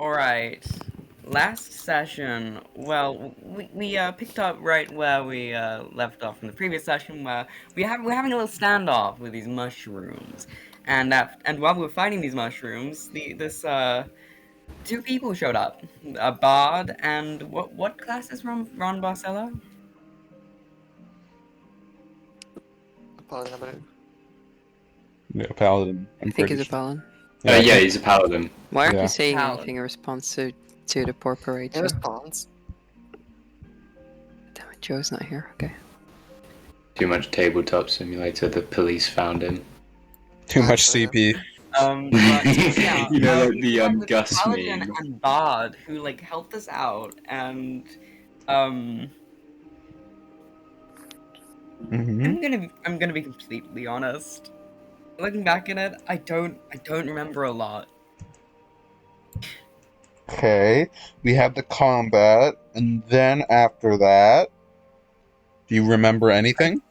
Alright. Last session, well, we picked up right where we left off from the previous session, where we're having a little standoff with these mushrooms, and while we were fighting these mushrooms, this two people showed up, a bard and what class is Ron Barcelo? Paladin, I believe. Yeah, paladin. I think he's a paladin. Yeah, he's a paladin. Why aren't Yeah. you saying Paladin. anything in response to the poor parade? In Joe? response, Damn it, Joe's not here. Okay. Too much tabletop simulator. The police found him. Too much CP. But, yeah, You know, like we the, went with Gus Paladin meme. and Bard who like helped us out, and Mm-hmm. I'm gonna be completely honest. Looking back at it, I don't remember a lot. Okay, we have the combat, and then after that, do you remember anything?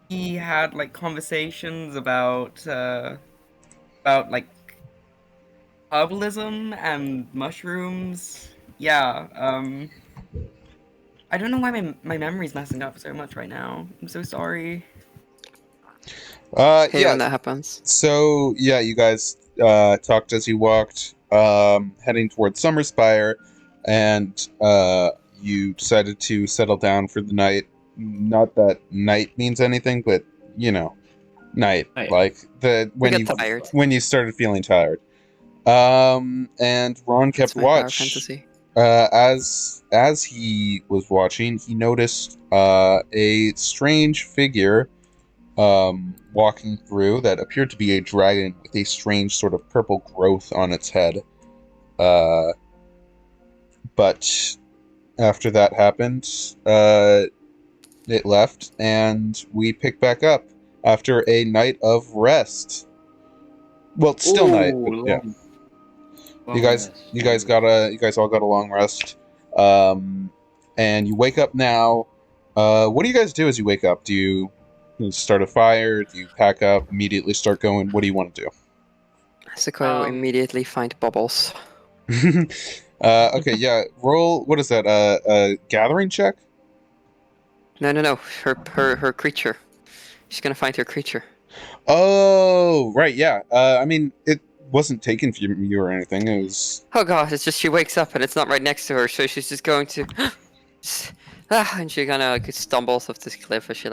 He had like conversations about like herbalism and mushrooms. Yeah, I don't know why my memory's messing up so much right now. I'm so sorry. Hey, Yeah. when that happens. So yeah, you guys talked as you walked, heading towards Summerspire, and you decided to settle down for the night. Not that night means anything, but you know, night. Night. Like We got tired. when you started feeling tired. And Ron That's kept my power watch. fantasy. As he was watching, he noticed a strange figure walking through that appeared to be a dragon with a strange sort of purple growth on its head. But after that happened, it left, and we pick back up after a night of rest. Well, it's still night, but yeah. You guys all got a long rest, and you wake up now. What do you guys do as you wake up? Do you start a fire? Do you pack up, immediately start going? What do you want to Sequoia will immediately find bubbles. do? Okay, yeah. Roll. What is that? A gathering check? No. Her creature. She's gonna find her creature. Oh, right. Yeah. I mean, it wasn't taken from you or anything. It was. Oh god, it's just she wakes up and it's not right next to her, so she's just going to and she kind of like stumbles off this cliff as she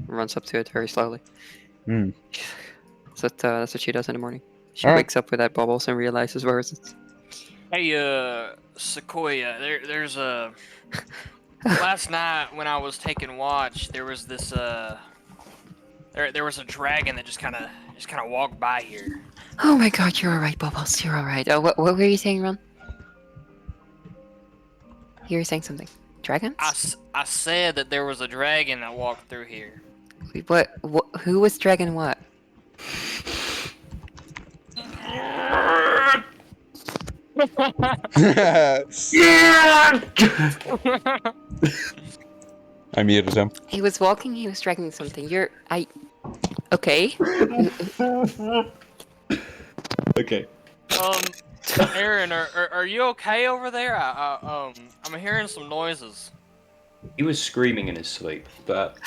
runs up to it very slowly. Hmm. So that's what she does in the morning. She Alright. wakes up with that bubbles and realizes where is it. Hey, Sequoia, there's a... Last night when I was taking watch, there was this, there was a dragon that just kind of walked by here. Oh my god, you're alright, Bubbles, you're alright. Oh, what were you saying, Ron? You were saying something. Dragons? I said that there was a dragon that walked through here. What who was dragon what? I muted him. He was walking, he was dragging something. Okay. Okay. Aaron, are you okay over there? I'm hearing some noises. He was screaming in his sleep, but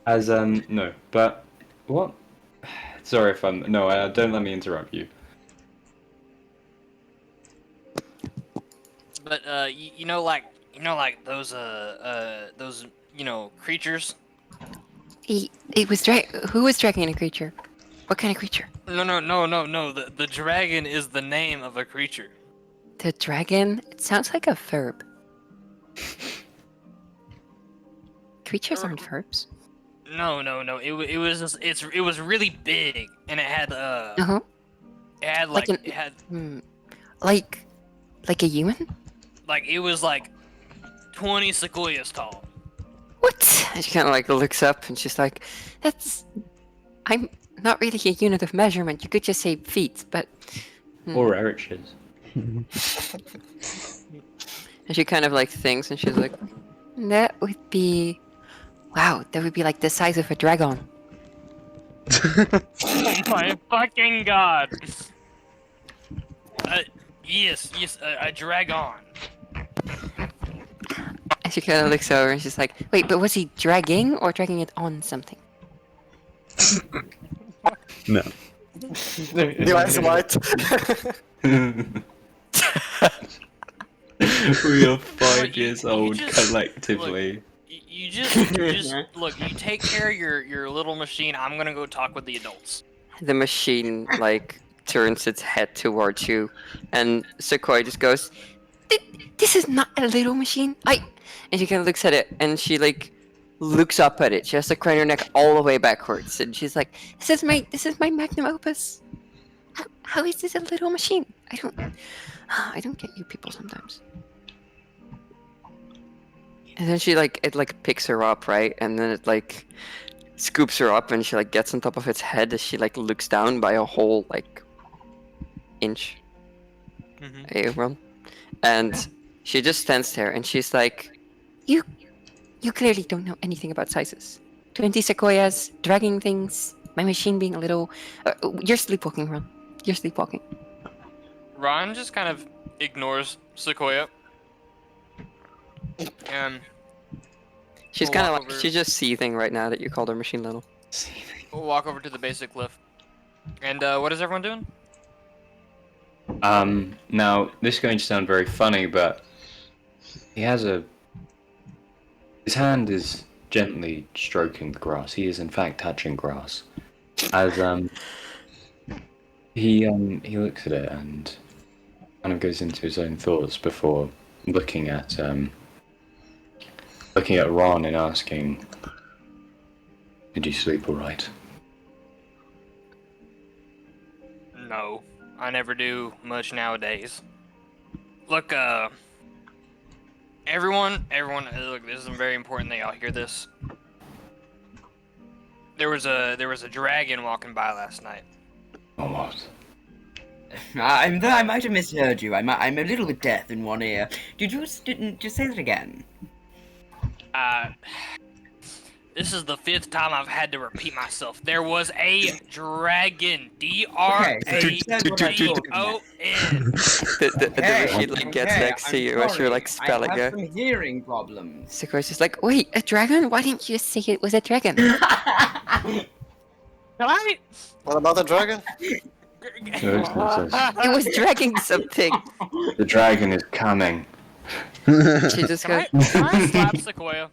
no, but what? Sorry if I'm don't let me interrupt you. But you know like those creatures. He was who was dragging a creature? What kind of creature? No. The dragon is the name of a creature. The dragon? It sounds like a verb. Creatures aren't verbs. No. It was really big, and it had Uh-huh. it had Like like an- it had Like a human? like it was like 20 sequoias tall. What? And she kind of like looks up and she's like, I'm not really a unit of measurement. You could just say feet, but... Or Erich's. And she kind of like thinks and she's like, that would be... Wow, that would be like the size of a dragon. Oh my fucking god! Yes, a dragon. And she kind of looks over and she's like, wait, but was he dragging or dragging it on something? No. The eyes white. We are 5 Look, years you old just- collectively. You just look. You take care of your little machine. I'm gonna go talk with the adults. The machine, like, turns its head towards you, and Sequoia just goes, This is not a little machine. And she kind of looks at it, and she, like, looks up at it. She has to crane her neck all the way backwards, and she's like, This is my magnum opus. How is this a little machine? I don't get you people sometimes. And then she, like, it, like, picks her up, right? And then it, like, scoops her up, and she, like, gets on top of its head as she, like, looks down by a whole, like, inch. Well, and she just stands there, and she's like, You clearly don't know anything about sizes. 20 sequoias, dragging things, my machine being a little... you're sleepwalking, Ron. You're sleepwalking. Ron just kind of ignores Sequoia. And She's We'll kind of walk like, over- she's just seething right now that you called her machine little. we'll walk over to the basic lift. And what is everyone doing? Now, this is going to sound very funny, but he has his hand is gently stroking the grass. He is in fact touching grass. As he looks at it and kind of goes into his own thoughts before looking at Ron and asking, "Did you sleep all right?" No, I never do much nowadays. Look, everyone, look, this is very important that y'all hear this. There was a dragon walking by last night. Or what? I might have misheard you. I'm a little bit deaf in one ear. Did you just say that again? This is the 5th time I've had to repeat myself. There was a dragon. D-R-A-G-O-N. The machine like gets next to you as you're like spelling I have it. some hearing problems. Sequoia's just like, wait, a dragon? Why didn't you say it was a dragon? Can I? What about the dragon? It was dragging something. The dragon is coming. She just Can goes, I slap Sequoia?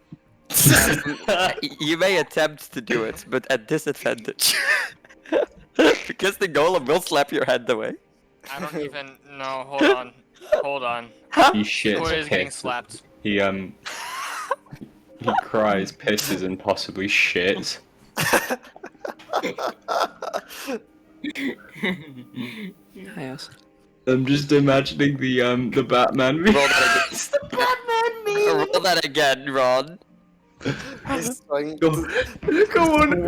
You may attempt to do it, but at disadvantage. Because the golem will slap your hand away. I don't even. No, hold on. He shits Sequoia's getting piss. slapped. He cries, pisses, and possibly shits. Yes. I'm just imagining the Batman. Roll that again, Ron. He's going Go on,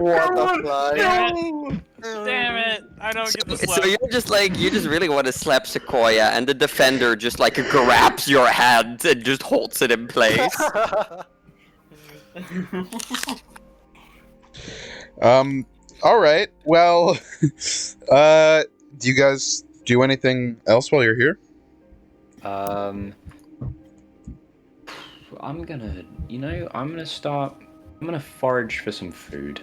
what the fly? Damn it! I don't get the slap. So you just really want to slap Sequoia, and the defender just like grabs your hand and just holds it in place. All right. Well, do you guys do anything else while you're here? I'm gonna forage for some food.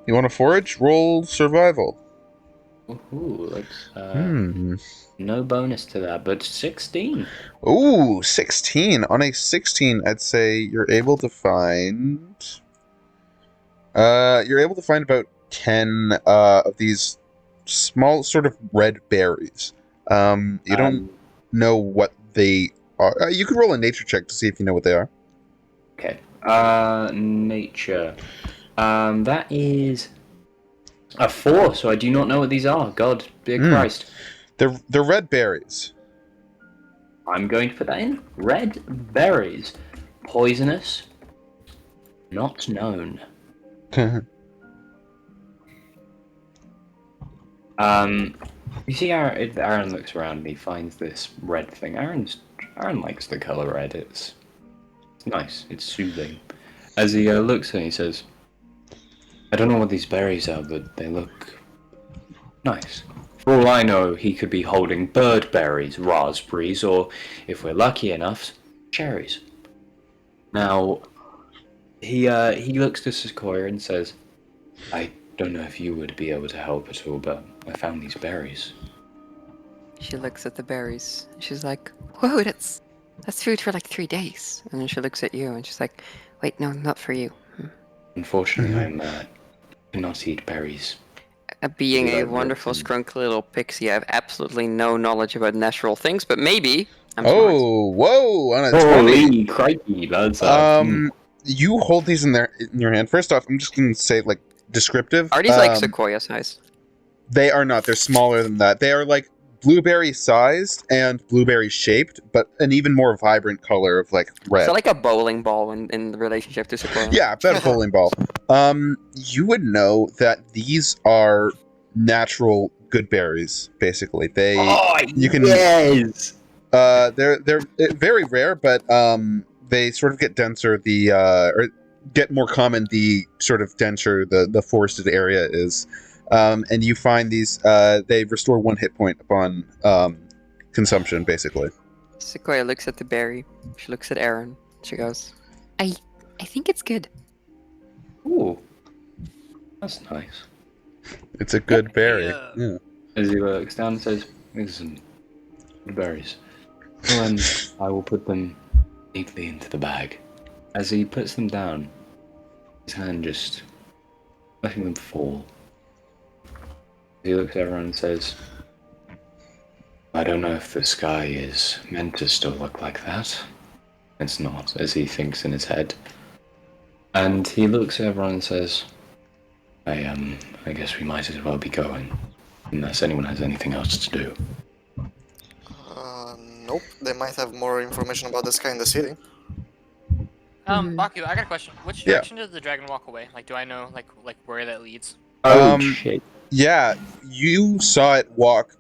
You want to forage? Roll survival. Ooh, no bonus to that, but 16. Ooh, 16. On a 16, I'd say you're able to find... about 10 of these small sort of red berries. You don't know what they are. You could roll a nature check to see if you know what they are. Okay. Nature. That is a 4, so I do not know what these are. God, dear Christ. They're red berries. I'm going to put that in. Red berries. Poisonous. Not known. You see, Aaron looks around and he finds this red thing. Aaron likes the color red. It's nice. It's soothing. As he looks and he says, "I don't know what these berries are, but they look nice." For all I know, he could be holding bird berries, raspberries, or, if we're lucky enough, cherries. Now, he looks to Sequoia and says, I don't know if you would be able to help at all, but I found these berries. She looks at the berries. She's like, "Whoa, that's food for like 3 days." And then she looks at you and she's like, "Wait, no, not for you." Unfortunately, I cannot eat berries. Being You a like wonderful, rotten. scrunkly little pixie, I have absolutely no knowledge about natural things, but maybe I'm smart. Oh, whoa! On a 20. Holy crikey, that's You hold these in your hand. First off, I'm just gonna say like descriptive. Are these like sequoia size? They are not. They're smaller than that. They are like blueberry sized and blueberry shaped, but an even more vibrant color of like red. So like a bowling ball in relationship to sequoia. Yeah, about a bowling ball. You would know that these are natural good berries. Basically, you can. Yes. They're very rare, but they sort of get denser or get more common the sort of denser the forested area is. And you find these they restore 1 hit point upon consumption, basically. Sequoia looks at the berry. She looks at Aaron. She goes, I think it's good. Ooh, that's nice. It's a good berry. Yeah. Yeah. As he looks down and says, "These are some good berries. And I will put them neatly into the bag." As he puts them down, his hand just letting them fall. He looks at everyone and says, "I don't know if the sky is meant to still look like that." It's not, as he thinks in his head. And he looks at everyone and says, I guess we might as well be going, unless anyone has anything else to do. Nope. They might have more information about the sky in the city. Baku, I got a question. Which Yeah. direction did the dragon walk away? Like, do I know like where that leads? Oh, shit. Yeah, you saw it walk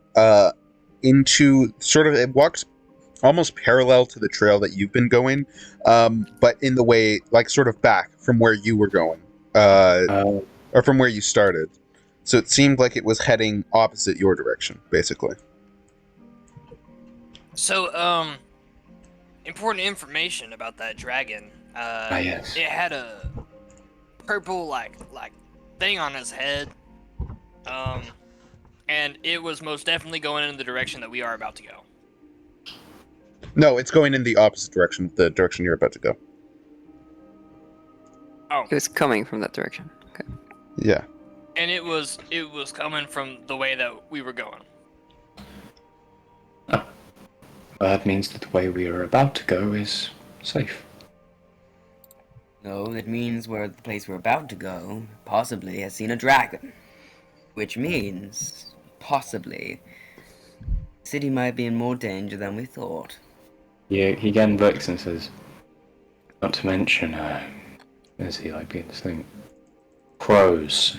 into sort of it walks almost parallel to the trail that you've been going, but in the way like sort of back from where you were going, or from where you started. So it seemed like it was heading opposite your direction, basically. So, important information about that dragon. Yes. It had a purple like thing on his head. And it was most definitely going in the direction that we are about to go. No, it's going in the opposite direction, the direction you're about to go. Oh. It was coming from that direction. Okay. Yeah. And it was coming from the way that we were going. Well, that means that the way we are about to go is safe. No, it means where the place we're about to go possibly has seen a dragon. Which means, possibly, the city might be in more danger than we thought. Yeah, he again looks and says, not to mention, as he like begins to think, crows.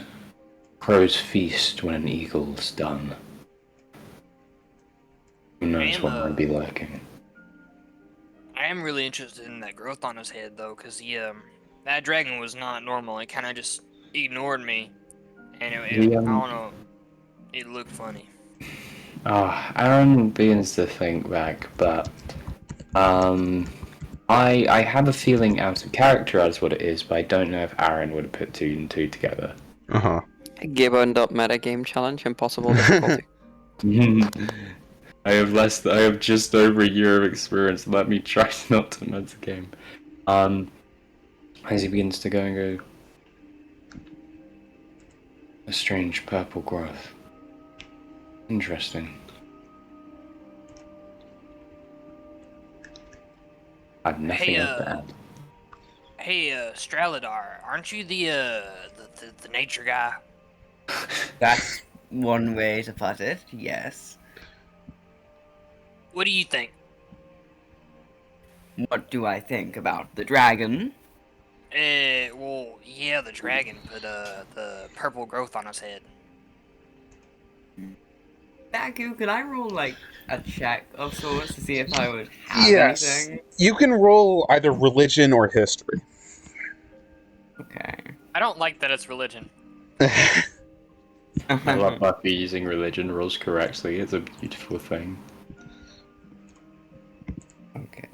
Crows feast when an eagle's done. Who knows what might be lurking. I am really interested in that growth on his head though, cause that dragon was not normal. It kind of just ignored me, and I don't know, it looked funny. Aaron begins to think back, but I have a feeling out of character as what it is, but I don't know if Aaron would have put 2 and 2 together. Uh-huh. Gibbon.metagame challenge, impossible difficulty. I have just over a year of experience. Let me try not to metagame. As he begins to go and go, a strange purple growth. Interesting. I've nothing else to add. Hey, Straladar, aren't you the nature guy? That's one way to put it, yes. What do you think? What do I think about the dragon? Well, yeah, the dragon, but the purple growth on his head. Baku, could I roll, like, a check of sorts to see if I would have Yes. anything? You can roll either religion or history. Okay. I don't like that it's religion. I love Buffy using religion rules correctly. It's a beautiful thing. Okay.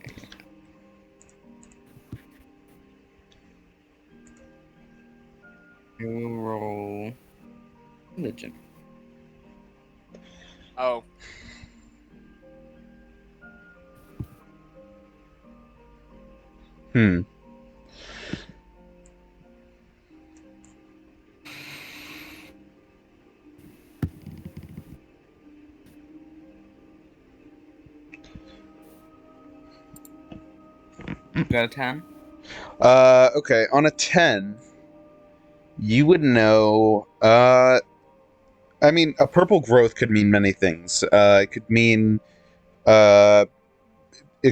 You roll religion. Oh, Hmm. Got a 10? Okay, on a 10, you would know, I mean, a purple growth could mean many things. Uh, it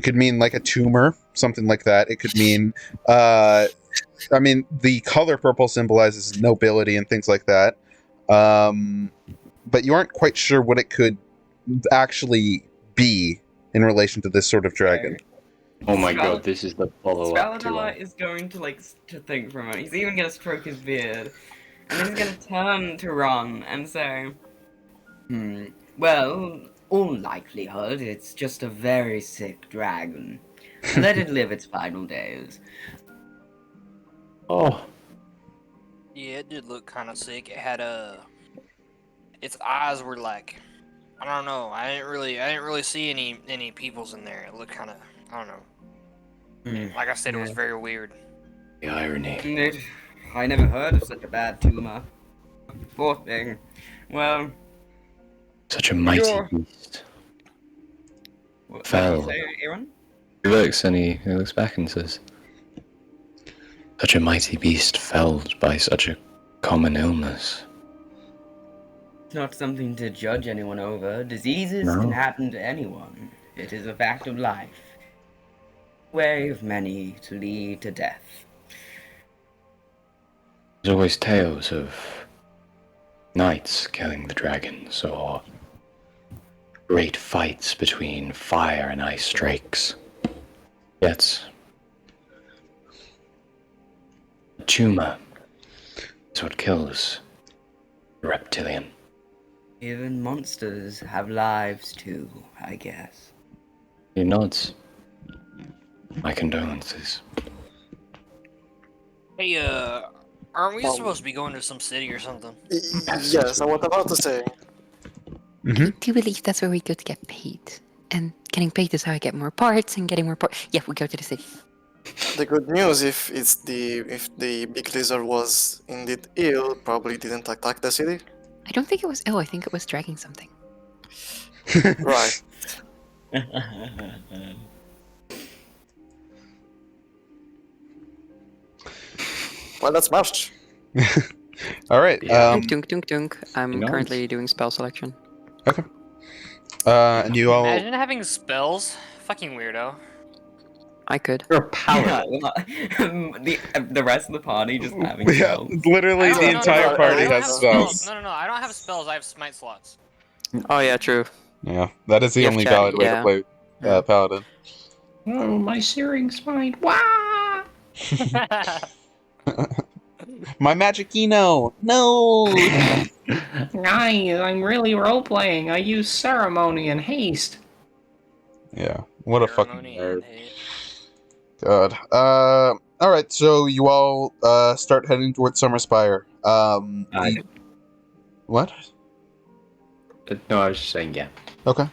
could mean like a tumor, something like that. It could mean, I mean, the color purple symbolizes nobility and things like that. But you aren't quite sure what it could actually be in relation to this sort of dragon. Oh my Spell- god, this is the follow-up to Spaladar is going to to think for a moment. He's even gonna stroke his beard, and then he's gonna turn to Ron and say, well, all likelihood, it's just a very sick dragon. Let it live its final days. Oh, yeah, it did look kind of sick. It had its eyes were like, I don't know. I didn't really see any peoples in there. It looked kind of, I don't know. Like I said, it was Yeah. very weird. the irony. I never heard of such a bad tumor. Poor thing. Well, Such a mighty Sure. beast. what did Fell. you say, Aaron? He looks and he looks back and says, such a mighty beast felled by such a common illness. It's not something to judge anyone over. Diseases No. can happen to anyone. It is a fact of life. Way of many to lead to death. There's always tales of knights killing the dragons, or great fights between fire and ice drakes. Yet, a tumor is what kills the reptilian. Even monsters have lives too, I guess. He nods. My condolences. Hey, aren't we supposed to be going to some city or something? Yes, I was about to say. Mhm. I do believe that's where we go to get paid. And getting paid is how I get more parts, and getting more parts. Yeah, we go to the city. The good news, if the big lizard was indeed ill, probably didn't attack the city. I don't think it was ill, I think it was dragging something. Right. Well, that's smashed. All right. Yeah. Dunk, dunk, dunk. I'm Nice. currently doing spell selection. And you all. Imagine having spells. Fucking weirdo. I could. You're a paladin. the rest of the party just having Yeah, spells. literally I don't- the no, no, entire no, party I don't has have spells. No, I don't have spells. I have smite slots. Oh yeah, true. Yeah, that is the You have only chat, valid way to yeah. play Paladin. Oh, my searing smite! Wah! My Magicino! No! Guys, I'm really role-playing. I use ceremony and haste. Yeah, what a fucking Ceremony nerd. and hate. God. Alright, so you all start heading towards Summerspire. What? No, I was just saying, yeah. Okay.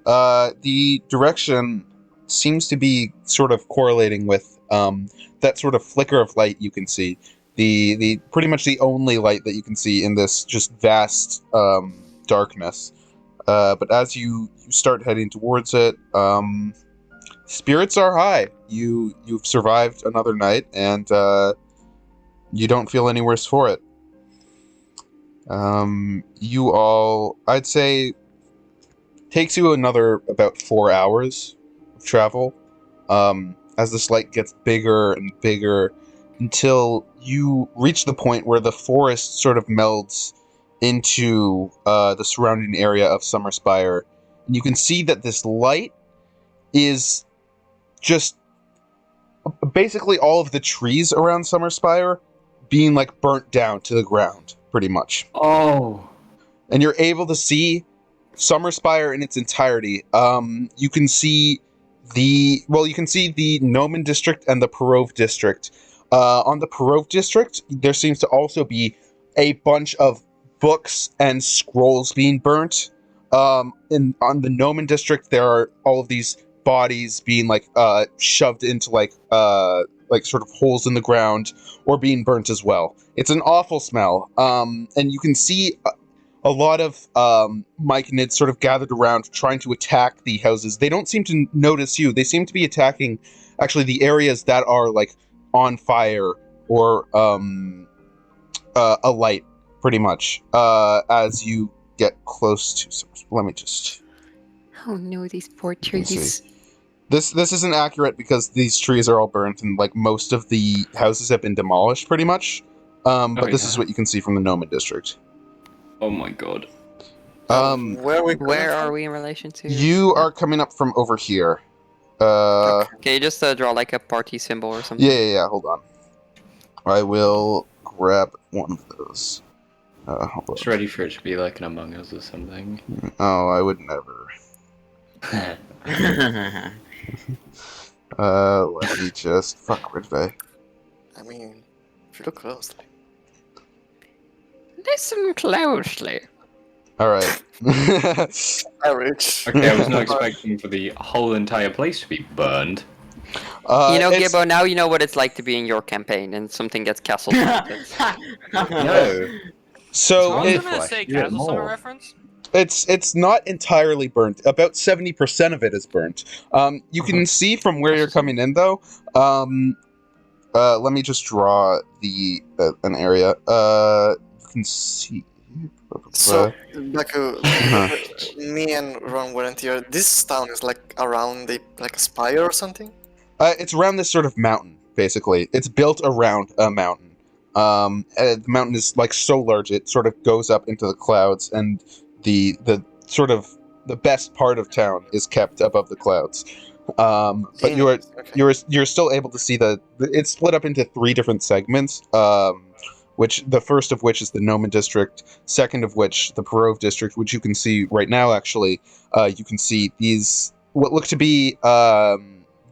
The direction seems to be sort of correlating with that sort of flicker of light you can see. The pretty much the only light that you can see in this just vast darkness. But as you start heading towards it, spirits are high. You've survived another night, and you don't feel any worse for it. You all, I'd say, takes you another about 4 hours of travel, as this light gets bigger and bigger until you reach the point where the forest sort of melds into the surrounding area of Summerspire. And you can see that this light is just basically all of the trees around Summerspire being like burnt down to the ground, pretty much. Oh, and you're able to see Summerspire in its entirety. You can see the Nomen district and the Perov district. On the Perov district, there seems to also be a bunch of books and scrolls being burnt. On the Nomen district, there are all of these bodies being shoved into sort of holes in the ground or being burnt as well. It's an awful smell. And you can see a lot of Myconids sort of gathered around trying to attack the houses. They don't seem to notice you. They seem to be attacking actually the areas that are like on fire or alight, pretty much. As you get close to, let me just. Oh no, these poor see. trees. This isn't accurate because these trees are all burnt and like most of the houses have been demolished, pretty much. But this is what you can see from the Nomen district. Oh my god. Where are we in relation to? You are coming up from over here. Can you just draw like a party symbol or something? Yeah. Hold on. I will grab one of those. Hold on. Just ready for it to be like an Among Us or something. Oh, I would never. Let me just... Fuck, where did I... I mean, if you look closely. Listen closely. Alright. Average. Okay, I was not expecting for the whole entire place to be burned. Gibbo, now you know what it's like to be in your campaign and something gets castle planted. No. So, I was it, gonna say Yeah, Castle Summer more. reference. it's not entirely burnt. About 70% of it is burnt. You can see from where you're coming in, though. Let me just draw an area. You can see... So, me and Ron weren't here. This town is like around a spire or something? It's around this sort of mountain, basically. It's built around a mountain. The mountain is like so large it sort of goes up into the clouds, and the sort of the best part of town is kept above the clouds. But you're still able to see it's split up into 3 different segments. Which the first of which is the Nomen district, second of which the Perov district, which you can see right now. Actually, you can see these what look to be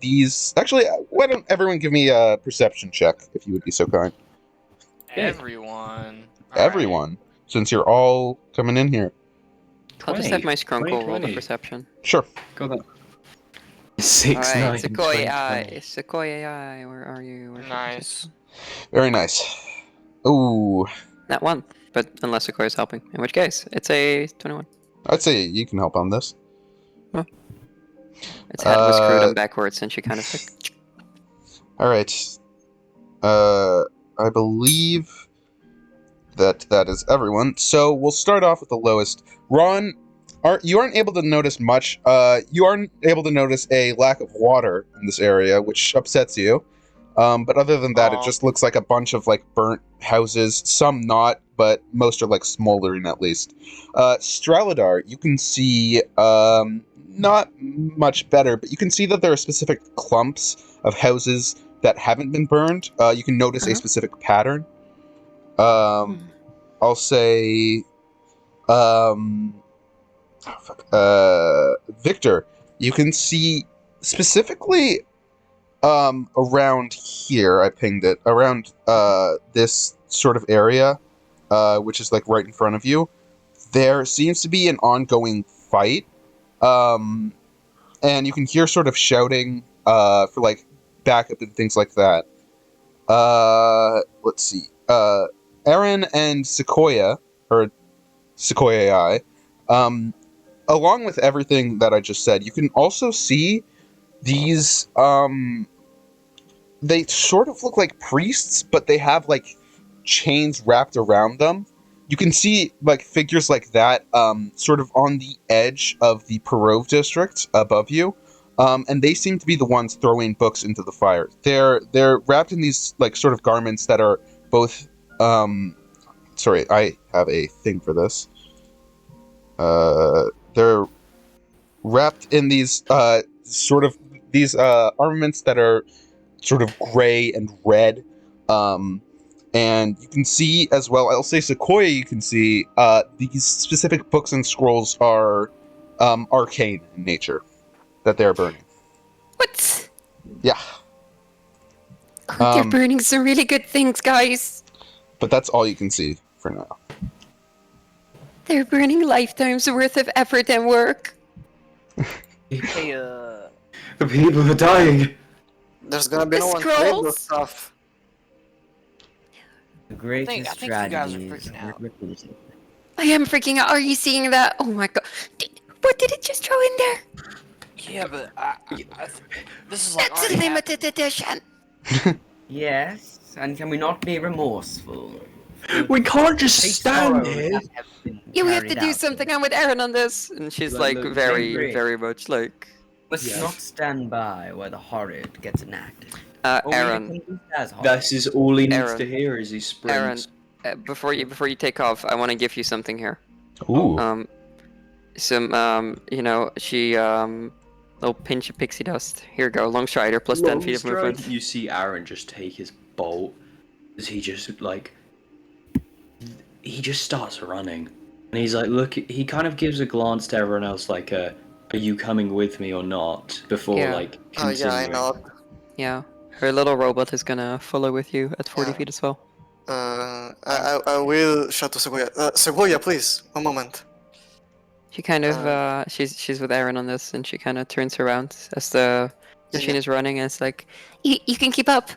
these. Actually, why don't everyone give me a perception check, if you would be so kind? Everyone. Everyone, since you're all coming in here. I'll just have my 20, scrunkle roll the 20. perception. Sure. Got that. 6, Alright, 9, Sequoia, where are you? Nice. Very nice. Ooh, That one. But unless Sequoia's helping. In which case, it's a 21. I'd say you can help on this. Its head was screwed on backwards and she kind of like... All right. I believe that is everyone. So we'll start off with the lowest. Ron, you aren't able to notice much. You aren't able to notice a lack of water in this area, which upsets you. But other than that, it just looks like a bunch of like burnt houses. Some not, but most are like smoldering at least. Streladar, you can see not much better, but you can see that there are specific clumps of houses that haven't been burned. You can notice a specific pattern. I'll say, Victor, you can see specifically around here. I pinged it around this sort of area, which is like right in front of you. There seems to be an ongoing fight, and you can hear sort of shouting for like backup and things like that. Let's see. Aaron and Sequoia, or Sequoia, along with everything that I just said, you can also see these, they sort of look like priests, but they have like chains wrapped around them. You can see like figures like that, sort of on the edge of the Perov district above you. And they seem to be the ones throwing books into the fire. They're wrapped in these like sort of garments that are both, sorry, I have a thing for this. They're wrapped in these, armaments that are sort of gray and red, And you can see as well, I'll say Sequoia, you can see these specific books and scrolls are arcane in nature that they're burning. What? Yeah. Oh, they're burning some really good things, guys. But that's all you can see for now. They're burning lifetimes worth of effort and work. Hey, The people are dying. There's gonna be The no one to read scrolls? those stuff. The greatest I think you guys are tragedy is freaking out. repeated. I am freaking out. Are you seeing that? Oh my god. What did it just throw in there? yeah, but this is like That's already a limited edition. Yes, and can we not be remorseful? We can't just Take stand sorrow here. that has been Yeah, we have to carried do out. something. I'm with Aaron on this. And she's Like, like look, very, great. very much like. Let's Yeah. not stand by while the horrid gets enacted. Or we Aaron, can do as horrid. This is all he needs Aaron. to hear as he sprints. before you take off, I want to give you something here. Ooh. Some she little pinch of pixie dust. Here you go, long strider plus 10 feet of movement. You see Aaron just take his bolt as he just he just starts running, and he's like, look. He kind of gives a glance to everyone else, like, "Are you coming with me or not?" Before Yeah. like Oh yeah, I continuing. know. Yeah, her little robot is gonna follow with you at 40 Yeah. feet as well. I will shout to Sequoia. Sequoia, please, one moment. She kind of she's with Aaron on this, and she kind of turns around as the Yeah, machine yeah. is running, and it's like, You can keep up.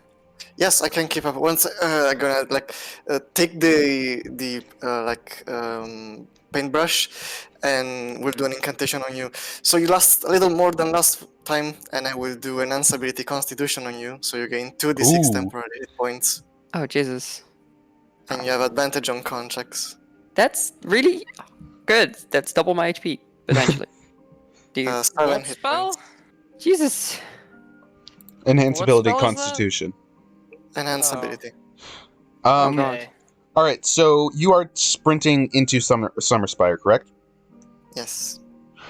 Yes, I can keep up. Once I'm gonna take the paintbrush, and we'll do an incantation on you. So you last a little more than last time, and I will do an ability Constitution on you. So you gain 2d6 Ooh. temporary hit points, oh Jesus, and you have advantage on con checks. that's really good. That's double my HP potentially. Do you? 7 what hit spell? points. Jesus. Enhance what ability, spell is that? Constitution. Enhance Oh. ability. Okay. All right, so you are sprinting into Summerspire, correct? Yes.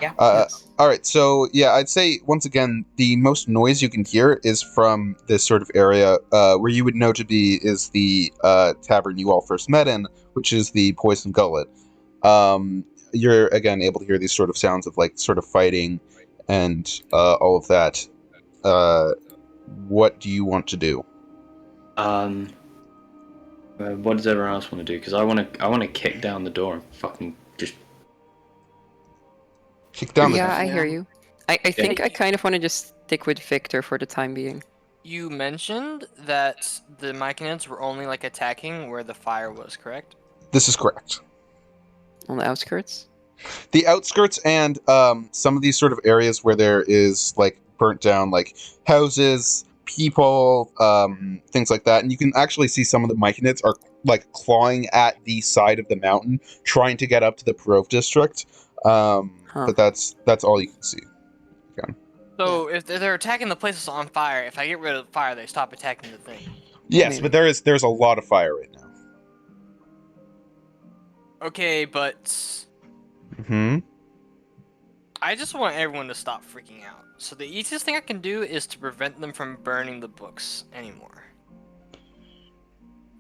Yeah. Yes. All right, so yeah, I'd say once again the most noise you can hear is from this sort of area where you would know to be is the tavern you all first met in, which is the Poison Gullet. You're again able to hear these sort of sounds of like sort of fighting and all of that. What do you want to do? What does everyone else want to do? Because I want to kick down the door and fucking just. Kick down the Yeah, I Yeah. hear you. I think I kind of want to just stick with Victor for the time being. You mentioned that the Myconids were only like attacking where the fire was, correct? This is correct. On the outskirts? The outskirts and some of these sort of areas where there is like burnt down like houses, people, things like that, and you can actually see some of the Myconids are like clawing at the side of the mountain, trying to get up to the Perov district. But that's all you can see. So if they're attacking the places on fire, if I get rid of the fire, they stop attacking the thing. Yes, Maybe. but there's a lot of fire right now. Okay, but Hmm. I just want everyone to stop freaking out. So the easiest thing I can do is to prevent them from burning the books anymore.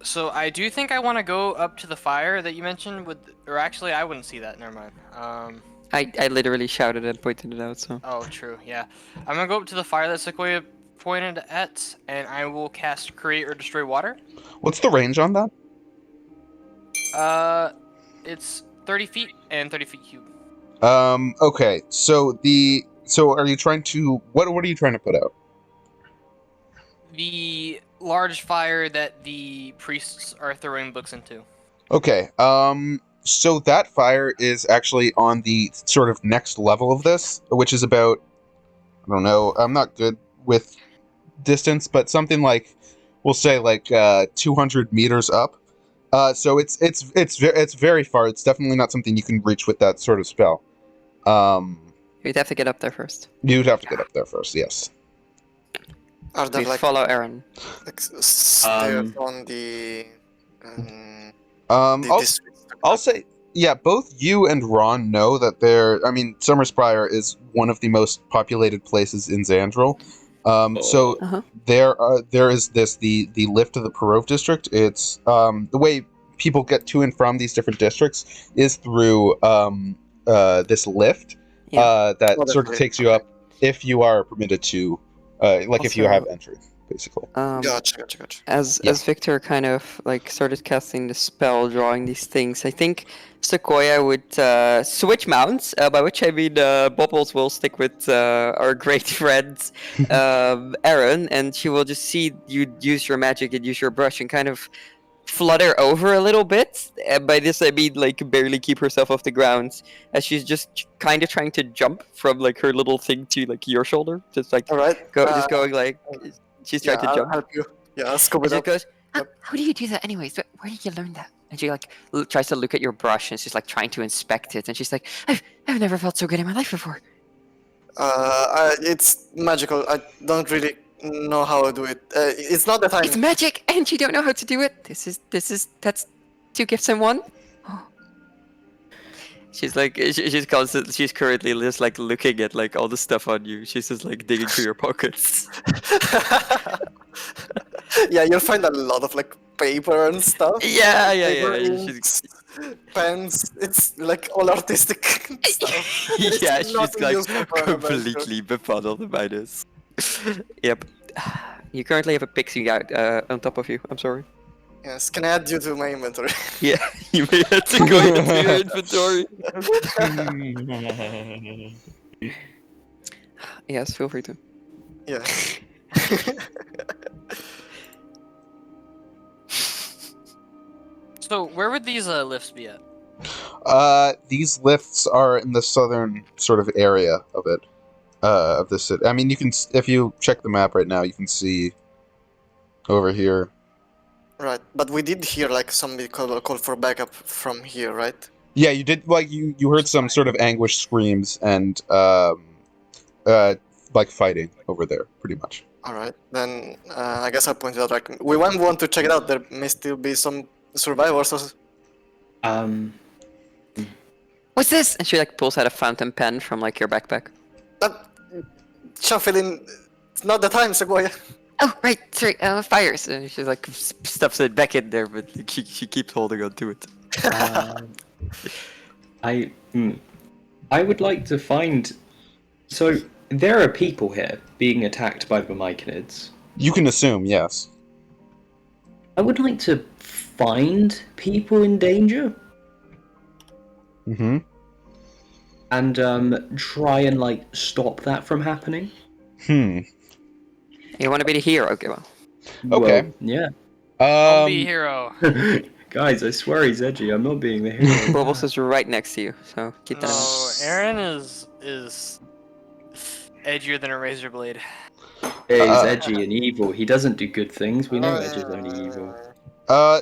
So I do think I want to go up to the fire that you mentioned with, or actually I wouldn't see that. Never mind. I literally shouted and pointed it out, so. Oh, true. Yeah, I'm gonna go up to the fire that Sequoia pointed at, and I will cast Create or Destroy Water. What's the range on that? It's 30 feet and 30 feet cube. Okay. So are you trying to what are you trying to put out? The large fire that the priests are throwing books into. Okay. So that fire is actually on the sort of next level of this, which is about, I don't know, I'm not good with distance, but something like, we'll say like 200 meters up. So it's very far. It's definitely not something you can reach with that sort of spell. You'd have to get up there first. You'd have to get up there first. Yes. Are there Please like follow Aaron. stairs on the I'll district? I'll say, yeah, both you and Ron know that Summerspire is one of the most populated places in Xandril. So Uh-huh. there is the lift of the Perov district. It's the way people get to and from these different districts is through this lift Yeah. that Oh, sort of that's takes great. you Okay. up if you are permitted to, like if you have Also, entry, basically. Gotcha. As Yeah. Victor kind of like started casting the spell, drawing these things, I think Sequoia would switch mounts. By which I mean Bubbles will stick with our great friend Aaron, and she will just see you use your magic and use your brush and kind of flutter over a little bit. And by this I mean like barely keep herself off the ground, as she's just kind of trying to jump from like her little thing to like your shoulder, just like All right. just going like she's trying Yeah, to I'll jump. help you. Yeah, I'll scoop And it she up. goes, Yep. how do you do that anyways? Where did you learn that? And she like tries to look at your brush and she's like trying to inspect it. And she's like, I've never felt so good in my life before. It's magical. I don't really know how to do it. It's not that It's I'm. magic and you don't know how to do it. That's 2 gifts in 1. Oh. She's like, she's currently just like looking at like all the stuff on you. She's just like digging through your pockets. Yeah, you'll find a lot of like paper and stuff. Yeah. Paper, She's, inks, pens. It's like all artistic stuff. It's yeah, she's nothing like useful for an adventure. completely befuddled by this. Yep. You currently have a pixie out on top of you. I'm sorry. Yes, can I add you to my inventory? Yeah, you may have to go into your inventory. Yes, feel free to. Yeah. So where would these lifts be at? These lifts are in the southern sort of area of it, of the city. I mean, you can if you check the map right now, you can see over here. Right, but we did hear like somebody call for backup from here, right? Yeah, you did. Like you heard some sort of anguished screams and like fighting over there, pretty much. All right, then I guess I pointed out like we might want to check it out. There may still be some survivors. What's this? And she like pulls out a fountain pen from like your backpack. Shuffle in. It's not the time, Sequoia. Oh, right, sorry, fires. And she like stuffs it back in there, but she keeps holding on to it. I would like to find. So there are people here being attacked by the Myconids. You can assume, yes. I would like to find people in danger Mm-hmm. and try and like stop that from happening. You want to be the hero? Okay, well. Okay. Well, yeah. Don't be a hero. Guys, I swear he's edgy. I'm not being the hero. Bubbles is right next to you, so keep that in mind. No, Aaron is edgier than a razor blade. Yeah, he's edgy and evil. He doesn't do good things. We know Edge is only evil.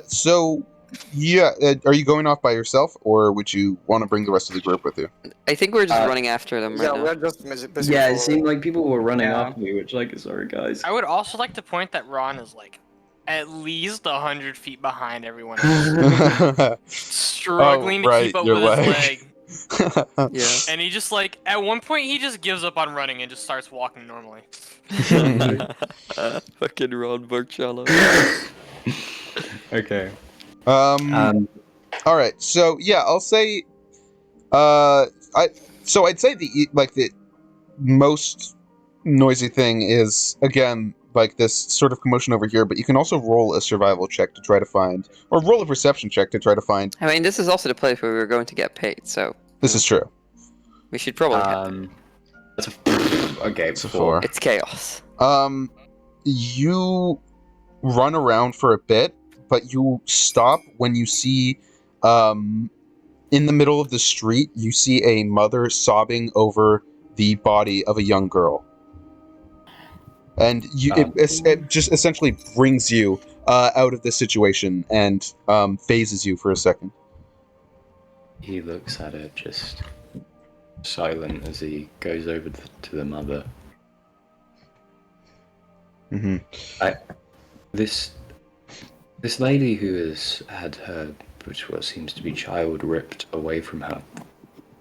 So yeah, are you going off by yourself, or would you want to bring the rest of the group with you? I think we're just running after them Yeah, right now. we're just busy. Yeah, it for- seemed like people were running Yeah. after me, which, like, sorry guys. I would also like to point that Ron is like at least 100 feet behind everyone else, struggling to keep up your with his leg. Yeah. And he just like at one point he just gives up on running and just starts walking normally. Fucking Ron Burchala. Okay. All right. So yeah, I'll say, I'd say the most noisy thing is again like this sort of commotion over here, but you can also roll a survival check to try to find, or roll a perception check to try to find. I mean, this is also the place where we were going to get paid, so This is true. we should probably get That's a okay. It's a 4. It's chaos. You run around for a bit, but you stop when you see, in the middle of the street, you see a mother sobbing over the body of a young girl. And it just essentially brings you out of this situation and phases you for a second. He looks at it, just silent as he goes over to the mother. Mm-hmm. This lady who has had her, which what seems to be child, ripped away from her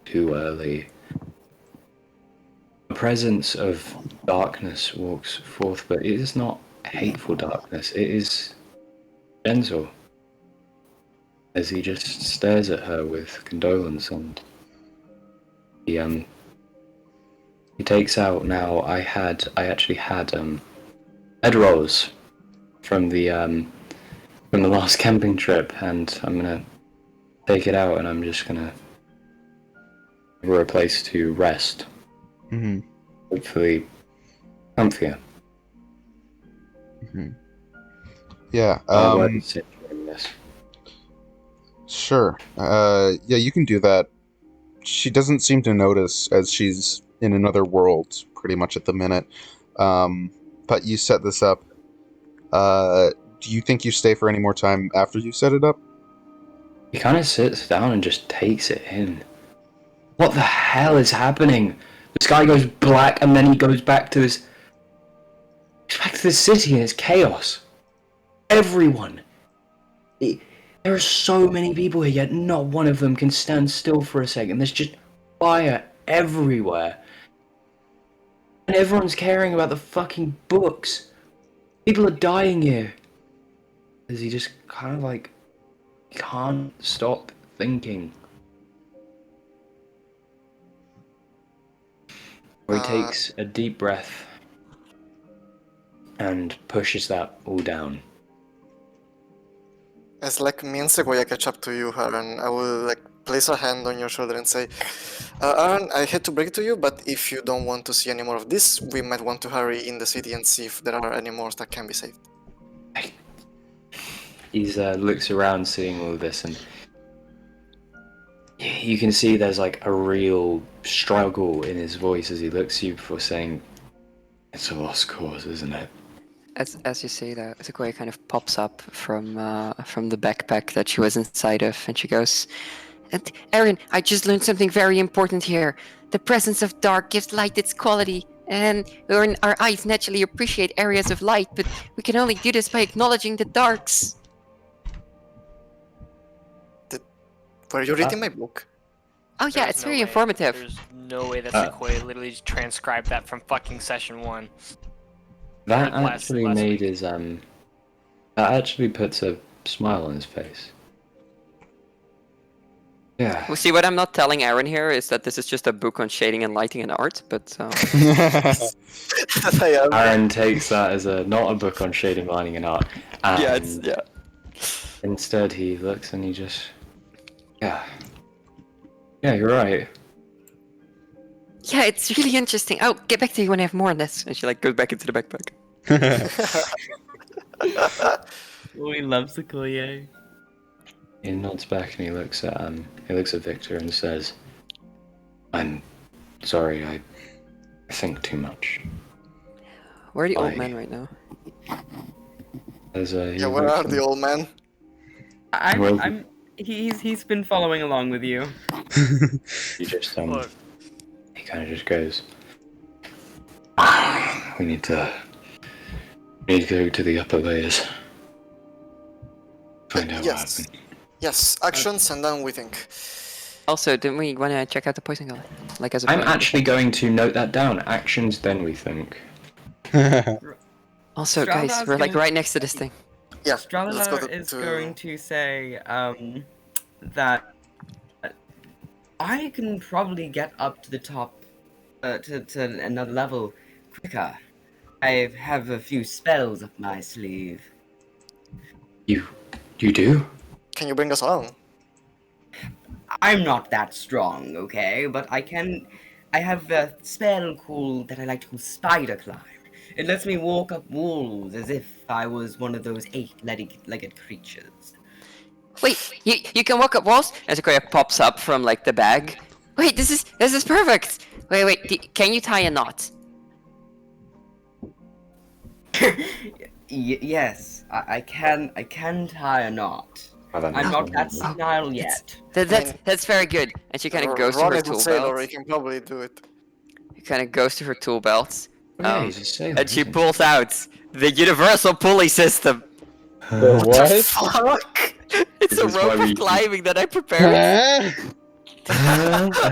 too early. The presence of darkness walks forth, but it is not hateful darkness. It is gentle. As he just stares at her with condolence, and he takes out now. I actually had head rolls from the last camping trip, and I'm gonna take it out, and I'm just gonna give her a place to rest. Mm-hmm. Hopefully, comfier. Mm-hmm. Yeah. What is it during this? Sure. Yeah, you can do that. She doesn't seem to notice, as she's in another world pretty much at the minute. But you set this up. Do you think you stay for any more time after you set it up? He kind of sits down and just takes it in. What the hell is happening? The sky goes black, and then he goes back to this. He's back to the city, and it's chaos. Everyone. There are so many people here, yet not one of them can stand still for a second. There's just fire everywhere. And everyone's caring about the fucking books. People are dying here. Is he just kind of like can't stop thinking? Or he takes a deep breath and pushes that all down. As like me and Sequoia catch up to you, Aaron, I will like place a hand on your shoulder and say, Aaron, I hate to break it to you, but if you don't want to see any more of this, we might want to hurry in the city and see if there are any more that can be saved. He looks around seeing all of this, and you can see there's like a real struggle in his voice as he looks at you before saying, "It's a lost cause, isn't it?" As you say that, Sequoia kind of pops up from the backpack that she was inside of, and she goes, "And Aaron, I just learned something very important here. The presence of dark gives light its quality, and our eyes naturally appreciate areas of light, but we can only do this by acknowledging the darks." Were you reading my book? Oh yeah, There's it's no very way- informative. There's no way that Sequoia literally just transcribed that from fucking session 1. That Last actually made week. his that actually puts a smile on his face. Yeah. Well, see, what I'm not telling Aaron here is that this is just a book on shading and lighting and art, but Aaron takes that as not a book on shading, lighting, and art. And instead, he looks and he just, yeah, you're right. yeah, it's really interesting. I'll get back to you when I have more on this. And she like goes back into the backpack. We love Sequoia. He nods back and he looks at Victor and says, "I'm sorry, I think too much." Where are the old Bye. men right now? Yeah, where are the old men? He's been following along with you. He just Look, he kind of just goes, we need to go to the upper layers. Find out what Yes. happened. Yes, actions and then we think. Also, didn't we want to check out the poison gully? Like as a I'm plan? actually going to note that down. Actions, then we think. Also, guys, Strada's we're like gonna- right next to this thing. Yeah, let's go Strada is going to say that I can probably get up to the top, to another level quicker. I have a few spells up my sleeve. You do? Can you bring us along? I'm not that strong, okay, but I have a spell called that I like to call Spider Climb. It lets me walk up walls as if I was one of those 8-legged creatures. Wait, you can walk up walls? And Sequoia pops up from like the bag. Wait, this is perfect. Wait, can you tie a knot? Yes, I can tie a knot. I'm not that senile yet. That's very good. And she kind of goes to Ron her is a tool sailor, belt. he can probably do it. She kind of goes to her tool belt. Yeah, he's a sailor. And she isn't he? pulls out the universal pulley system. The what? Fuck! It's This a is why rope we- of climbing that I prepared. Huh?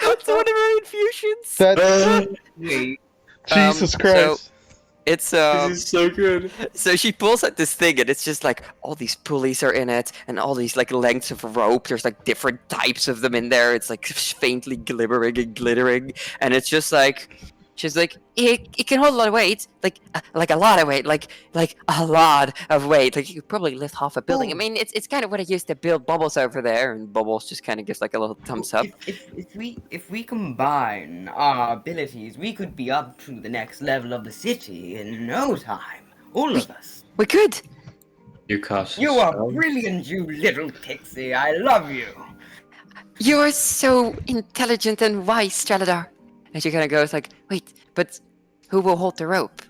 It's one of her infusions. That Wait, Jesus So Christ. it's This is so good. so she pulls out this thing and it's just like all these pulleys are in it and all these like lengths of rope. There's like different types of them in there. It's like faintly glimmering and glittering, and it's just like she's like it can hold a lot of weight, like a lot of weight, like a lot of weight. Like you could probably lift half a building. I mean, it's kind of what I used to build Bubbles over there, and Bubbles just kind of gives like a little thumbs up. If we combine our abilities, we could be up to the next level of the city in no time. All of us. We could. You cast. You are spell? brilliant, you little pixie. I love you. You are so intelligent and wise, Straladar. And she kind of goes like, wait, but who will hold the rope?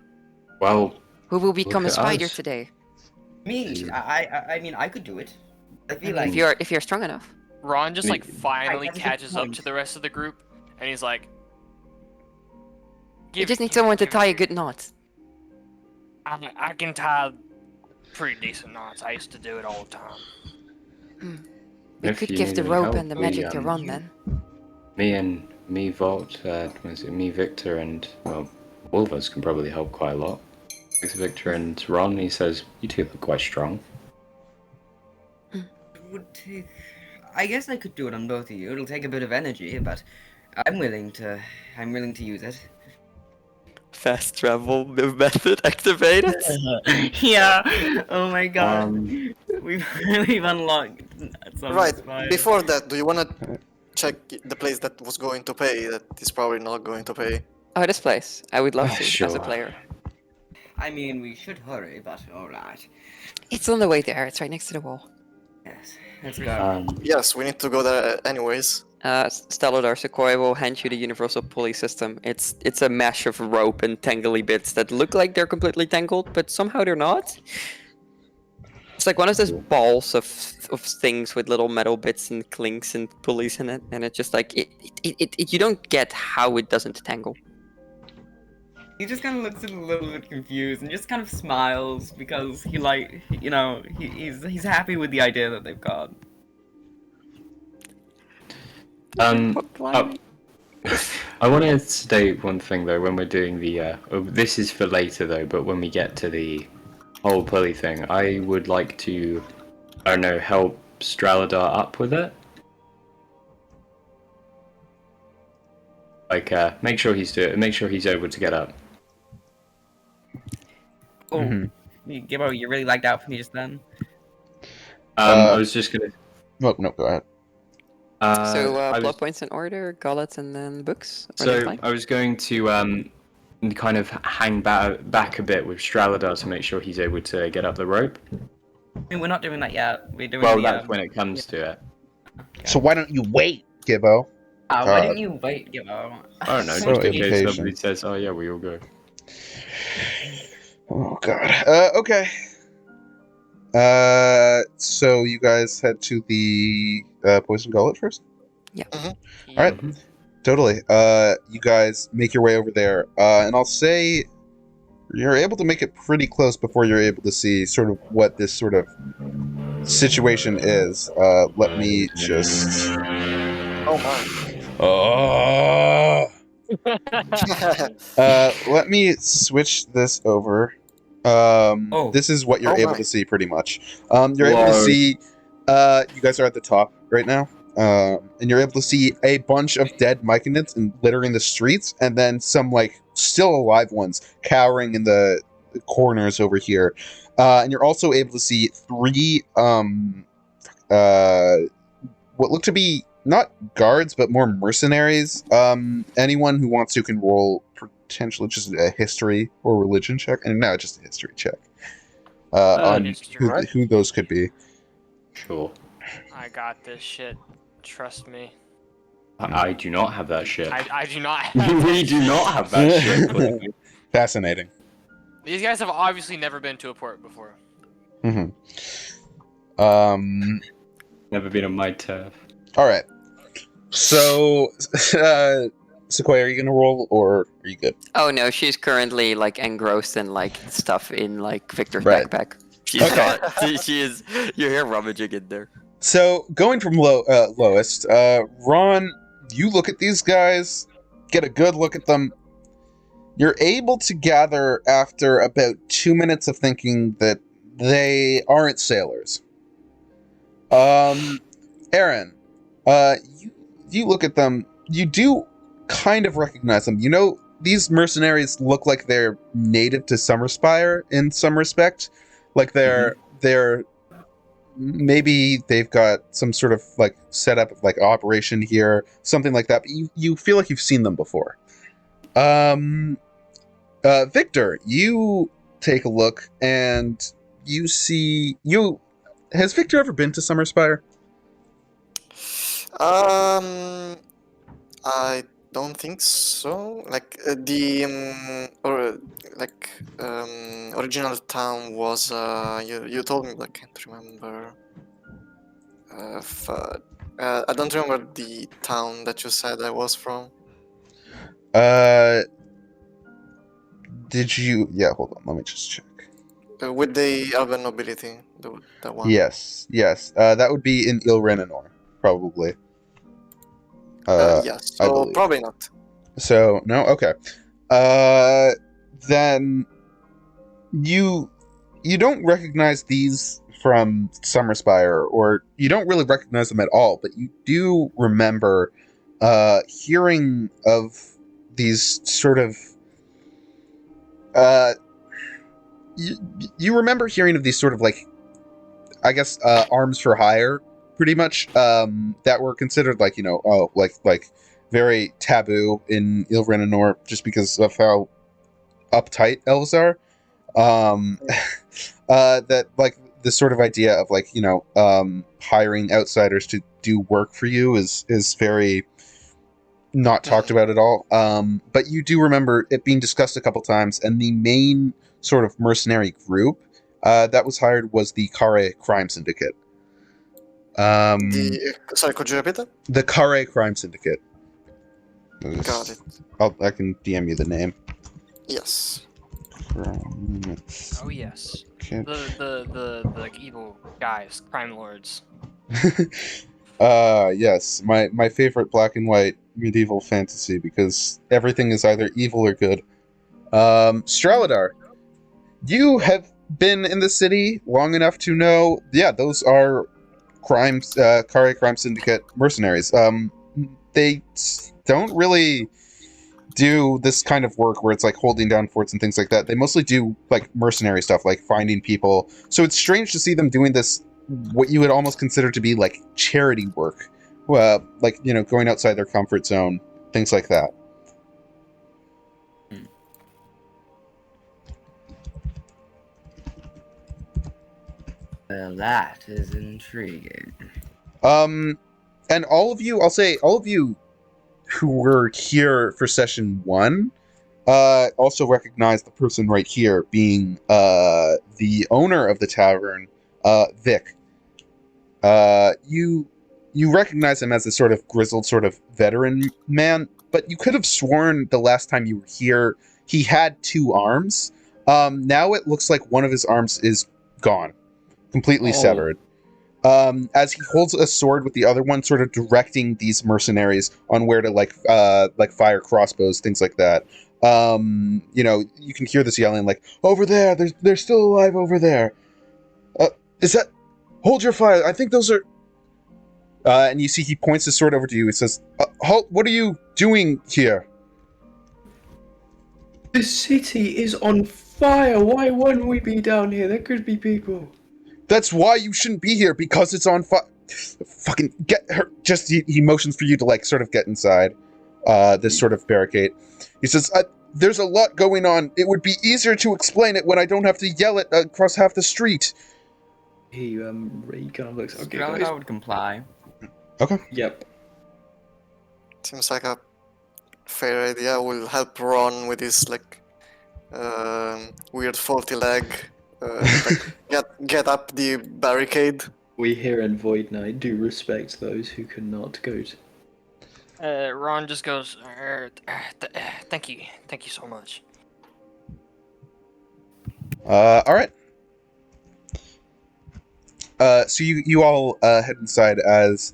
Well, Who will become a at spider us. today? Me, I mean, I could do it. I feel like If you're strong enough. Ron just like Me- finally I have a good catches up point. to the rest of the group, and he's like, You just need someone to tie a good knot. I can tie pretty decent knots. I used to do it all the time. We If could you give need the any rope help, and the we, magic to Ron then. me, Vault, me, Victor, and well, all of us can probably help quite a lot. Victor and Ron, he says, you two look quite strong. it would take. I guess I could do it on both of you. It'll take a bit of energy, but I'm willing to use it. Fast travel method activated. Yeah. Oh my god. Um, We've unlocked. Right. Summerspire. Before that, do you wanna check the place that was going to pay? That is probably not going to pay. Oh, this place. I would love to as a Sure. player. I mean, we should hurry, but all right. It's on the way there. It's right next to the wall. Yes. Let's go. Yes, we need to go there anyways. Stellar Sequoia will hand you the universal pulley system. It's a mesh of rope and tangly bits that look like they're completely tangled, but somehow they're not. It's like one of those balls of things with little metal bits and clinks and pulleys in it, and it's just like it you don't get how it doesn't tangle. He just kind of looks a little bit confused and just kind of smiles because he he's happy with the idea that they've got. I want to state one thing though. When we're doing the, this is for later though. But when we get to the whole pulley thing, I would like to, I don't know, help Straladar up with it. Like, make sure he's able to get up. Oh, Mm-hmm. Gibbo, you really liked out for me just then. I was just gonna. Oh, no, go ahead. So I blood was, points in order, gauntlets, and then books. Or so next I was going to kind of hang back a bit with Straladar to make sure he's able to get up the rope. I mean, we're not doing that yet. We're doing Well, the, that's when it comes to it. So why don't you wait, Gibbo? why God. didn't you wait, Gibbo? I don't know, So just in case impatient. somebody says, "Oh yeah, we all go." Oh god. Okay. So you guys head to the poison gullet first? Alright. Totally. You guys make your way over there. And I'll say you're able to make it pretty close before you're able to see sort of what this sort of situation is. Let me just Oh my. Oh. Let me switch this over. This is what you're Oh able my. to see pretty much. You're able to Whoa. see. You guys are at the top right now, and you're able to see a bunch of dead myconids and littering the streets, and then some like still alive ones cowering in the corners over here. And you're also able to see three what look to be not guards but more mercenaries. Anyone who wants to can roll potentially just a history or religion check, and no, just a history check on history. who those could be. Sure. I got this shit. Trust me. I do not have that shit. I do not have We do not have that shit. clearly. Fascinating. These guys have obviously never been to a port before. Mm-hmm. Never been on my turf. All right. So, Sequoia, are you gonna roll or are you good? Oh no, she's currently like engrossed in like stuff in like Victor's Right. backpack. She's Okay. got. She is. You hear rummaging in there. So, going from lowest, Ron, you look at these guys, get a good look at them, You're able to gather after about 2 minutes of thinking that they aren't sailors. Aaron, you look at them. You do kind of recognize them. You know, these mercenaries look like they're native to Summerspire in some respect. Like they're maybe they've got some sort of like setup of like operation here, something like that. But you feel like you've seen them before. Victor, you take a look and you see you. Has Victor ever been to Summerspire? I don't think so. Like the or like original town was you told me, but I can't remember. I don't remember the town that you said I was from. Did you? Yeah, hold on. Let me just check. With the urban nobility, the one. Yes. That would be in Ilrenanor, probably. Yes. I So believe. probably not. So no, okay. Then you don't recognize these from Summerspire, or you don't really recognize them at all, but you do remember hearing of these sort of you remember hearing of these sort of like, I guess, arms for hire, pretty much, that were considered like, like very taboo in Ilrenanor just because of how uptight elves are. That like this sort of idea of like, hiring outsiders to do work for you is very not talked about at all. But you do remember it being discussed a couple times, and the main sort of mercenary group that was hired was the Kare Crime Syndicate. Sorry, could you repeat it? The Kare Crime Syndicate. Got it. I can DM you the name. Yes. Oh yes. The like evil guys, crime lords. Yes, my favorite black and white medieval fantasy, because everything is either evil or good. Straladar, you have been in the city long enough to know, yeah, those are Kare Crime Syndicate mercenaries. They don't really do this kind of work where it's like holding down forts and things like that. They mostly do like mercenary stuff, like finding people. So it's strange to see them doing this, what you would almost consider to be like charity work, like, going outside their comfort zone, things like that. Well, that is intriguing. And all of you, I'll say, all of you who were here for session 1, also recognize the person right here being the owner of the tavern, Vic. You recognize him as a sort of grizzled, sort of veteran man, but you could have sworn the last time you were here he had 2 arms. Now it looks like one of his arms is gone, completely severed. As he holds a sword with the other one, sort of directing these mercenaries on where to like fire crossbows, things like that. You can hear this yelling like, "Over there! They're still alive over there! Is that? Hold your fire! I think those are." And you see he points his sword over to you. He says, "Halt! What are you doing here?" The city is on fire. Why wouldn't we be down here? There could be people. That's why you shouldn't be here, because it's on fire. Fucking get her. Just he motions for you to like sort of get inside this sort of barricade. He says, "There's a lot going on. It would be easier to explain it when I don't have to yell it across half the street." He kind of looks. Okay, Straladar guys. would comply. Okay. Yep. Seems like a fair idea. Will help Ron with his like weird faulty leg. Get up the barricade. We here in Voidnight do respect those who cannot go to. Ron just goes, thank you so much. All right. So you all head inside as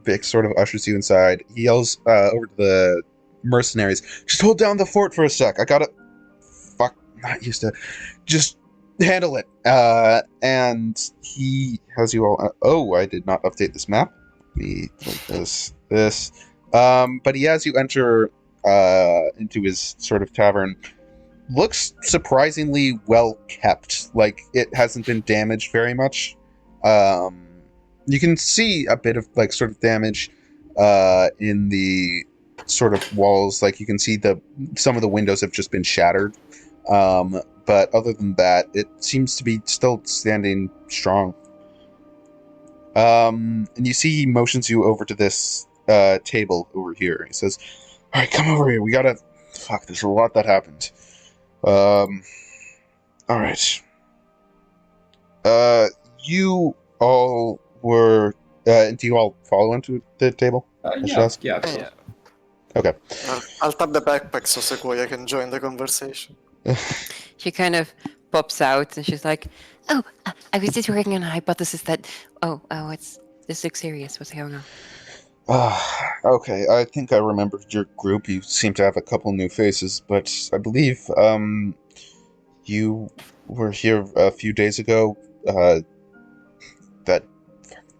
Vic sort of ushers you inside. He yells over to the mercenaries. Just hold down the fort for a sec. I gotta... Fuck, not used to... Just handle it. And he has you all... oh, I did not update this map. Be like this. But he has you enter into his sort of tavern. Looks surprisingly well kept. Like, it hasn't been damaged very much. You can see a bit of, like, sort of damage in the sort of walls. Like, you can see some of the windows have just been shattered. But other than that, it seems to be still standing strong. And you see he motions you over to this table over here. He says, all right, come over here. We gotta... Fuck, there's a lot that happened. All right. You all were... do you all follow into the table? Yeah. Okay. I'll tap the backpack so Sequoia can join the conversation. She kind of pops out and she's like, "Oh, I was just working on a hypothesis that. This looks serious. What's going on?" Okay, I think I remembered your group. You seem to have a couple new faces, but I believe, you were here a few days ago. That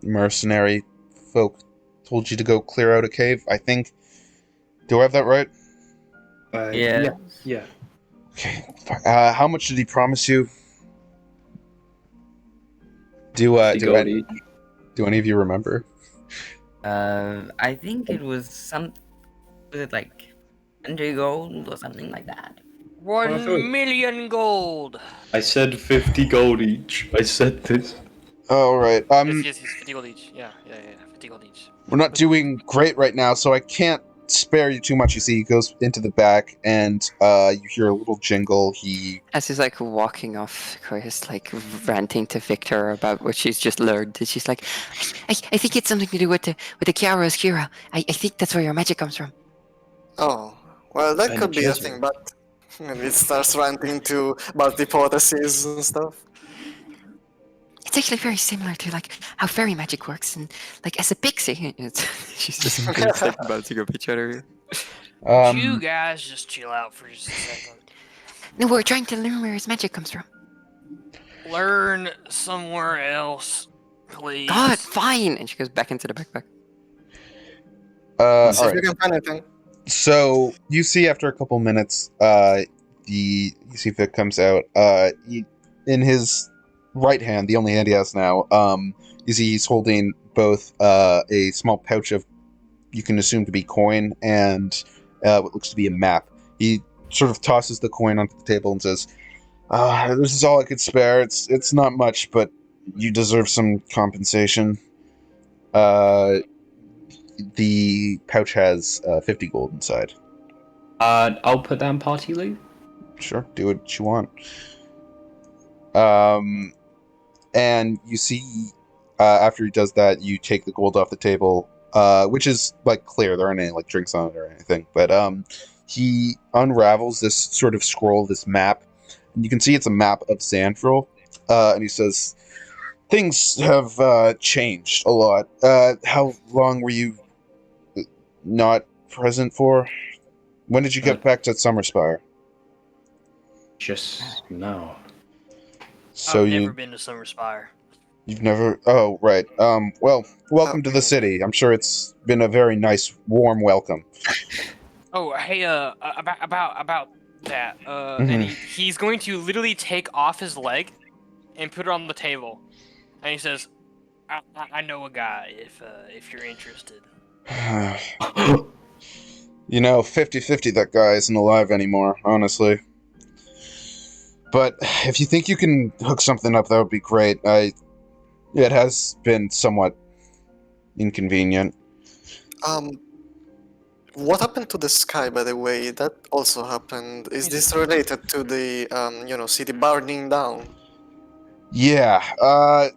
mercenary folk told you to go clear out a cave, I think. Do I have that right? Yeah. Yeah. Okay. How much did he promise you? Do any of you remember? I think it was was it like 20 gold or something like that? 1,000,000 gold. I said 50 gold each. I said this. All right. Yes, 50 gold each. Yeah, 50 gold each. We're not doing great right now, so I can't spare you too much. You see, he goes into the back, and you hear a little jingle. As he's like walking off, Koya's like ranting to Victor about what she's just learned. And she's like, I think it's something to do with the Chiaro's Kira. I think that's where your magic comes from. Oh, well, that And could be a Jesuit. thing, but maybe it starts ranting about hypotheses and stuff. It's actually very similar to like how fairy magic works, and like as a pixie. She's just like bouncing off each other. You guys just chill out for just a second. No, we're trying to learn where his magic comes from. Learn somewhere else, please. God, fine. And she goes back into the backpack. all See if right. you can find anything. So you see, after a couple minutes, you see Vic comes out. In his right hand, the only hand he has now, you see he's holding both a small pouch of, you can assume to be coin, and what looks to be a map. He sort of tosses the coin onto the table and says, "This is all I could spare. It's not much, but you deserve some compensation." The pouch has 50 gold inside. I'll put down party loot. Sure, do what you want. And you see, after he does that, you take the gold off the table, which is like clear. There aren't any like drinks on it or anything. But he unravels this sort of scroll, this map, and you can see it's a map of Sandfril. And he says, "Things have changed a lot. How long were you not present for? When did you get back to Summerspire?" Just now. So I've never been to Summerspire. you've never... Oh, right. Well, welcome to the city. I'm sure it's been a very nice, warm welcome. Oh, hey, about that. And he's going to literally take off his leg and put it on the table, and he says, "I know a guy if you're interested." You know, 50-50 that guy isn't alive anymore, honestly. But if you think you can hook something up, that would be great. It has been somewhat inconvenient. What happened to the sky, by the way? That also happened. Is this related to the, city burning down? Yeah,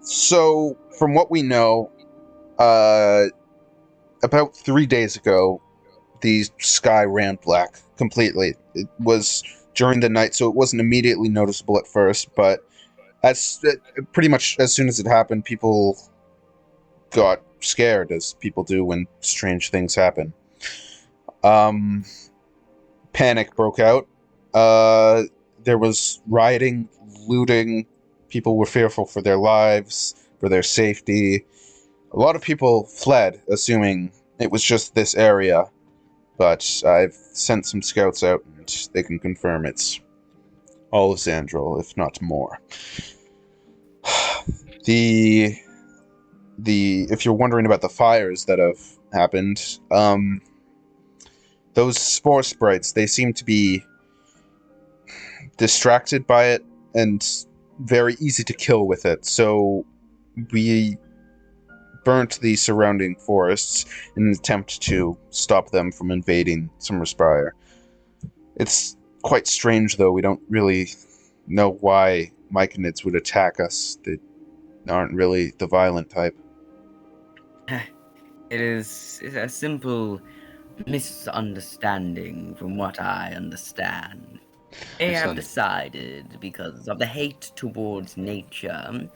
so from what we know, about 3 days ago, the sky ran black completely. It was during the night, so it wasn't immediately noticeable at first, but pretty much as soon as it happened, people got scared, as people do when strange things happen. panic broke out. There was rioting, looting. People were fearful for their lives, for their safety. A lot of people fled, assuming it was just this area. But I've sent some scouts out, and they can confirm it's all of Xandril, if not more. If you're wondering about the fires that have happened, those spore sprites, they seem to be distracted by it and very easy to kill with it. So we burnt the surrounding forests in an attempt to stop them from invading Summerspire. It's quite strange, though. We don't really know why Myconids would attack us. They aren't really the violent type. It's a simple misunderstanding from what I understand. They have decided, because of the hate towards nature,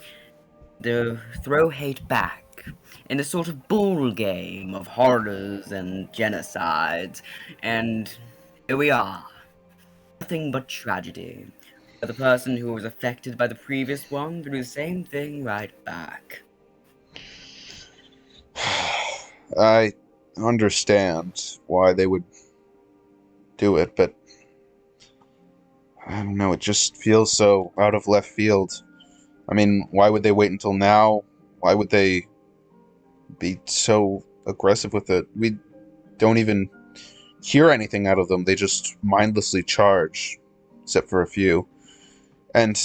to throw hate back in a sort of ball game of horrors and genocides, and here we are. Nothing but tragedy. But the person who was affected by the previous one will do the same thing right back. I understand why they would do it, but I don't know, it just feels so out of left field. I mean, why would they wait until now? Why would they be so aggressive with it? We don't even hear anything out of them. They just mindlessly charge, except for a few. And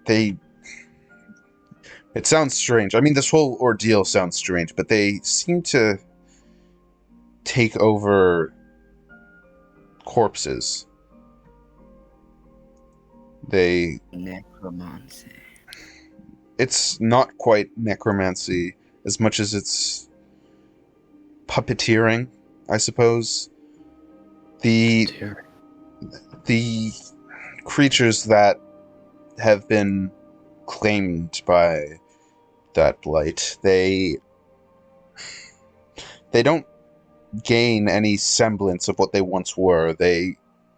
it sounds strange. I mean, this whole ordeal sounds strange, but they seem to take over corpses. Necromancy. It's not quite necromancy as much as it's puppeteering, I suppose. The creatures that have been claimed by that blight, they don't gain any semblance of what they once were. They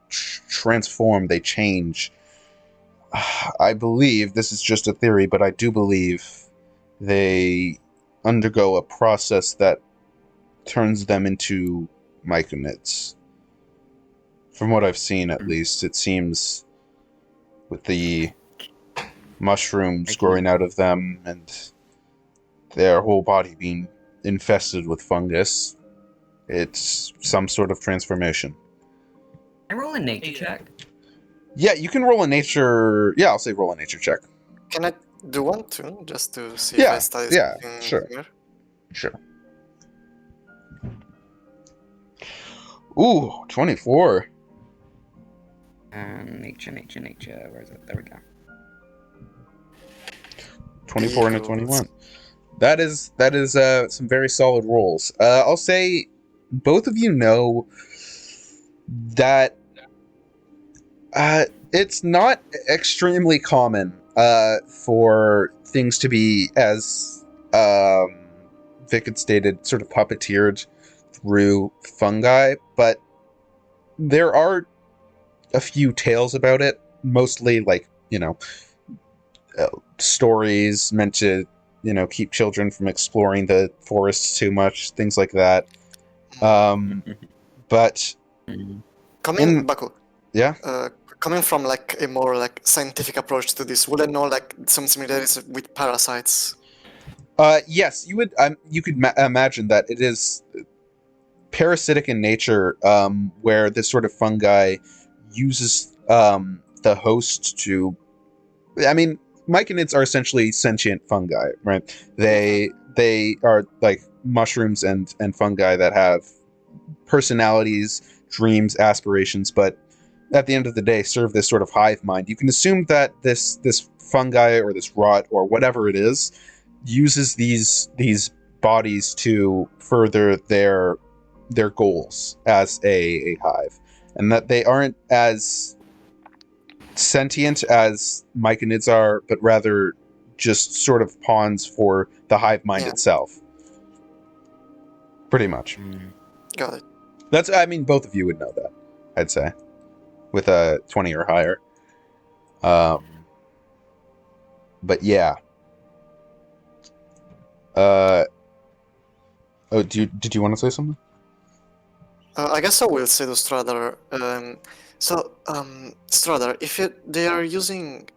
transform, they change. I believe, this is just a theory, but I do believe they undergo a process that turns them into myconids. From what I've seen, at least, it seems, with the mushrooms growing out of them and their whole body being infested with fungus, it's some sort of transformation. Can I roll a nature check? Yeah, you can roll a nature... Yeah, I'll say roll a nature check. Can I do one too, just to see if I study something sure. here? Sure. Ooh, 24. Nature. Where is it? There we go. 24 and a 21. That is some very solid rolls. I'll say both of you know that it's not extremely common for things to be, as Vic had stated, sort of puppeteered through fungi, but there are a few tales about it, mostly like, stories meant to, keep children from exploring the forests too much, things like that. But Baku. Yeah. Coming from like a more like scientific approach to this, would I know like some similarities with parasites? Yes, you would. You could imagine that it is parasitic in nature, where this sort of fungi uses the host to. I mean, myconids are essentially sentient fungi, right? They are like mushrooms and fungi that have personalities, dreams, aspirations, but at the end of the day serve this sort of hive mind. You can assume that this fungi or this rot or whatever it is uses these bodies to further their goals as a hive, and that they aren't as sentient as myconids are, but rather just sort of pawns for the hive mind itself. Pretty much. Got it. That's, I mean, both of you would know that. I'd say, with a 20 or higher. But yeah. Oh, did you want to say something? I guess I will say to Stradar. Stradar, if they are using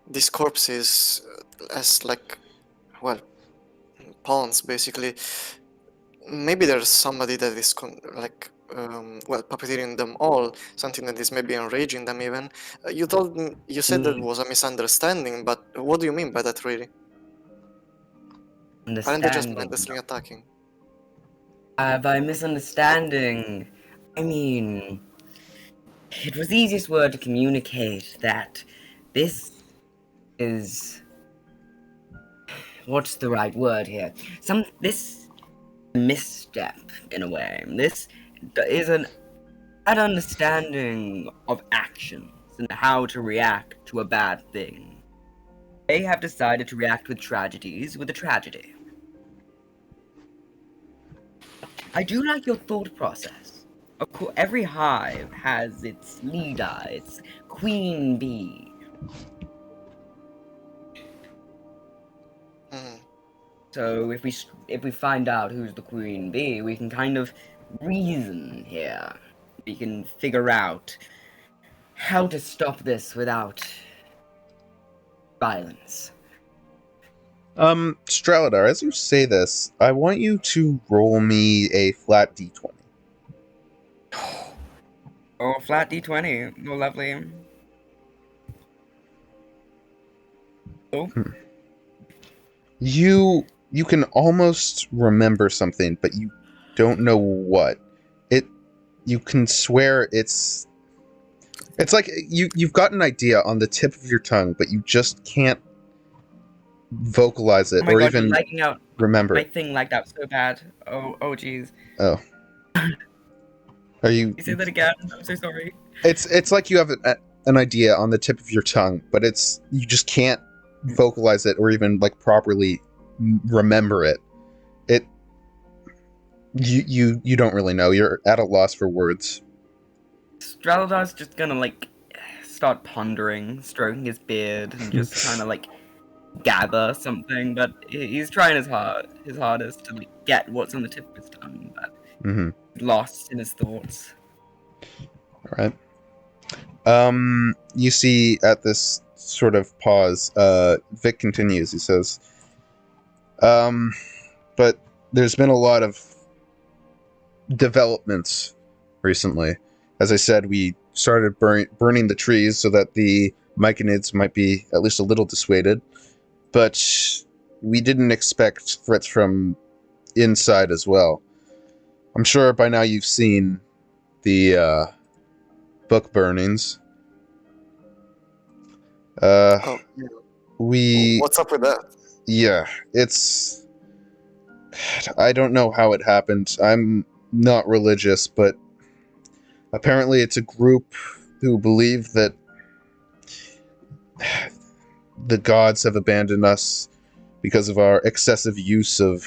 these corpses as like, well, pawns basically, maybe there's somebody that is well, puppeteering them all, something that is maybe enraging them even. You said that was a misunderstanding, but what do you mean by that really? Aren't they just Understanding. mindlessly attacking? By misunderstanding, I mean, it was the easiest word to communicate that this is. What's the right word here? This misstep, in a way. This is an bad understanding of actions and how to react to a bad thing. They have decided to react with tragedies with a tragedy. I do like your thought process. Of course, every hive has its leader, its queen bee. Mhm. So if we find out who's the queen bee, we can kind of reason here. We can figure out how to stop this without violence. Straladar, as you say this, I want you to roll me a flat d20. Oh, flat d20. Oh, lovely. Oh, You can almost remember something, but you don't know what. You can swear it's like you've got an idea on the tip of your tongue, but you just can't vocalize it oh my or god, you're even lagging out. remember My it. thing lagged out so bad. Oh, jeez. Oh. Are you You say that again? I'm so sorry. It's like you have an idea on the tip of your tongue, but you just can't vocalize it or even like properly remember it. You don't really know. You're at a loss for words. Straladar's just gonna like start pondering, stroking his beard, and just trying to like gather something. But he's trying his hardest to like get what's on the tip of his tongue, but Mm-hmm. lost in his thoughts. All right. You see at this sort of pause, Vic continues. He says, but there's been a lot of developments recently. As I said, we started burning the trees so that the myconids might be at least a little dissuaded, but we didn't expect threats from inside as well. I'm sure by now you've seen the book burnings. Oh, yeah. We What's up with that? Yeah, I don't know how it happened. I'm not religious, but apparently it's a group who believe that the gods have abandoned us because of our excessive use of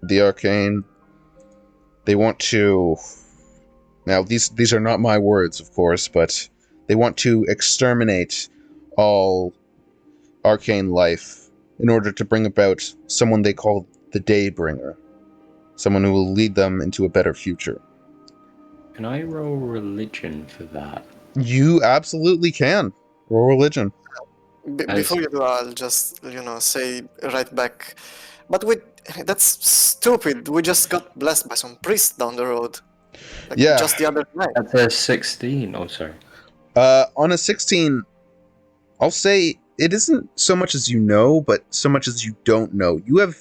the arcane. They want to... Now, these are not my words, of course, but they want to exterminate all arcane life in order to bring about someone they call the Daybringer. Someone who will lead them into a better future. Can I roll religion for that? You absolutely can. Roll religion. Before you do, I'll just say right back. But that's stupid. We just got blessed by some priest down the road, like Yeah. just the other night. That's a 16. Oh, sorry. On a 16, I'll say it isn't so much as you know, but so much as you don't know. You have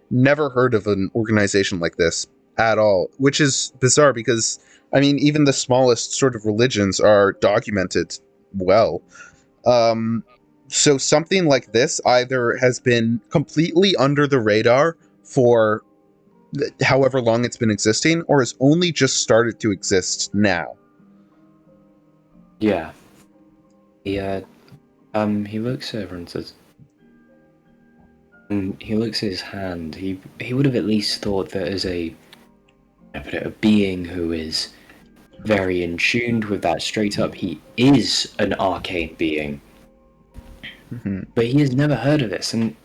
never heard of an organization like this at all, which is bizarre because, I mean, even the smallest sort of religions are documented well. So something like this either has been completely under the radar for however long it's been existing, or has only just started to exist now. Yeah. He looks over and says, and he looks at his hand. He would have at least thought that as a being who is very in tuned with that straight up. He is an arcane being, but he has never heard of this. And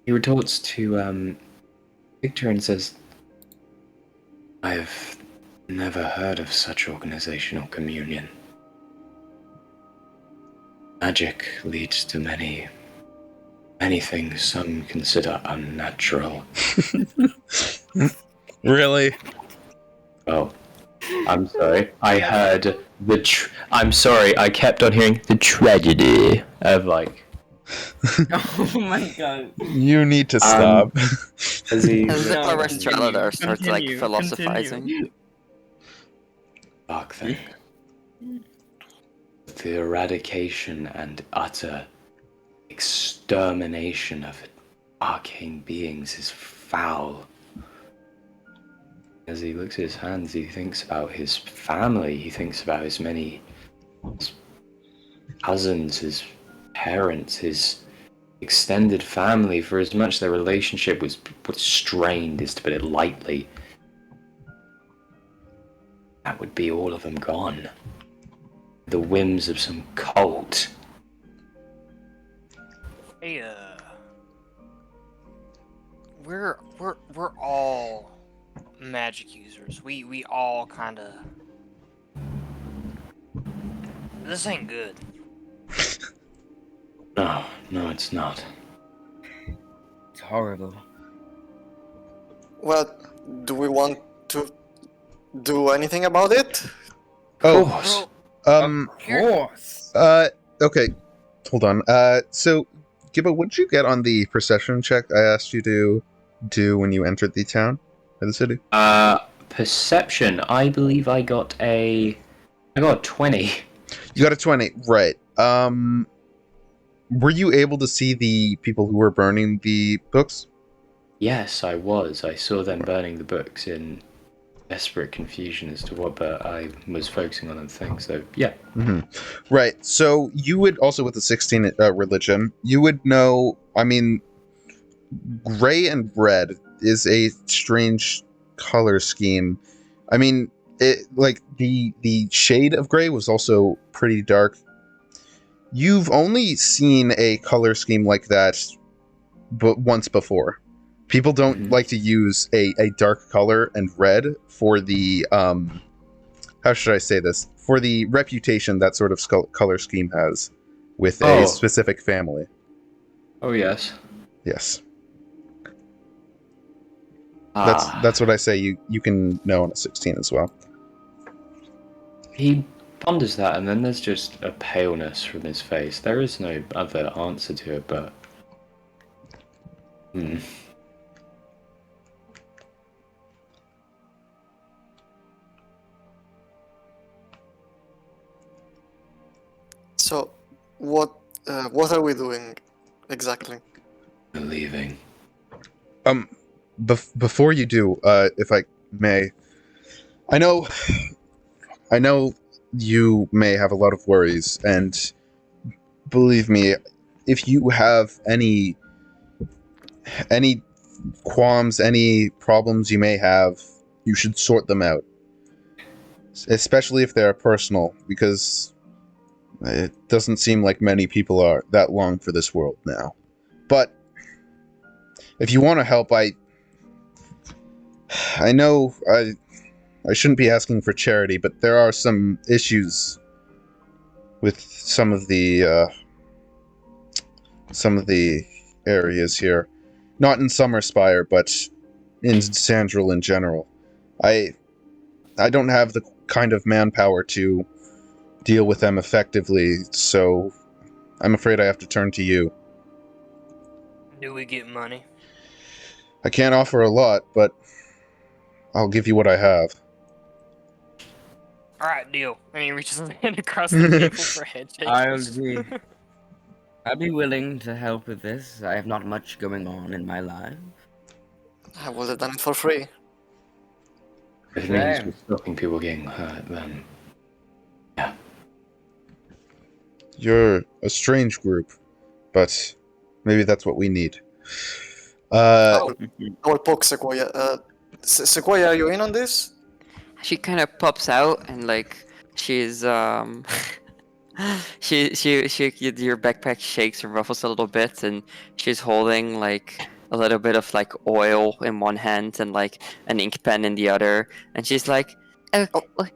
he retorts to Victor and says, I've never heard of such organizational communion. Magic leads to many things some consider unnatural. Really? Oh, I'm sorry. I heard I'm sorry. I kept on hearing the tragedy of like. Oh my god. You need to stop. As he As if No, our continue, Strelladar starts like continue, philosophizing. continue. dark thing. The eradication and utter extermination of arcane beings is foul. As he looks at his hands, he thinks about his family, he thinks about his cousins, his parents, his extended family, for as much their relationship was strained, is to put it lightly. That would be all of them gone. The whims of some cult. Hey, we're all magic users. We all kind of. This ain't good. No, it's not. It's horrible. Well, do we want to do anything about it? Oh, course. um, Of course. okay. Hold on. So, Gibbo, what did you get on the perception check I asked you to do when you entered the town or the city? Perception. I believe I got a 20. You got a 20, right. Were you able to see the people who were burning the books? Yes, I was. I saw them burning the books in desperate confusion as to what, but I was focusing on other things, so yeah. Mm-hmm. Right. So you would also, with the 16 religion, you would know, I mean, gray and red is a strange color scheme. I mean, it, like, the shade of gray was also pretty dark. You've only seen a color scheme like that but once before. People don't like to use a dark color and red for the, how should I say this? For the reputation that sort of color scheme has with a specific family. Oh, yes. Yes. That's what I say you can know on a 16 as well. He ponders that, and then there's just a paleness from his face. There is no other answer to it, but... So, what are we doing exactly? Leaving. Before you do, if I may, I know you may have a lot of worries, and believe me, if you have any qualms, any problems you may have, you should sort them out. Especially if they're personal, because it doesn't seem like many people are that long for this world now. But if you want to help, I know I shouldn't be asking for charity, but there are some issues with some of the areas here. Not in Summerspire, but in Sandril in general. I don't have the kind of manpower to deal with them effectively, so I'm afraid I have to turn to you. Do we get money? I can't offer a lot, but I'll give you what I have. Alright, deal. And he reaches his hand across the table for a handshake. I'll be willing to help with this. I have not much going on in my life. I would have done it for free. If it means we're stopping people getting hurt, then... yeah. You're a strange group, but maybe that's what we need. I will poke Sequoia. Sequoia, are you in on this? she kind of pops out and like she's your backpack shakes and ruffles a little bit, and she's holding like a little bit of like oil in one hand and like an ink pen in the other, and she's like, Oh.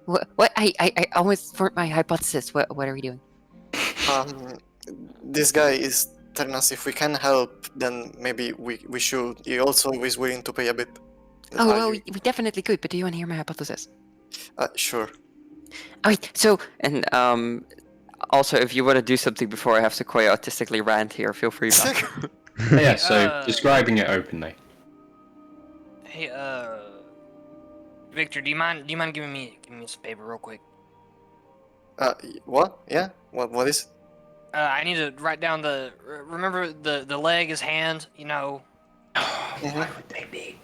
what? I almost formed my hypothesis. What are we doing? This guy is telling us if we can help, then maybe we should. He also is willing to pay a bit. Oh, Are well, you- we definitely could, but do you want to hear my hypothesis? Sure. Alright, so, and also, if you want to do something before I have Sequoia autistically rant here, feel free. Back. Yeah, so Uh, describing it openly. Hey, Victor, do you mind giving me some paper real quick? What? Yeah? What is it? I need to write down remember the leg is hand, you know. Why would they be?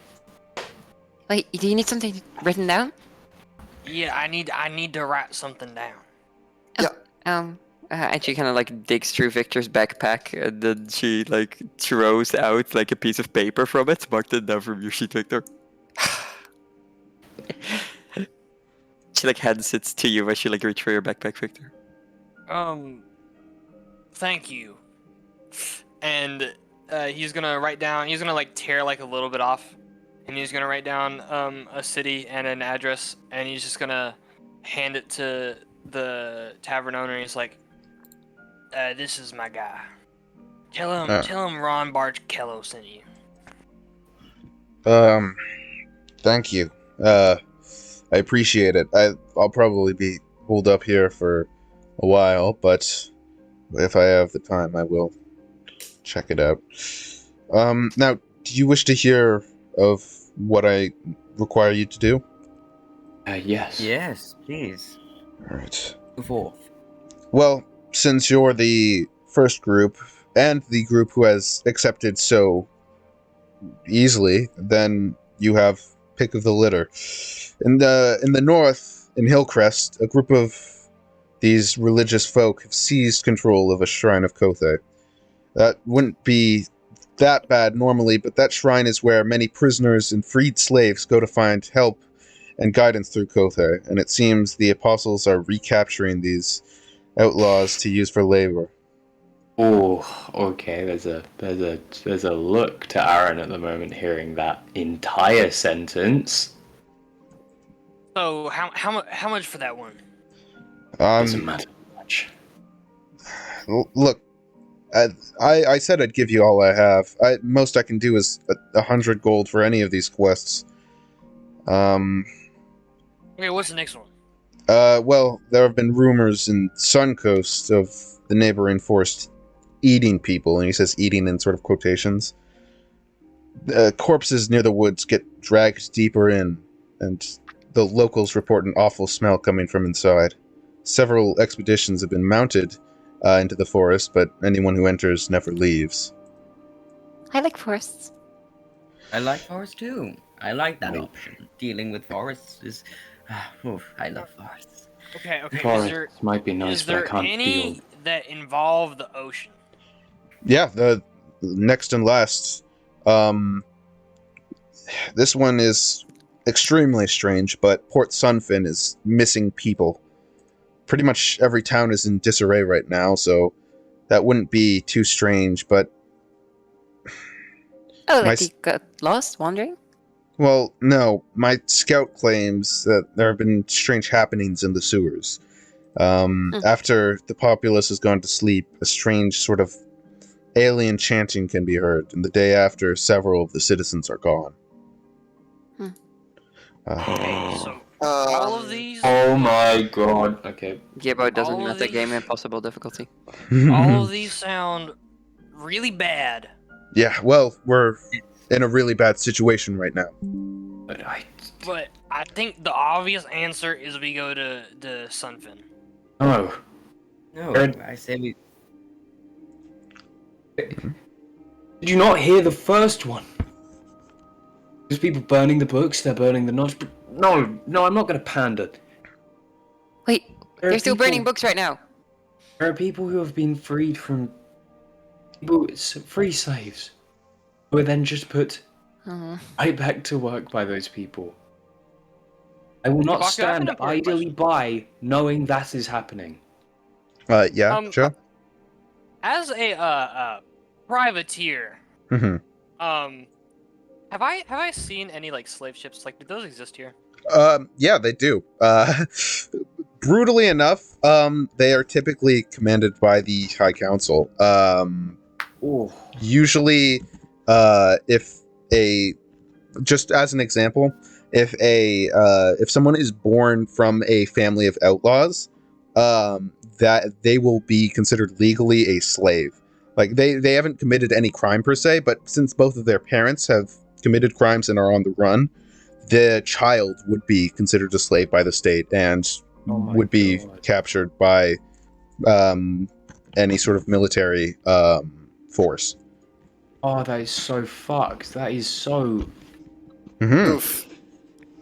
Wait, do you need something written down? Yeah, I need to write something down. And she kind of like digs through Victor's backpack, and then she like throws out like a piece of paper from it. Mark it down from your sheet, Victor. She like hands it to you as she like reach for your backpack, Victor. Thank you. And he's gonna write down. He's gonna like tear like a little bit off, and he's gonna write down a city and an address, and he's just gonna hand it to the tavern owner. He's like, "This is my guy. Tell him Ron Barkello sent you." Thank you. I appreciate it. I'll probably be holed up here for a while, but if I have the time, I will check it out. Now, do you wish to hear of what I require you to do? Yes. Yes, please. Alright. Go forth. Well, since you're the first group, and the group who has accepted so easily, then you have pick of the litter. In the north, in Hillcrest, a group of these religious folk have seized control of a shrine of Kothe. That wouldn't be that bad normally, but that shrine is where many prisoners and freed slaves go to find help and guidance through Kothe, and it seems the apostles are recapturing these outlaws to use for labor. Oh, okay. There's a look to Aaron at the moment hearing that entire sentence. So how much for that one? Doesn't matter much. Look, I said I'd give you all I have. Most I can do is 100 gold for any of these quests. Okay, what's the next one? Well, there have been rumors in Suncoast of the neighboring forest eating people, and he says eating in sort of quotations. Corpses near the woods get dragged deeper in, and the locals report an awful smell coming from inside. Several expeditions have been mounted into the forest, but anyone who enters never leaves. I like forests. I like forests too. I like that option. Dealing with forests is... I love forests. Okay. Forests might be nice, Is but I there can't any feel. that involve the ocean? Yeah, the next and last. This one is extremely strange, but Port Sunfin is missing people. Pretty much every town is in disarray right now, so that wouldn't be too strange, but... Oh, My like you got lost, wandering? Well, no. My scout claims that there have been strange happenings in the sewers. After the populace has gone to sleep, a strange sort of alien chanting can be heard, and the day after, several of the citizens are gone. Okay, so all of Um, these, Oh my god. Okay. Gibbo doesn't All of met the game these- impossible difficulty. all of these sound really bad. Yeah, well, we're in a really bad situation right now. But But I think the obvious answer is we go to Sunfin. Oh. No, Aaron- I say we... Did you not hear the first one? There's people burning the books, they're burning the notes. No, I'm not gonna pander. Wait, There are they're still burning people- books right now. There are people who have been freed from free slaves, who are then just put right back to work by those people. I will not Tabaku, I have an stand important idly by knowing that is happening. Yeah, Joe? As a privateer, Hmm. have I seen any like slave ships? Like, do those exist here? Yeah, they do. Brutally enough, they are typically commanded by the High Council. Oh, Usually, if a just as an example, if someone is born from a family of outlaws, that they will be considered legally a slave. Like they haven't committed any crime per se, but since both of their parents have committed crimes and are on the run, the child would be considered a slave by the state and Oh my would be God. captured by any sort of military force. oh, that is so fucked. That is so. Hmm. Oof.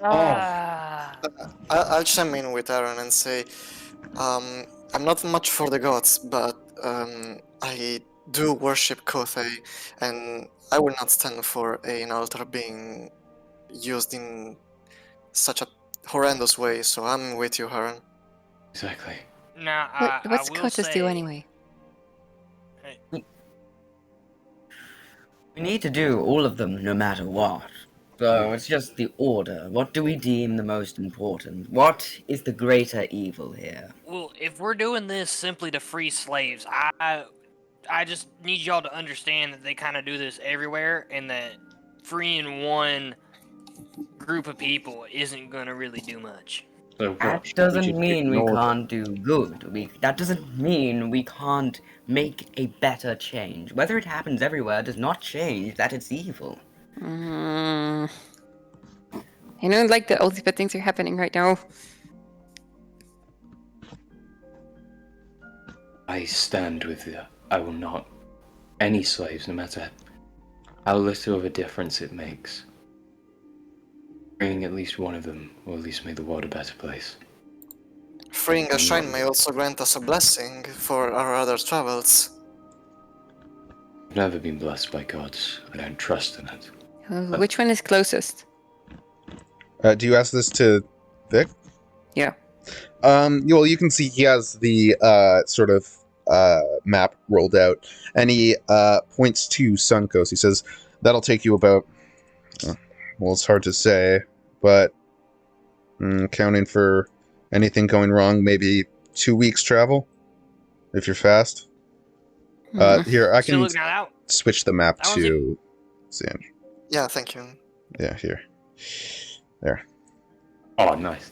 Ah. I'll chime in with Aaron and say, I'm not much for the gods, but I do worship Kothei, and I will not stand for an altar being used in such a horrendous way. So I'm with you, Aaron. Exactly. Now, What's I will Kotas say, do anyway? We need to do all of them no matter what. So it's just the order. What do we deem the most important? What is the greater evil here? Well, if we're doing this simply to free slaves, I just need y'all to understand that they kind of do this everywhere, and that freeing one group of people isn't gonna really do much. So what? That should we doesn't just mean we ignore them? can't do good. That doesn't mean we can't make a better change. Whether it happens everywhere does not change that it's evil. Mm, I don't like that all these bad things are happening right now. I stand with you. I will not. Any slaves, no matter how little of a difference it makes. Freeing at least one of them will at least make the world a better place. Freeing a shrine may also grant us a blessing for our other travels. I've never been blessed by gods. I don't trust in it. Which one is closest? Do you ask this to Vic? Yeah. Well, you can see he has the sort of map rolled out, and he points to Suncoast. He says, "That'll take you about, well, it's hard to say, but counting for anything going wrong, maybe 2 weeks travel, if you're fast." Here, I Still can looking at out. switch the map That one's to Sand. Yeah, thank you. Yeah, here. There. Oh, nice.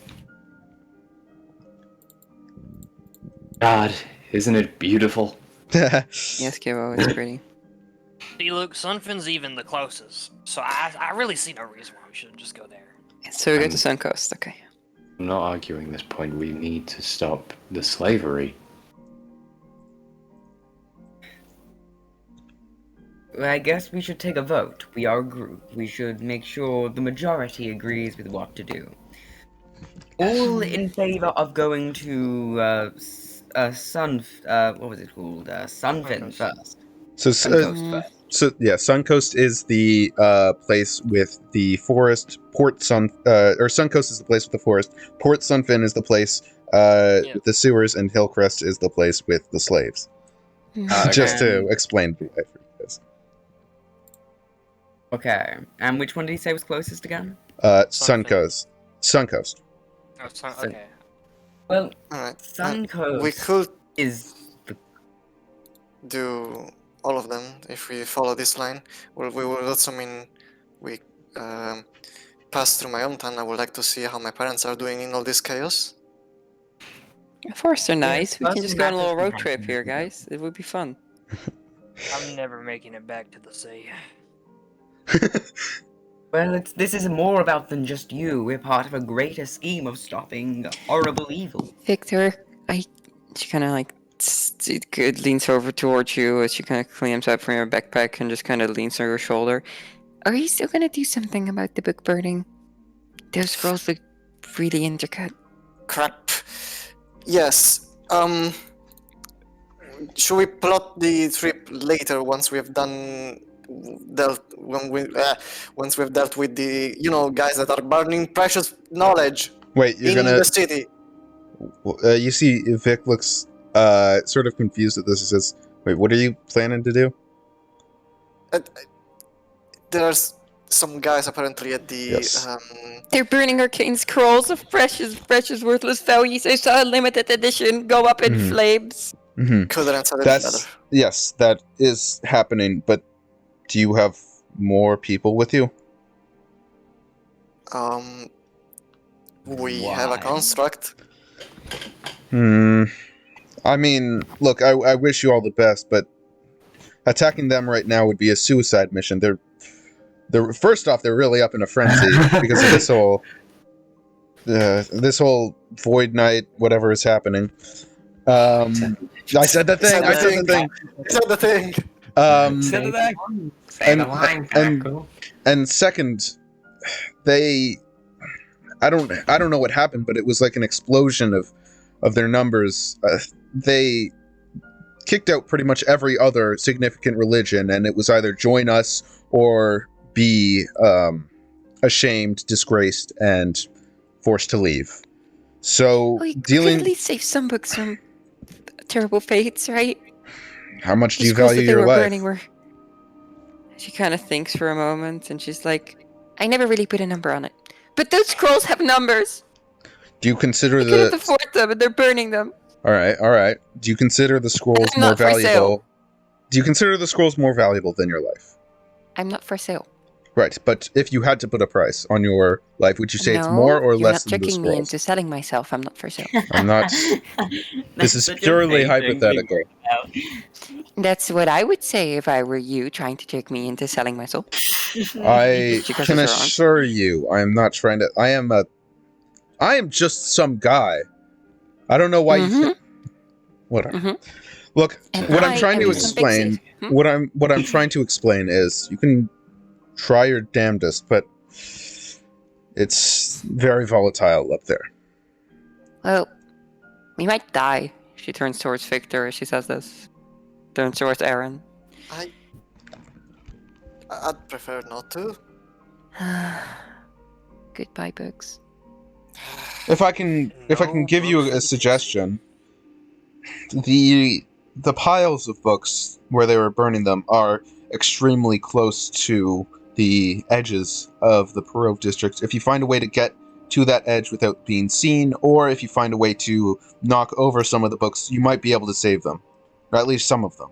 God, isn't it beautiful? Yes, Kibo, it's pretty. See, look, Sunfin's even the closest, so I really see no reason why we shouldn't just go there. So we go to Suncoast, okay. I'm not arguing this point. We need to stop the slavery. Well, I guess we should take a vote. We are a group. We should make sure the majority agrees with what to do. All in favor of going to what was it called? Sunfin first. So, Suncoast first. So yeah, Suncoast is the place with the forest. Or Suncoast is the place with the forest. Port Sunfin is the place with the sewers, and Hillcrest is the place with the slaves. Just to explain why for you guys. Okay, and which one did he say was closest again? Suncoast. Suncoast. Oh, Sun- okay. Well, Alright. Suncoast We could is the do all of them if we follow this line. Well, we will also mean we pass through my hometown. I would like to see how my parents are doing in all this chaos. Forests are nice. We can doesn't just go on a little matter road if trip we here, have to. guys. It would be fun. I'm never making it back to the sea. Well, this is more about than just you. We're part of a greater scheme of stopping horrible evil. Victor, she kind of like leans over towards you as she kind of clams out from your backpack and just kind of leans on your shoulder. Are you still gonna do something about the book burning? Those scrolls look really intricate. Crap. Yes. Should we plot the trip later once we have once we've dealt with the guys that are burning precious knowledge? Wait, you're in gonna. the city. You see, Vic looks sort of confused at this. He says, "Wait, what are you planning to do?" Uh, there's some guys apparently at the Yes. They're burning arcane scrolls of precious, worthless values. I saw a limited edition go up in Mhm. flames. Mm-hmm. Coherence added That's feather. yes, that is happening. But do you have more people with you? We have a Why? construct. I mean, look, I wish you all the best, but attacking them right now would be a suicide mission. They're first off, they're really up in a frenzy because of this whole Voidnight, whatever is happening. I said the thing. I said the thing. Said the thing. Um, Say and- the line, and- Tackle. and second, I don't know what happened, but it was like an explosion of their numbers. They kicked out pretty much every other significant religion, and it was either join us or be ashamed, disgraced, and forced to leave. So We could dealing. at least save some books from terrible fates, right? How much do The you scrolls value that they your were life? burning were. She kind of thinks for a moment, and she's like, "I never really put a number on it, but those scrolls have numbers. Do you consider I couldn't the? afford them, and they're burning them. All right. Do you consider the scrolls I'm more not for sale. valuable? Do you consider the scrolls more valuable than your life? I'm not for sale." Right, but if you had to put a price on your life, would you say No, it's more or you're less not than the tricking me scrolls? into selling myself. I'm not for sale. I'm not. This is purely hypothetical. That's what I would say if I were you trying to trick me into selling myself. I She crosses can her arms. assure you, I am not trying to. I am just some guy. I don't know why you. Mhm. Whatever. Mhm. Look, And what I'm I trying am to just some big explain. sis. Hmm? What I'm trying to explain is, you can try your damnedest, but it's very volatile up there. Well, we might die. She turns towards Victor as she says this. Turns towards Aaron. I'd prefer not to. Goodbye, books. If I can give you a suggestion, the piles of books where they were burning them are extremely close to the edges of the Perot district. If you find a way to get to that edge without being seen, or if you find a way to knock over some of the books, you might be able to save them, or at least some of them.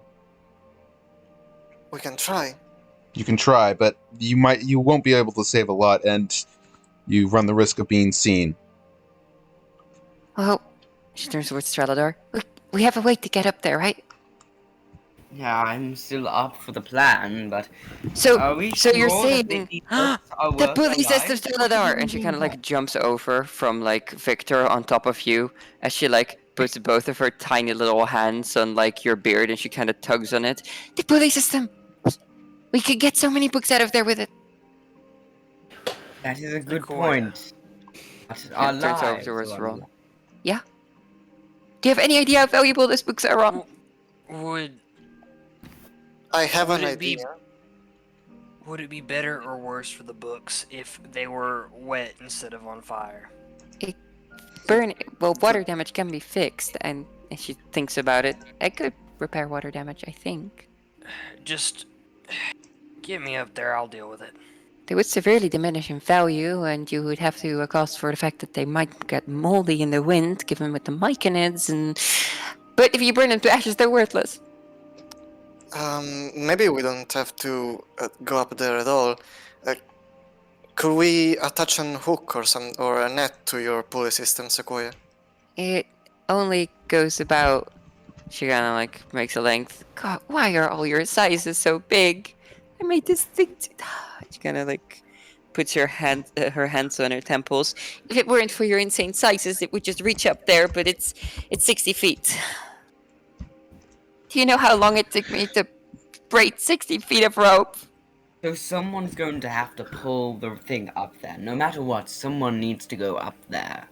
We can try. You can try, but you won't be able to save a lot, and you run the risk of being seen. Well, she turns towards Strelador. We have a way to get up there, right? Yeah, I'm still up for the plan, but So, are we so you're sure that saying these books are the worth bully our says to lives? Strelador, and she kind of like jumps over from like Victor on top of you as she like puts both of her tiny little hands on like your beard, and she kind of tugs on it. The bully system. We could get so many books out of there with it. That is a good Sequoia. point. But our Turns over lives towards are Ron. Do you have any idea how valuable these books are, Ron? Would I have an Would it be- idea. would it be better or worse for the books if they were wet instead of on fire? Water damage can be fixed, and if she thinks about it, I could repair water damage, I think. Just get me up there, I'll deal with it. They would severely diminish in value, and you would have to account for the fact that they might get moldy in the wind, given with the myconids, and... But if you burn them to ashes, they're worthless. Maybe we don't have to go up there at all. Could we attach a hook or a net to your pulley system, Sequoia? It only goes about... She kind of like makes a length. God, why are all your sizes so big? I made this thing. She kind of like puts her hands on her temples. If it weren't for your insane sizes, it would just reach up there. But it's 60 feet. Do you know how long it took me to braid 60 feet of rope? So someone's going to have to pull the thing up there. No matter what, someone needs to go up there.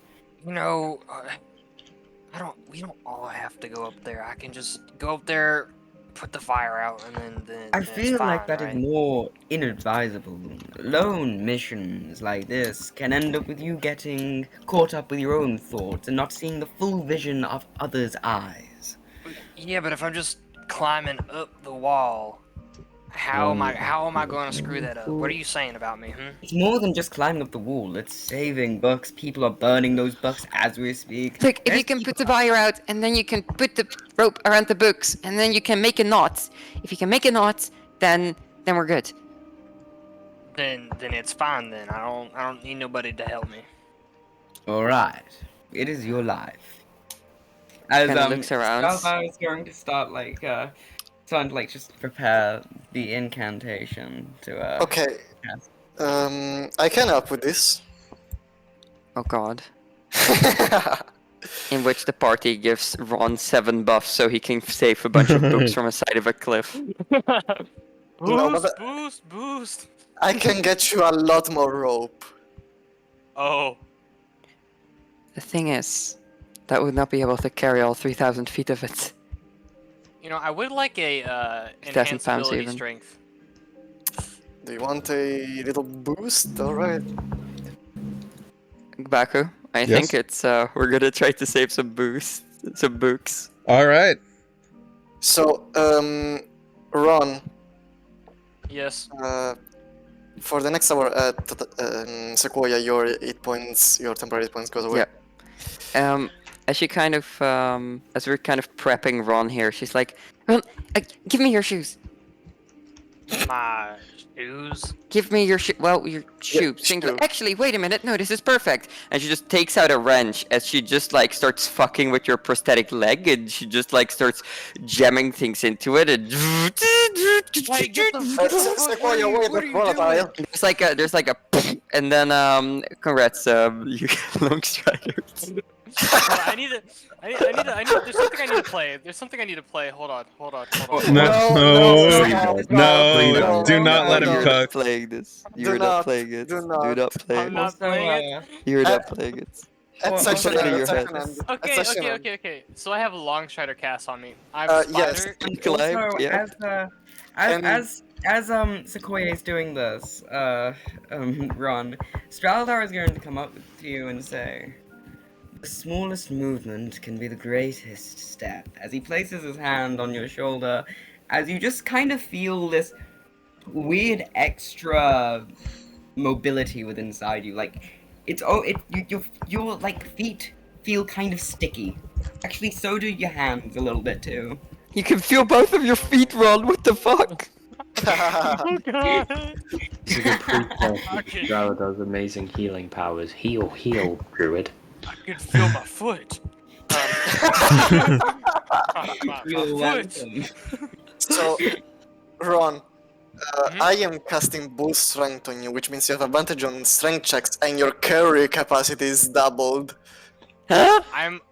You know, we don't all have to go up there. I can just go up there, put the fire out, and then I it's feel like fine, that is right? more inadvisable. Lone missions like this can end up with you getting caught up with your own thoughts and not seeing the full vision of others' eyes. Yeah, but if I'm just climbing up the wall, how am I going to screw that up? What are you saying about me, It's more than just climbing up the wall, it's saving bucks. People are burning those bucks as we speak. Look, if There's you can people- put the wire out and then you can put the rope around the books and then you can make a knot. If you can make a knot, then we're good. Then it's fine. Then I don't need nobody to help me. Alright, it is your life. As Kinda looks around. Salva is going to start just prepare the incantation to Okay. cast. I can help with this. Oh god. In which the party gives Ron 7 buffs so he can save a bunch of books from a side of a cliff. No, Boost, but- boost. I can get you a lot more rope. Oh, The thing is, that would not be able to carry all 3,000 feet of it. you know, I would like a 2,000 enhanced pounds ability even. strength. Do you want a little boost? Alright. Baku, I Yes? think it's we're gonna try to save some books. All right. So, Ron, Yes. for the next hour at Sequoia, your temporary 8 points goes away. Yeah. As she kind of as we're kind of prepping Ron here, she's like, Ron, give me your shoes. My shoes. Give me your your shoe. Singular. shoe. Actually, wait a minute. No, this is perfect. And she just takes out a wrench as she just like starts fucking with your prosthetic leg, and she just like starts jamming things into it, and Like, get the fuck Sequoia, wait, what are you volatile. there's like a and then congrats, you long striders. Hold on, I need. There's something I need to play. There's something I need to play. Hold on. No, do not let him You're cook. not playing this. Do You're not, not playing it. do Do not. not play I'm it. not Also, playing it. You're not playing it. At Well, section put it in end, your section head. end. At Okay, section end. okay. So I have a long strider cast on me. I have Yes. spider. And Climbed, also, yeah. as Sequoia is doing this, Ron, Straldar is going to come up to you and say, "The smallest movement can be the greatest step." As he places his hand on your shoulder, as you just kind of feel this weird extra mobility within inside you, like your like feet feel kind of sticky. Actually, so do your hands a little bit too. You can feel both of your feet, Ron. What the fuck? Oh god. It's a good proof of Okay. Draladar's amazing healing powers. Heal, druid. I can feel my foot. My Feel foot. welcome. So, Ron, Mhm. I am casting bull strength on you, which means you have advantage on strength checks, and your carry capacity is doubled. Huh?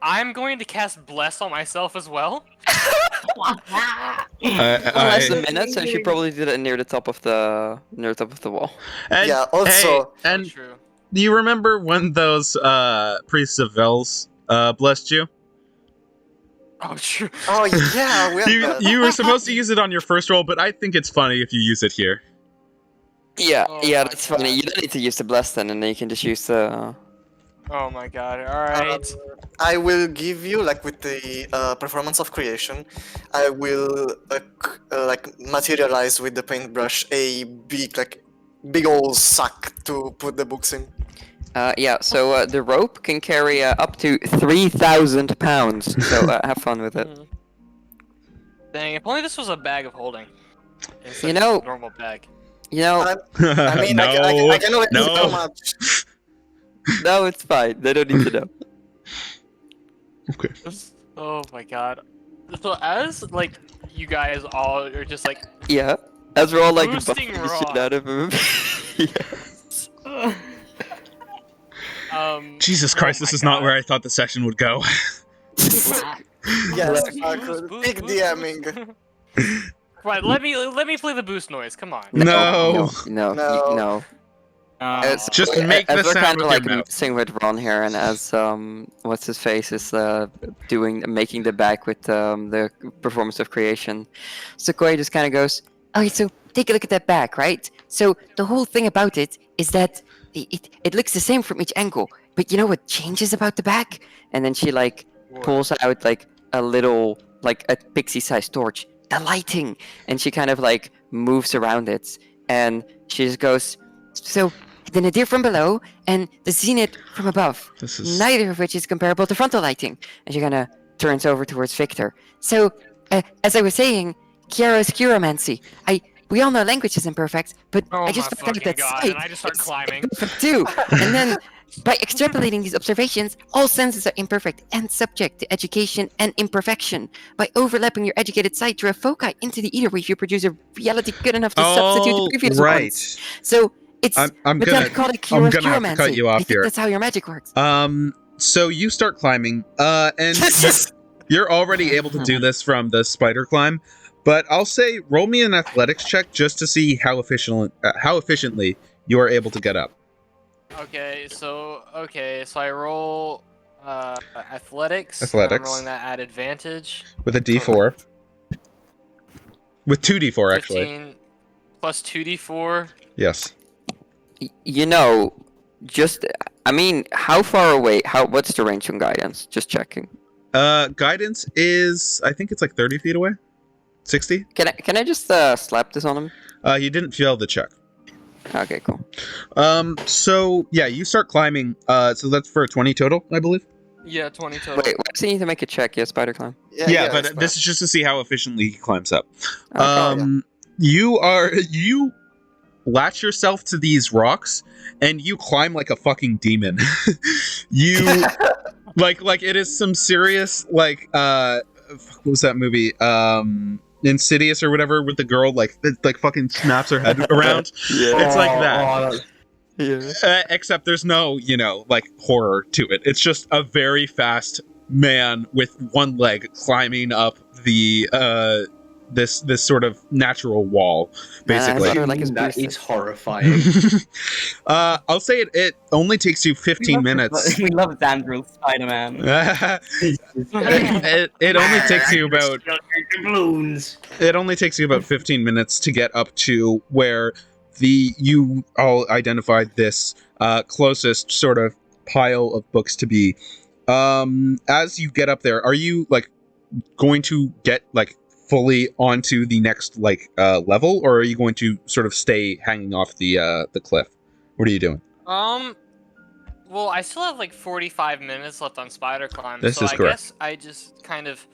I'm going to cast bless on myself as well. Less a minute, so she probably did it near the top of the wall. And, Yeah, also- hey, and True. do you remember when those priests of Vels blessed you? Oh, true. Oh yeah, we have You that. you were supposed to use it on your first roll, but I think it's funny if you use it here. Yeah, Oh yeah, my that's funny. God. You don't need to use the blast then, and then you can just use the. Oh my god. All right. I will give you, like with the performance of creation, I will materialize with the paintbrush a big old sack to put the books in. Yeah. So the rope can carry up to 3,000 pounds. So have fun with it. Dang, if only this was a bag of holding. Instead You of know- just a normal bag. You know, I mean, no, I can only do no. so much. no, it's fine. They don't need to know. Oh my god. So as like you guys all are just like Yeah. As we're all like Boosting buffing the shit raw. out of him. Yes. Jesus oh Christ, my this is not God. where I thought the session would go. Yes, Boost, big boost, DMing. Right, let me play the boost noise. Come on. No. No. No. No. Just make the as we're sound kind of with like your mouth. messing with Ron here, and as what's his face is making the back with the performance of creation, Sequoia just kind of goes, "Okay, so take a look at that back, right? So the whole thing about it is that it looks the same from each angle, but you know what changes about the back?" And then she like pulls out like a little like a pixie-sized torch, the lighting, and she kind of like moves around it, and she just goes, "So the nadir from below and the zenith from above, This is neither of which is comparable to frontal lighting." And she kind of turns over towards Victor. "So, as I was saying, Kiara's Chiromancy. We all know language is imperfect, but Oh I just my found out fucking that god! sight And I just start is climbing. imperfect too. And then, by extrapolating these observations, all senses are imperfect and subject to education and imperfection. By overlapping your educated sight through a foci into the ether wave, you produce a reality good enough to substitute the previous ones. So it's I'm but gonna then call it I'm Kira's gonna have to cut Chiromancy. you off I think here. that's how your magic works. So you start climbing, and you're already able to do this from the spider climb, but I'll say roll me an athletics check just to see how efficiently you are able to get up. Okay, so I roll athletics. And Athletics. I'm rolling that at advantage. With a D4. With 2D4 actually. 15 plus 2d4. Yes. You know, just I mean, how far away? What's the range on guidance? Just checking. Guidance is I think it's like 30 feet away. 60. Can I just slap this on him? You didn't fail the check. Okay, cool. So yeah, you start climbing. So that's for a 20 total, I believe. Yeah, 20 total. Wait, why does he need to make a check? Yeah, spider climb. Yeah, but this is just to see how efficiently he climbs up. Okay. You latch yourself to these rocks and you climb like a fucking demon. You like it is some serious like what was that movie? Insidious or whatever with the girl like fucking snaps her head around. Yeah. It's like that. Yeah. Except there's no, like horror to it. It's just a very fast man with one leg climbing up the this sort of natural wall, basically. Sure, like his That boost. is horrifying. I'll say it only takes you 15 minutes. We love Xandril Spider-Man. it only takes you about balloons. it only takes you about 15 minutes to get up to where you all identified this closest sort of pile of books to be. As you get up there, are you like going to get like fully onto the next like level, or are you going to sort of stay hanging off the cliff? What are you doing? Well, I still have like 45 minutes left on spider climb, This so is I correct. guess I just kind of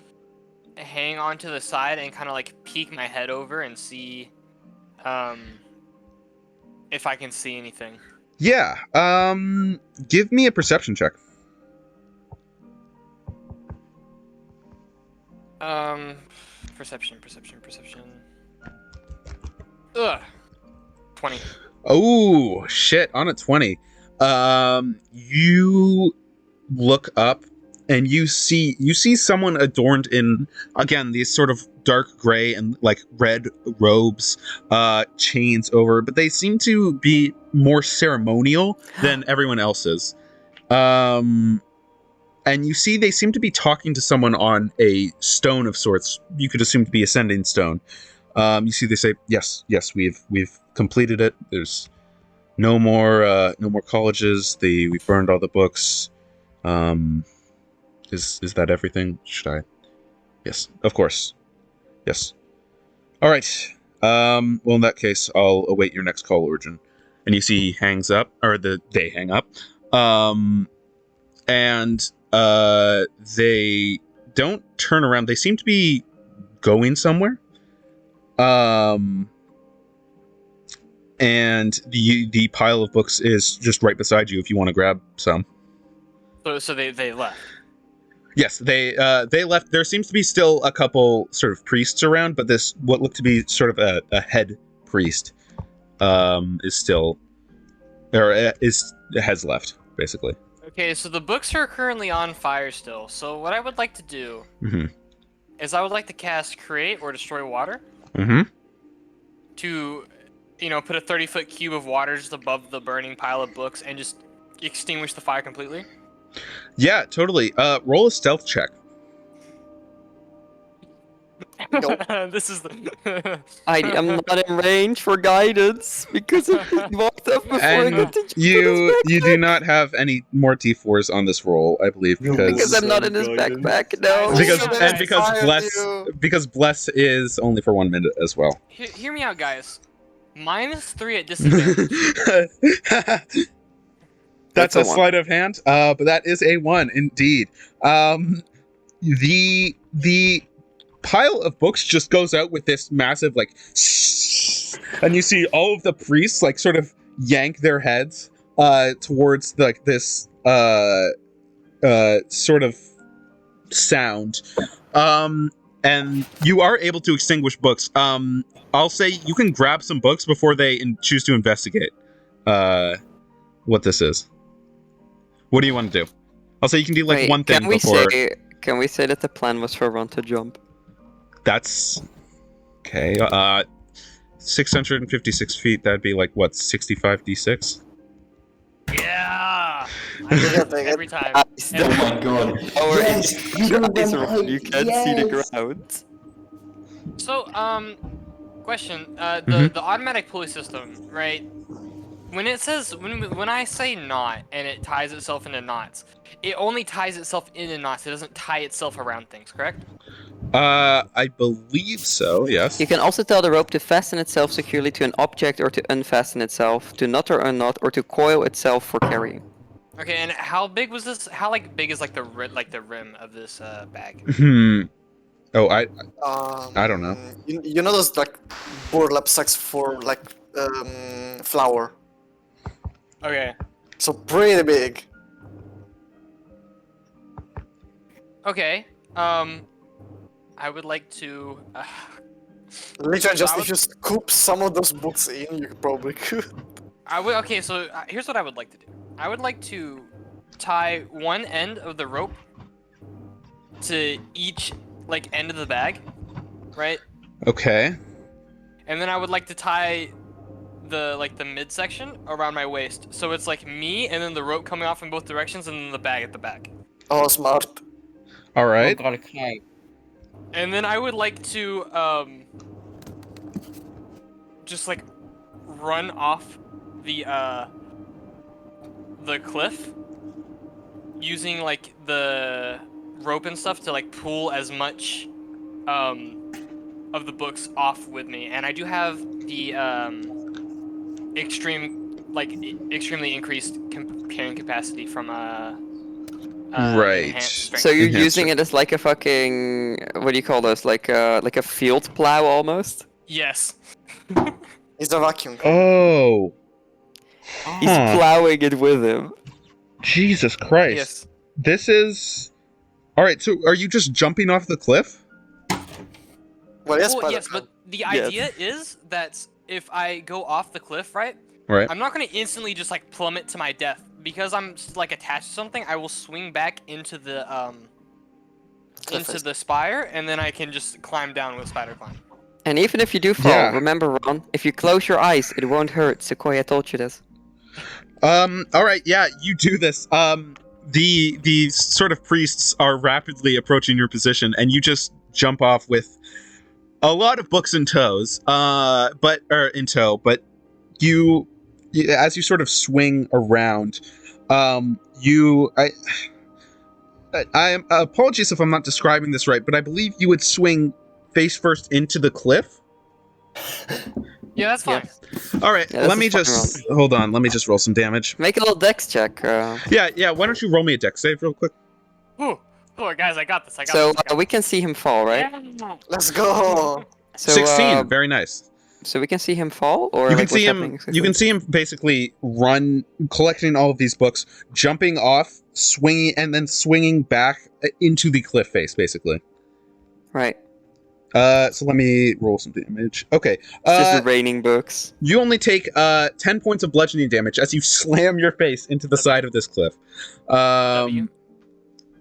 hang on to the side and kind of like peek my head over and see if I can see anything. Yeah. Give me a perception check. Perception. Ugh. 20. Oh shit! On a 20, you look up and you see someone adorned in, again, these sort of dark gray and like red robes, chains over, but they seem to be more ceremonial than everyone else's. And you see they seem to be talking to someone on a stone of sorts. You could assume to be ascending stone. You see they say, yes, we've completed it. There's no more colleges. We've burned all the books. Is that everything? Should I? Yes, of course. Yes. All right. Well, in that case, I'll await your next call, Origin. And you see he hangs up, or they hang up. And they don't turn around. They seem to be going somewhere. And the pile of books is just right beside you if you want to grab some. So they left. Yes, they left. There seems to be still a couple sort of priests around, but this what looked to be sort of a head priest is still, or has left basically. Okay, so the books are currently on fire still. So what I would like to do is I would like to cast Create or Destroy Water Mm-hmm. to put a 30-foot cube of water just above the burning pile of books and just extinguish the fire completely? Yeah, totally. Roll a stealth check. This is the. I'm not in range for guidance because I walked up before I And got to you do not have any more D4s on this roll, I believe, because I'm not in his backpack. No. because bless is only for 1 minute as well. Hear me out, guys. -3 at disadvantage. That's a a one. sleight of hand, but that is a 1 indeed. The pile of books just goes out with this massive like, and you see all of the priests like sort of yank their heads towards like this sort of sound, and you are able to extinguish books. I'll say you can grab some books before they choose to investigate what this is. What do you want to do? I'll say you can do like Wait, one thing before. Can we say that the plan was for Ron to jump? That's okay. 656 feet. That'd be like what, 65d6? Yeah. I Yeah, do take it it. every time. Oh my god. You can't see the ground. So, question. Mhm. The automatic pulley system, right? When it says when I say knot and it ties itself into knots, it only ties itself into knots. It doesn't tie itself around things, correct? I believe so. Yes. You can also tell the rope to fasten itself securely to an object or to unfasten itself, to knot or unknot, or to coil itself for carrying. Okay, and how big was this? How big is the rim of this bag? Oh, I don't know. You know those like burlap sacks for like flour? Okay. So pretty big. Okay. I would like to. Literally, just I if you scoop some of those books in, you probably could. I would. Okay, so here's what I would like to do. I would like to tie one end of the rope to each end of the bag, right? Okay. And then I would like to tie the midsection around my waist, so it's like me and then the rope coming off in both directions, and then the bag at the back. Oh, smart. All right. Oh god, okay. And then I would like to just run off the cliff using the rope and stuff to pull as much of the books off with me. And I do have the extremely increased carrying capacity from Right. enhanced strength. So you're Enhancer. using it as like a fucking, what do you call those? Like a field plow almost? Yes. It's a vacuum. Oh. He's Huh. plowing it with him. Jesus Christ. Yes. This is. All right. So, are you just jumping off the cliff? Well, yes, Well, yes, but the idea is that if I go off the cliff, right? Right. I'm not gonna instantly just plummet to my death because I'm attached to something. I will swing back into the spire, and then I can just climb down with spider climb. And even if you do fall, Yeah. remember, Ron, if you close your eyes, it won't hurt. Sequoia told you this. All right. Yeah, you do this. The sort of priests are rapidly approaching your position, and you just jump off with a lot of books in toes. But you, as you sort of swing around, I am apologies if I'm not describing this right, but I believe you would swing face first into the cliff. Yeah, that's fine. All right, Yeah, this let me is fine, just hold on. Let me just roll some damage. Make a little dex check. Yeah. Why don't you roll me a dex save real quick? Ooh, guys, I got this. I got So this. we can see him fall, right? Yeah. Let's go. So, 16. Very nice. So we can see him fall, or You can like, see what's him. happening You exactly? can see him basically run, collecting all of these books, jumping off, swinging, and then swinging back into the cliff face, basically. Right. So let me roll some damage. Okay. It's just raining books. You only take 10 points of bludgeoning damage as you slam your face into the side of this cliff. W.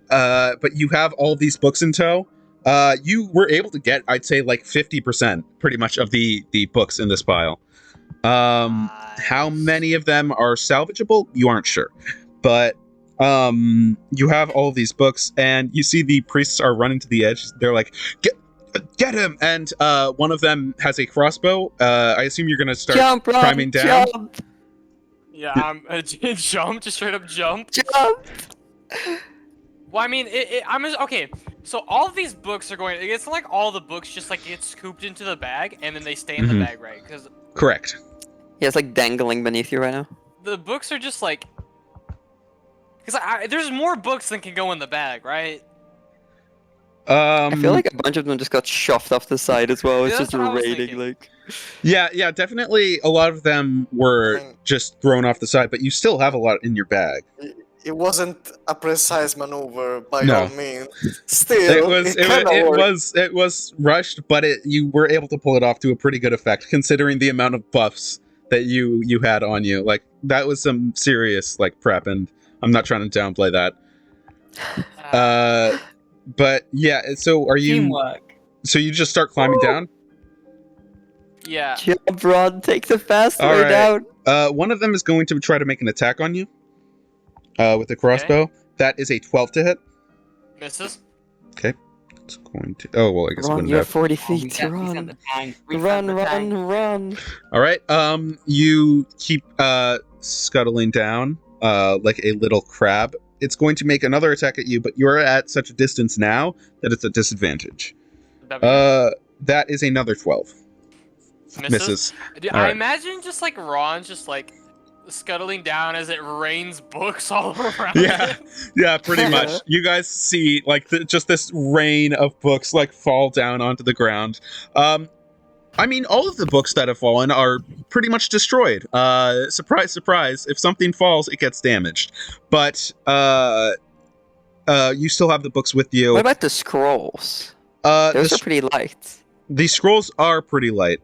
But you have all of these books in tow. You were able to get, I'd say, 50%, pretty much, of the books in this pile. How many of them are salvageable? You aren't sure, but you have all these books, and you see the priests are running to the edge. They're like, get him! And one of them has a crossbow. I assume you're gonna start Jump, Ron, climbing down. jump, Yeah, jump, just straight up jump. jump. Well, I mean, okay. So all of these books are going. It's not like all the books just like get scooped into the bag and then they stay in Mhm. the bag, right? Because Correct. Yeah, it's like dangling beneath you right now. the books are just like. Because there's more books than can go in the bag, right? I feel like a bunch of them just got shoved off the side as well. It's Yeah, just that's what I was raining, thinking. like. Yeah, definitely. A lot of them were just thrown off the side, but you still have a lot in your bag. It wasn't a precise maneuver by No. all means. Still, It was rushed, but you were able to pull it off to a pretty good effect, considering the amount of buffs that you had on you. Like that was some serious like prep, and I'm not trying to downplay that. But yeah, so are you? Teamwork. So you just start climbing down? Yeah. Jump, Ron, take the fast All way right. down. One of them is going to try to make an attack on you. With the crossbow. That is a 12 to hit. Misses. Okay. It's going to. Oh well, I guess it Ron, wouldn't you're have. 40 Oh, we feet. sent Run. the tank. We Run, sent the tank. run. All right. You keep scuttling down like a little crab. It's going to make another attack at you, but you're at such a distance now that it's a disadvantage. That is another 12. Misses. Dude, All I right. imagine just like Ron's just like scuttling down as it rains books all around Yeah, him. yeah, pretty much. You guys see like just this rain of books like fall down onto the ground. I mean, all of the books that have fallen are pretty much destroyed. Surprise, surprise! If something falls, it gets damaged. But you still have the books with you. What about the scrolls? The Those are pretty light. The scrolls are pretty light.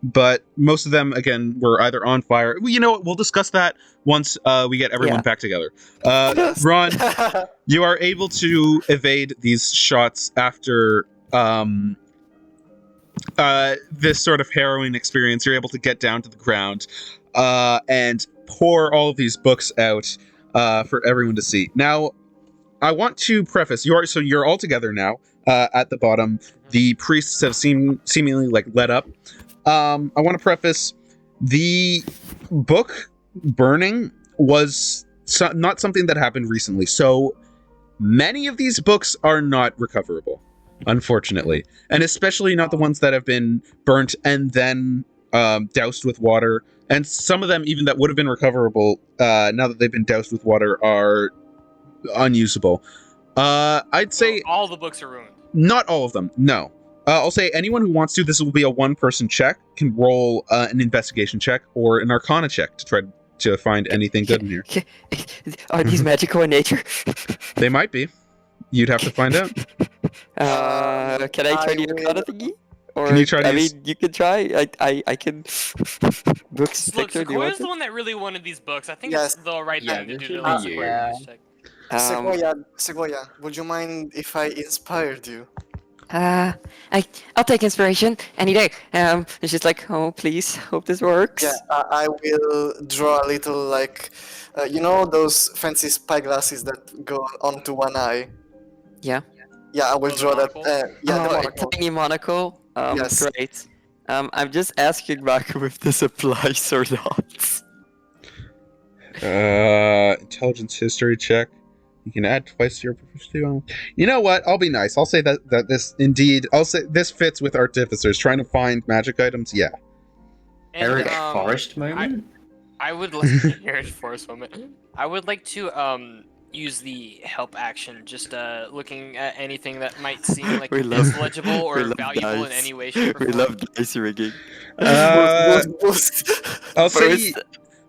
But most of them, again, were either on fire. Well, you know what? We'll discuss that once we get everyone Yeah. back together. Ron, you are able to evade these shots after this sort of harrowing experience. You're able to get down to the ground and pour all of these books out for everyone to see. Now, I want to preface: you're all together now at the bottom. The priests have seemingly like let up. I want to preface: the book burning was not something that happened recently. So many of these books are not recoverable, unfortunately, and especially not the ones that have been burnt and then doused with water. And some of them, even that would have been recoverable, now that they've been doused with water, are unusable. I'd say all the books are ruined. not all of them. No. I'll say anyone who wants to. This will be a one-person check. Can roll an investigation check or an Arcana check to try to find anything good in here. Are these magical in nature? They might be. You'd have to find out. Can I try the Arcana thingy? Or, Can you try to I use- mean, you can try. I can. Books. Look, Victor, do you want Sequoia's the to? one that really wanted these books. I think Yes. it's the right Yeah, thing to this do should to be do you. a check. Sequoia, would you mind if I inspired you? I'll take inspiration any day. It's just like, oh, please, hope this works. Yeah, I will draw a little like, you know those fancy spyglasses that go onto one eye? Yeah. Yeah, I will Oh, the draw that. monocle? Yeah, the Oh, a monocle. tiny monocle. Yes. Great. I'm just asking Raku if this applies or not. Intelligence history check. You can add twice to your proficiency. You know what? I'll be nice. I'll say that this indeed. I'll say this fits with artificers trying to find magic items. Yeah. And, Eric Forest moment? I would like Eric Forest moment. I would like to use the help action, just looking at anything that might seem like We love- legible or we love valuable in dice. any way, shape, or We form. love dice rigging. Boost.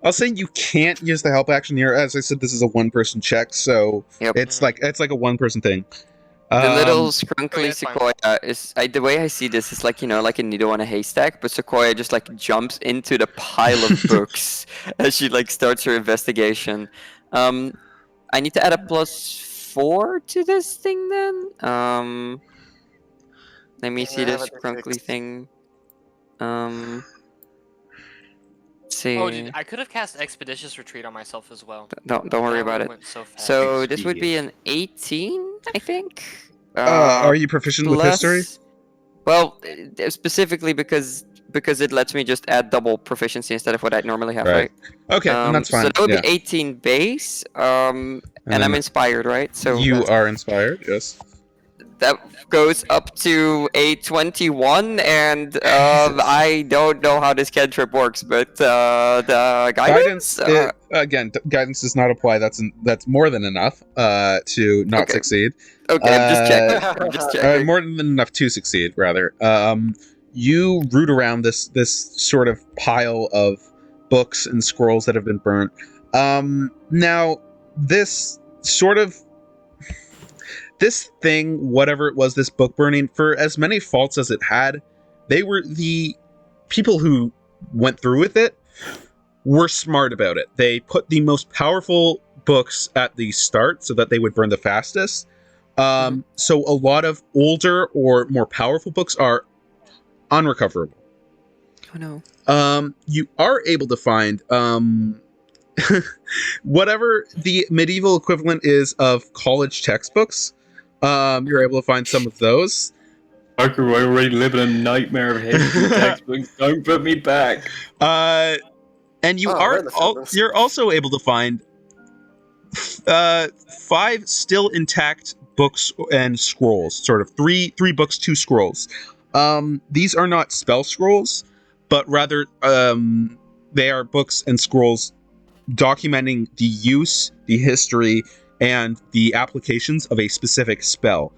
I'll say you can't use the help action here. As I said, this is a one-person check, so Yep. it's like a one-person thing. The little Um, scrunkly that's fine. Sequoia is the way I see this is like, you know, like a needle in a haystack, but Sequoia just like jumps into the pile of books as she like starts her investigation. I need to add a +4 to this thing then. Let me see Yeah, this but it's scrunkly fixed. thing. see. Oh, dude, I could have cast Expeditious Retreat on myself as well. Don't worry That about would've it. went so fast. So this would be Expedient. an 18, I think. Are you proficient with history? Well, specifically because it lets me just add double proficiency instead of what I'd normally have, right? Okay, then that's fine. So that would yeah. be 18 base. And then I'm inspired, right? So you are inspired, yes. that goes up to a 21, and I don't know how this cantrip works, but the guidance. Guidance does not apply. That's more than enough to not Okay. succeed. Okay, I'm just checking. I'm just checking. More than enough to succeed, rather. You root around this sort of pile of books and scrolls that have been burnt. Now, this sort of this thing, whatever it was, this book burning, for as many faults as it had, they were the people who went through with it were smart about it. They put the most powerful books at the start so that they would burn the fastest. So a lot of older or more powerful books are unrecoverable. Oh no. You are able to find whatever the medieval equivalent is of college textbooks. You're able to find some of those. Parker, I already live in a nightmare of history textbooks. Don't put me back. And you're also able to find 5 still intact books and scrolls, sort of three books, 2 scrolls. These are not spell scrolls, but rather they are books and scrolls documenting the use, the history, and the applications of a specific spell.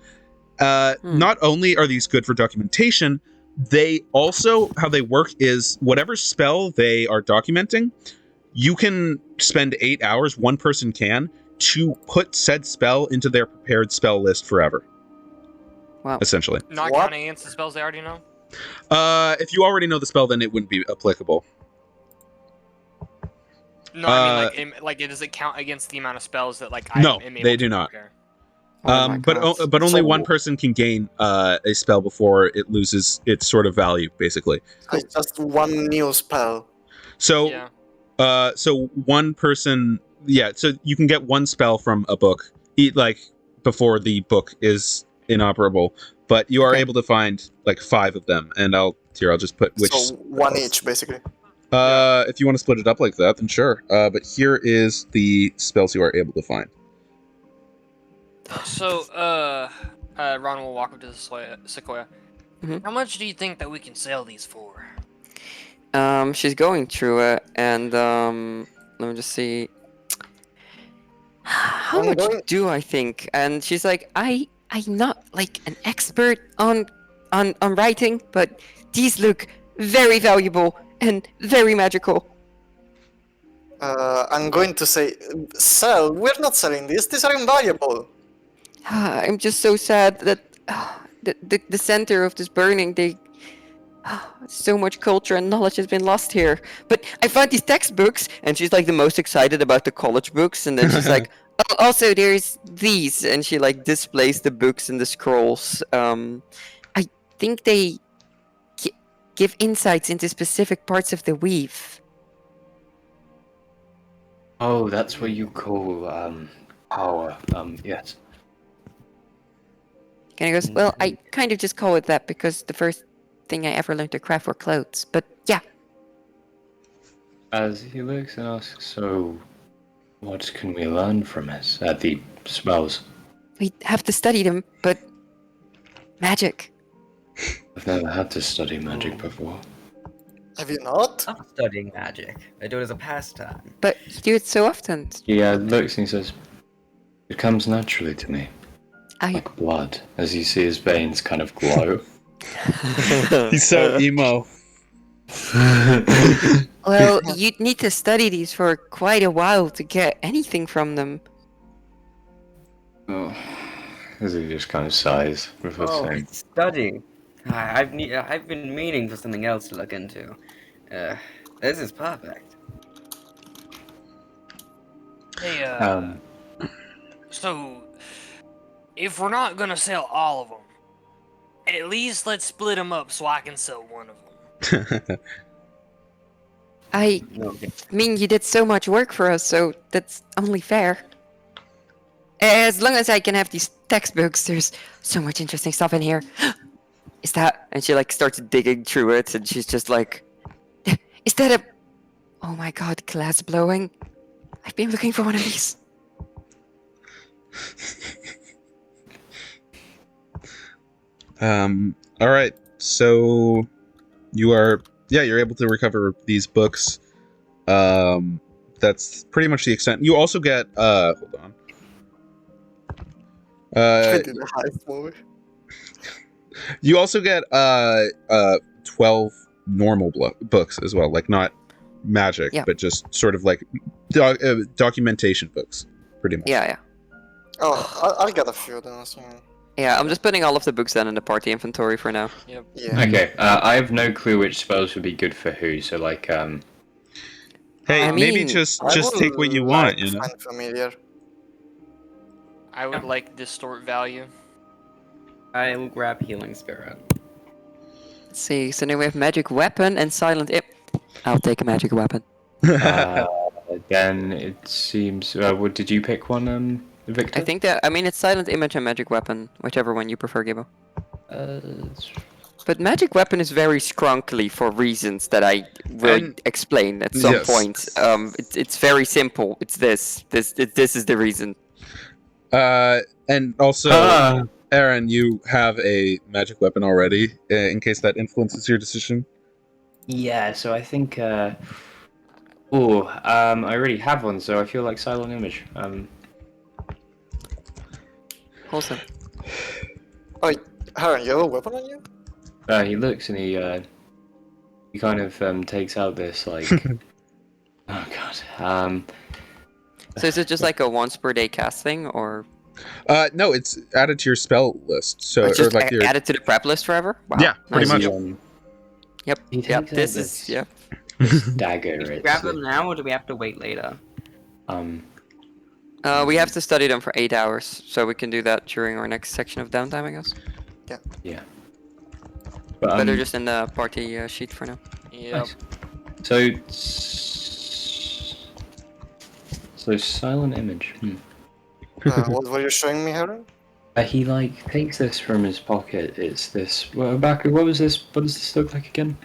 Not only are these good for documentation, they also, how they work is whatever spell they are documenting, you can spend 8 hours, one person can, to put said spell into their prepared spell list forever. Wow. Essentially. Not What? counting against the spells they already know? If you already know the spell, then it wouldn't be applicable. No, I mean, like, does it count against the amount of spells that, like, No, I'm able they to do not. prepare? Oh my God. But only So- one person can gain a spell before it loses its sort of value, basically. It's just one new spell. So, Yeah. so one person, so you can get one spell from a book, like before the book is inoperable. But you are Okay. able to find like 5 of them, and I'll just put which. So one each, basically. If you want to split it up like that, then sure. But here is the spells you are able to find. So, Ron will walk up to the Sequoia. Mhm. How much do you think that we can sell these for? She's going through it, and let me just see. How I'm much going- do I think? And she's like, I'm not like an expert on writing, but these look very valuable and very magical. I'm going to say, sell. We're not selling these. These are invaluable. I'm just so sad that the center of this burning, so much culture and knowledge has been lost here. But I found these textbooks, and she's like the most excited about the college books, and then she's like, oh, also there's these, and she like displays the books and the scrolls. I think they give insights into specific parts of the weave. Oh, that's what you call power. Yes. And he goes, well, I kind of just call it that because the first thing I ever learned to craft were clothes. But yeah. As he looks and asks, so what can we learn from it? The spells. We have to study them, but magic. I've never had to study magic before. Have you not? I'm studying magic. I do it as a pastime. But you do it so often. He looks and he says, it comes naturally to me. I Like blood, as you see his veins kind of glow. He's so emo. Well, you'd need to study these for quite a while to get anything from them. Oh, as he just kind of sighs before saying, Study. I've been meaning for something else to look into. This is perfect. Hey, so if we're not gonna sell all of them, at least let's split them up so I can sell one of them. I Okay. mean, you did so much work for us, so that's only fair. As long as I can have these textbooks, there's so much interesting stuff in here. Is that? And she like starts digging through it, and she's just like, Is that a? Oh my god, glass blowing! I've been looking for one of these. All right. So you're able to recover these books. That's pretty much the extent. You also get hold on. I did a heist movie. You also get 12 normal books as well, like not magic, Yeah. but just sort of like documentation books, pretty much. Yeah. Oh, I'll get a few then. So. yeah, I'm just putting all of the books down in the party inventory for now. Yeah. Okay, I have no clue which spells would be good for who, so like, Hey, I maybe mean, just I take what would you want, like you know. Find familiar. I would like distort value. I will grab healing spirit. Let's see. So now we have magic weapon and silent. I'll take a magic weapon. then it seems. What did you pick one, Victor? I think that it's silent image and magic weapon, whichever one you prefer, Gibbo. But magic weapon is very scrunkly for reasons that I will And- explain at some Yes. point. It's very simple. It's this. This is the reason. And also, Ah, Aaron, you have a magic weapon already, in case that influences your decision. yeah. So I think. I already have one, so I feel like silent image. Awesome. Oh, Harry, you have a weapon on you? He looks and he kind of takes out this like. Oh god. So is it just like a once per day casting, or No, it's added to your spell list. So, it's just or like your added to the prep list forever? Wow. Yeah, pretty nice. much. Yep. He Yep. takes out This this- is yeah. This dagger. Can we It's grab them now, or do we have to wait later? We have to study them for 8 hours, so we can do that during our next section of downtime, I guess. yeah. But they're just in the party sheet for now. Yep. Nice. So, silent image. What were you showing me, Harry? He like takes this from his pocket. It's this. Well, Baku, what was this? What does this look like again?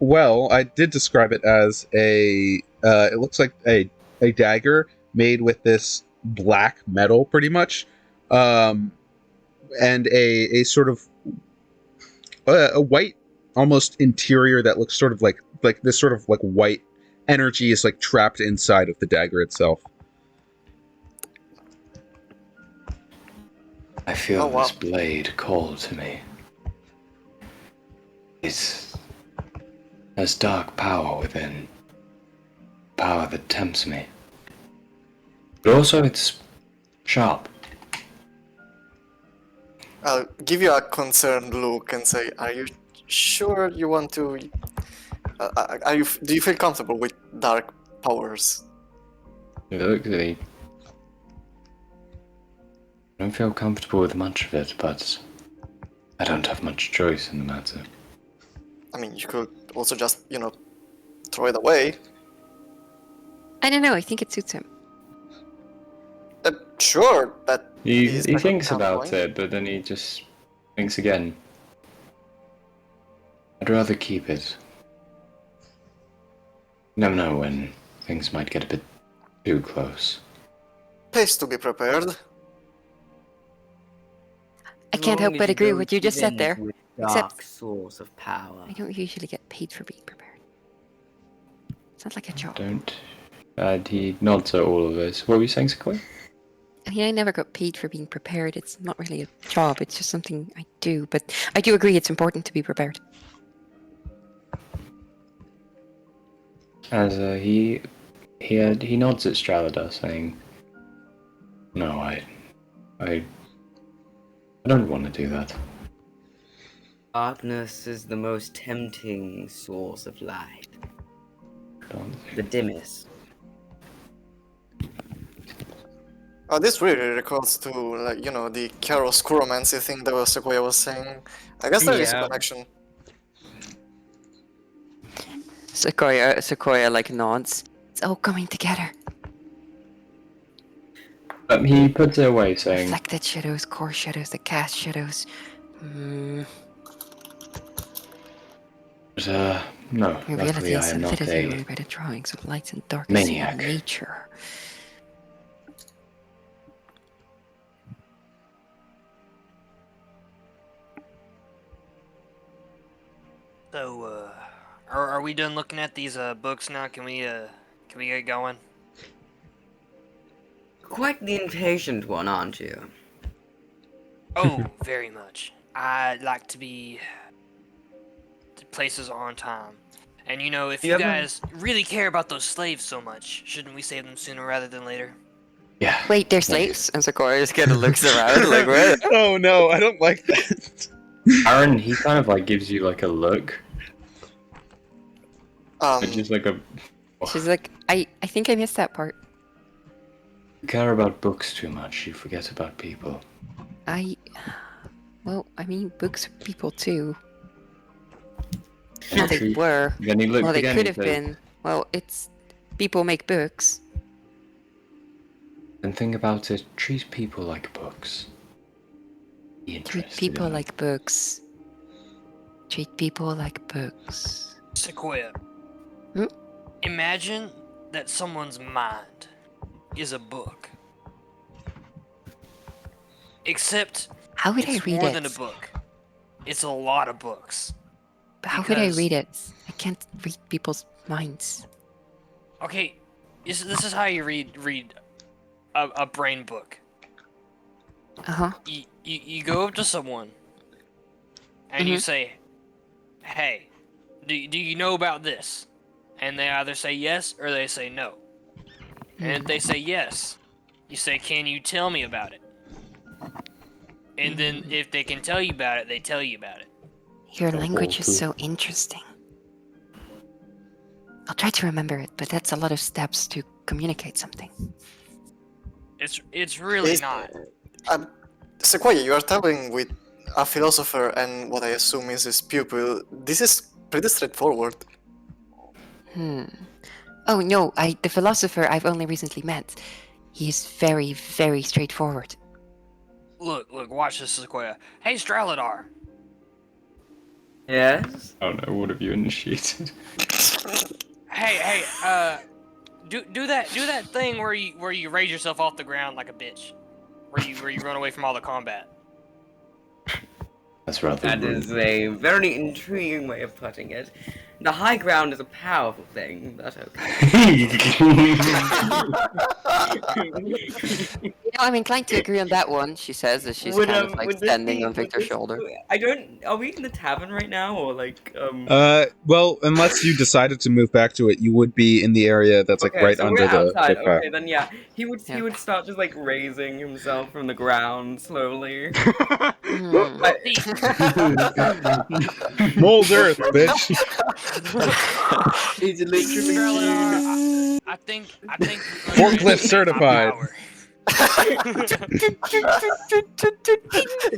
Well, I did describe it as a. It looks like a dagger made with this black metal, pretty much, and a sort of a white, almost interior that looks sort of like this sort of like white energy is like trapped inside of the dagger itself. I feel Oh, wow. this blade call to me. It has dark power within. Power that tempts me. But also it's sharp. I'll give you a concerned look and say, "Are you sure you want to? Do you feel comfortable with dark powers?" Look, I don't feel comfortable with much of it, but I don't have much choice in the matter. I mean, you could also just, throw it away. I don't know. I think it suits him. Sure, but He is thinks second about point. it, but then he just thinks again. I'd rather keep it. You never know when things might get a bit too close. Pays to be prepared. I can't help but agree with what you just said there. Dark source of power. I don't usually get paid for being prepared. It's not like a job. Don't. He nods at all of this. What were you saying, Sequoia? I mean, I never got paid for being prepared. It's not really a job. It's just something I do. But I do agree it's important to be prepared. As he nods at Stralada, saying, "No, I don't want to do that." Darkness is the most tempting source of light. Don't. The dimmest. This really recalls to, the Chaos Chromancy thing that Sequoia was saying. I guess there is a Yeah. connection. Sequoia like nods. It's all coming together. He puts it away, saying, Reflected shadows, core shadows, the cast shadows. no, Your luckily reality I is am not solidity a only by the drawings of light and dark maniac. in nature. So, are we done looking at these books now? Can we get going? Quite the impatient one, aren't you? Oh, very much. I like to be to places on time. And you know, if You you ever- guys really care about those slaves so much, shouldn't we save them sooner rather than later? Yeah. Wait, they're slaves? And Sequoia just kind of looks around like, what? Oh no, I don't like that. Aaron, he kind of like gives you like a look, just like a. She's like, I think I missed that part. You care about books too much. You forget about people. Well, I mean, books are people too. Well, they True. were. Then he looked Well, they again. could He have says, been. Well, it's people make books. And think about it. Treat people like books. Be Treat interested people in them. like books. Treat people like books. Sequoia. Hmm? Imagine that someone's mind is a book. Except How would I it's read more it? than a book. It's a lot of books. But how would I because- read it? I can't read people's minds. Okay, this is how you read a brain book. Uh-huh. You go up to someone and you Mhm. say, "Hey, do you know about this?" And they either say yes or they say no. And if they say yes, you say, "Can you tell me about it?" And then if they can tell you about it, they tell you about it. Your Oh, language is cool. so interesting. I'll try to remember it, but that's a lot of steps to communicate something. It's really Is- not. Sequoia, you are talking with a philosopher and what I assume is his pupil. This is pretty straightforward. Oh no, the philosopher I've only recently met. He is very, very straightforward. Look, watch this, Sequoia. Hey, Straladar. Yes? Oh no! What have you initiated? Hey, do that thing where you raise yourself off the ground like a bitch, where you run away from all the combat. That's rather That rude. is a very intriguing way of putting it. The high ground is a powerful thing, but okay. I'm inclined to agree on that one, she says as she's kind of like would this standing be- on would Victor's this- shoulder. I don't. Are we in the tavern right now, or like? Well, unless you decided to move back to it, you would be in the area that's like Okay, right so under we're the outside. path. Okay, then yeah, he would Yeah. start just like raising himself from the ground slowly. Hmm. Mold Earth, bitch. He's literally. Straladar, I think. Forklift certified. It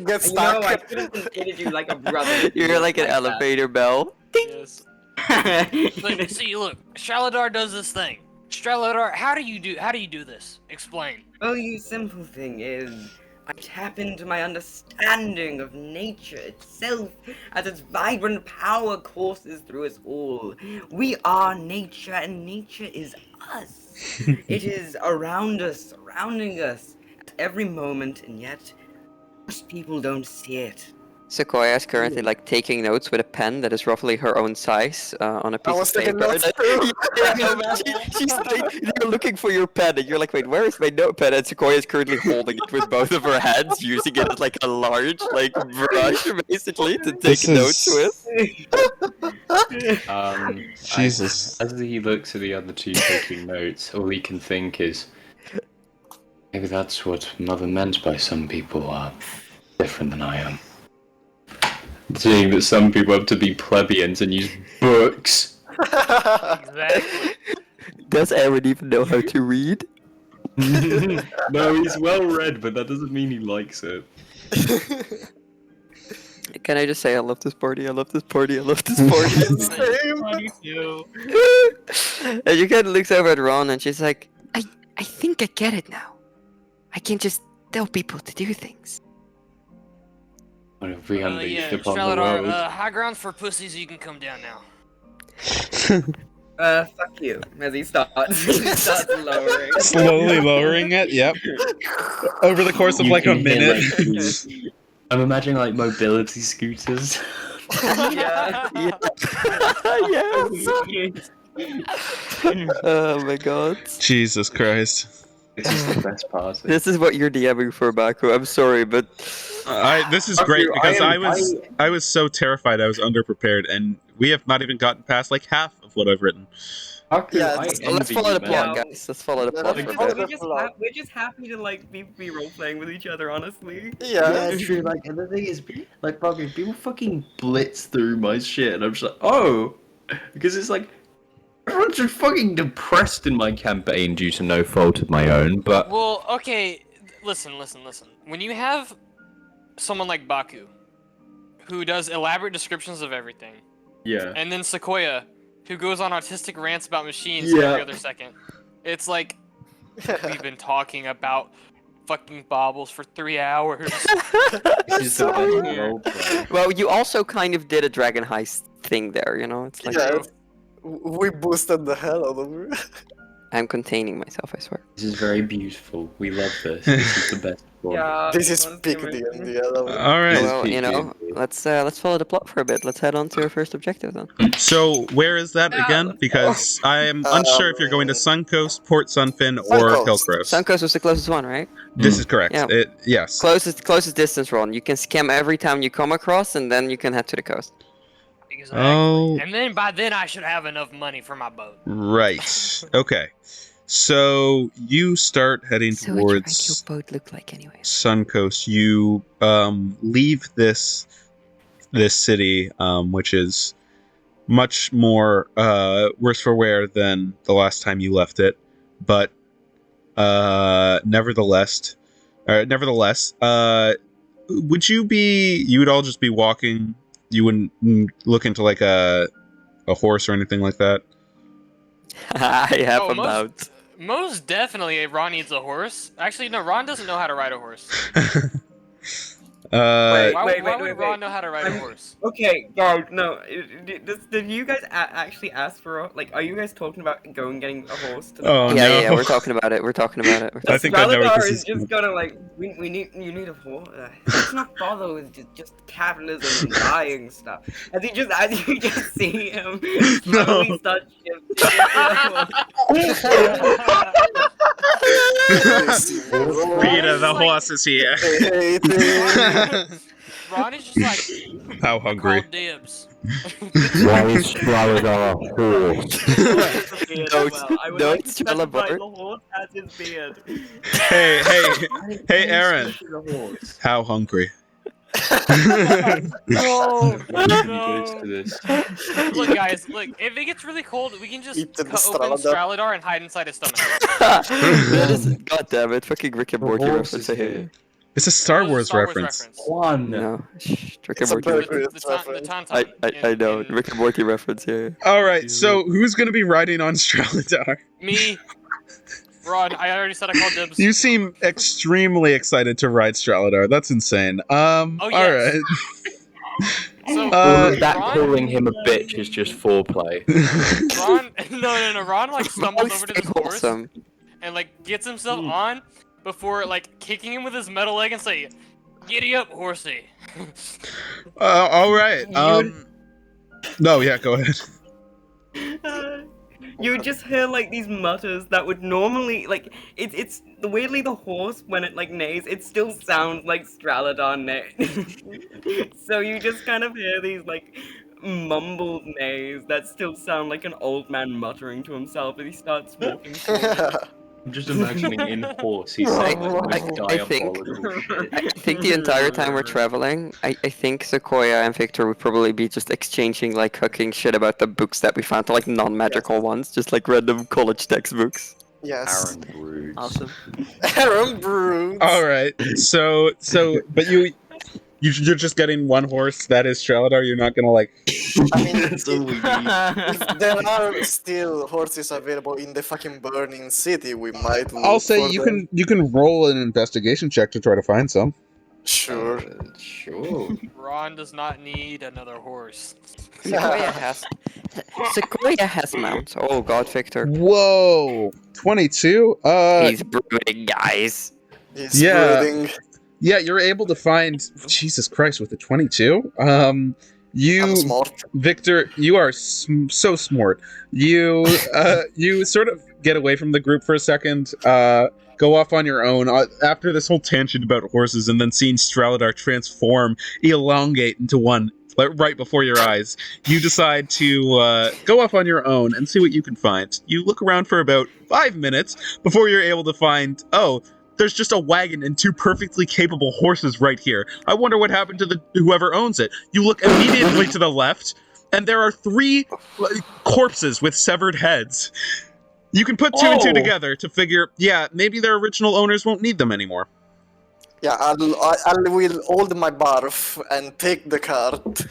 gets You know, I stuck. could have considered you like a brother. if you You're looked like an that. elevator bell. Yes. But see, look, Straladar does this thing. Straladar, how do you do this? Explain. Well, you simple thing is, I tap into my understanding of nature itself as its vibrant power courses through us all. We are nature, and nature is us. It is around us, surrounding us at every moment, and yet most people don't see it. Sequoia is currently like taking notes with a pen that is roughly her own size on a I piece was of paper. taking notes too. She's like, you're looking for your pen, and you're like, wait, where is my notepad? And Sequoia is currently holding it with both of her hands, using it as like a large like brush, basically, to take This notes is- with. Jesus. As he looks at the other two taking notes, all he can think is, maybe that's what Mother meant by some people are different than I am. Seeing that some people have to be plebeians and use books. Exactly. Does Aaron even know how to read? No, he's well read, but that doesn't mean he likes it. can I just say I love this party? I love this party. I love this party. Funny too. And you kind of looks over at Ron, and she's like, I think I get it now. I can just tell people to do things. What if we unleash yeah, upon the Straladar, world? high grounds for pussies, you can come down now. Fuck you. As he starts, lowering. Slowly lowering it. Yep. Over the course of You like a can hear, minute. like, I'm imagining like mobility scooters. Yeah. Yes. Oh my god. Jesus Christ. This is the best part. This is what you're DMing for, Baku. I'm sorry, but This is great because I was so terrified I was underprepared, and we have not even gotten past like half of what I've written. Yeah, let's follow the plot, guys. Let's follow the plot Let's for follow a bit. the We're just happy to like be role playing with each other, honestly. Yeah. Yeah, true. Like, and the thing is, like, fucking people fucking blitz through my shit, and I'm just like, oh, because it's like everyone's just fucking depressed in my campaign due to no fault of my own. But Well, okay, listen. When you have someone like Baku, who does elaborate descriptions of everything, yeah, and then Sequoia, who goes on artistic rants about machines Yeah. every other second, it's like we've been talking about fucking baubles for 3 hours. this is the best role play. Well, you also kind of did a dragon heist thing there, you know? It's like, Yeah. We boosted the hell out of it. I'm containing myself, I swear. This is very beautiful. We love this. This is the best one. Yeah. This is honestly, peak we're- D&D, I love it. All right. Well, you know, PvP. let's follow the plot for a bit. Let's head on to our first objective then. So where is that Yeah, again? let's Because I am unsure if you're going to Suncoast, Port Sunfin, or Suncoast. Hillcrest. Suncoast was the closest one, right? This is correct. Yeah. Yes. Closest distance, Ron. You can scam every town you come across, and then you can head to the coast. Exactly. Oh. And then by then I should have enough money for my boat. Right. Okay. So you start heading So what do you make towards your boat look like, anyways? Suncoast. You leave this city, which is much more worse for wear than the last time you left it, but nevertheless, would you be? You would all just be walking. You wouldn't look into like a horse or anything like that. I have Oh, a most- mount. Most definitely, Ron needs a horse. Actually, no, Ron doesn't know how to ride a horse. Wait. Why would Ron know how to ride a I'm- horse? Okay, guys, no. Did you guys actually ask for are you guys talking about going getting a horse? To the Oh, farm? Yeah, no. we're talking about it. We're talking about it. I think I know what Straladar this is is. just gonna like you need a horse. Let's not bother with just capitalism and buying stuff. As you just see him slowly start shifting. Peter, the horse is here. Hey, Ron is just like, How I hungry. called dibs. Why is Straladar a horse? Don't specify Straladar. the horse has his beard. Hey, Aaron. How hungry? Oh, Goes to this. Look, guys, look. If it gets really cold, we can just Eat the cut open Straladar. Straladar and hide inside his stomach. That is, God damn it, fucking Rick and Morty horse reference. is I hate here. it. It's a Star That was a Wars Star reference. One. No, shh, Rick and It's a Morty very reference. good The reference. tauntaun. I know, Rick and Morty reference, yeah. All right, so who's going to be riding on Straladar? Me. Ron, I already said I called dibs. You seem extremely excited to ride Straladar. That's insane. Oh, All yes. right. So, That Ron, calling him a bitch is just foreplay. Ron, no. Ron like stumbles over to Stay this horse wholesome. and like gets himself on before like kicking him with his metal leg and say, "Giddy up, horsey." All right. No, yeah, go ahead. You would just hear like these mutters that would normally like it's weirdly the horse when it like neighs, it still sounds like Straladar neigh. So you just kind of hear these like mumbled neighs that still sound like an old man muttering to himself as he starts walking forward. I'm just imagining in horse he's saying like the most I think- diabolical shit. I think the entire time we're traveling, I think Sequoia and Victor would probably be just exchanging like hooking shit about the books that we found, like non-magical ones, just like random college textbooks. Yes. Aaron Broods. Awesome. Aaron Broods. All right. So, but You're just getting one horse. That is Streladar. You're not gonna like. I mean, That's all we need. if there are still horses available in the fucking burning city, we might look I'll say for them. you can roll an investigation check to try to find some. Sure. Sure. Ron does not need another horse. Sequoia has. Sequoia has mounts. Oh God, Victor. Whoa, 22. He's brooding, guys. He's Yeah. brooding. Yeah, you're able to find. Jesus Christ, with the 22. I'm You, smart. Victor, you are so smart. You you sort of get away from the group for a second. Go off on your own after this whole tangent about horses, and then seeing Streladar transform, elongate into one right before your eyes. You decide to go off on your own and see what you can find. You look around for about 5 minutes before you're able to find. Oh, there's just a wagon and 2 perfectly capable horses right here. I wonder what happened to whoever owns it. You look immediately to the left, and there are 3 corpses with severed heads. You can put 2 and 2 together to figure, yeah, maybe their original owners won't need them anymore. Yeah, I will hold my barf and take the cart.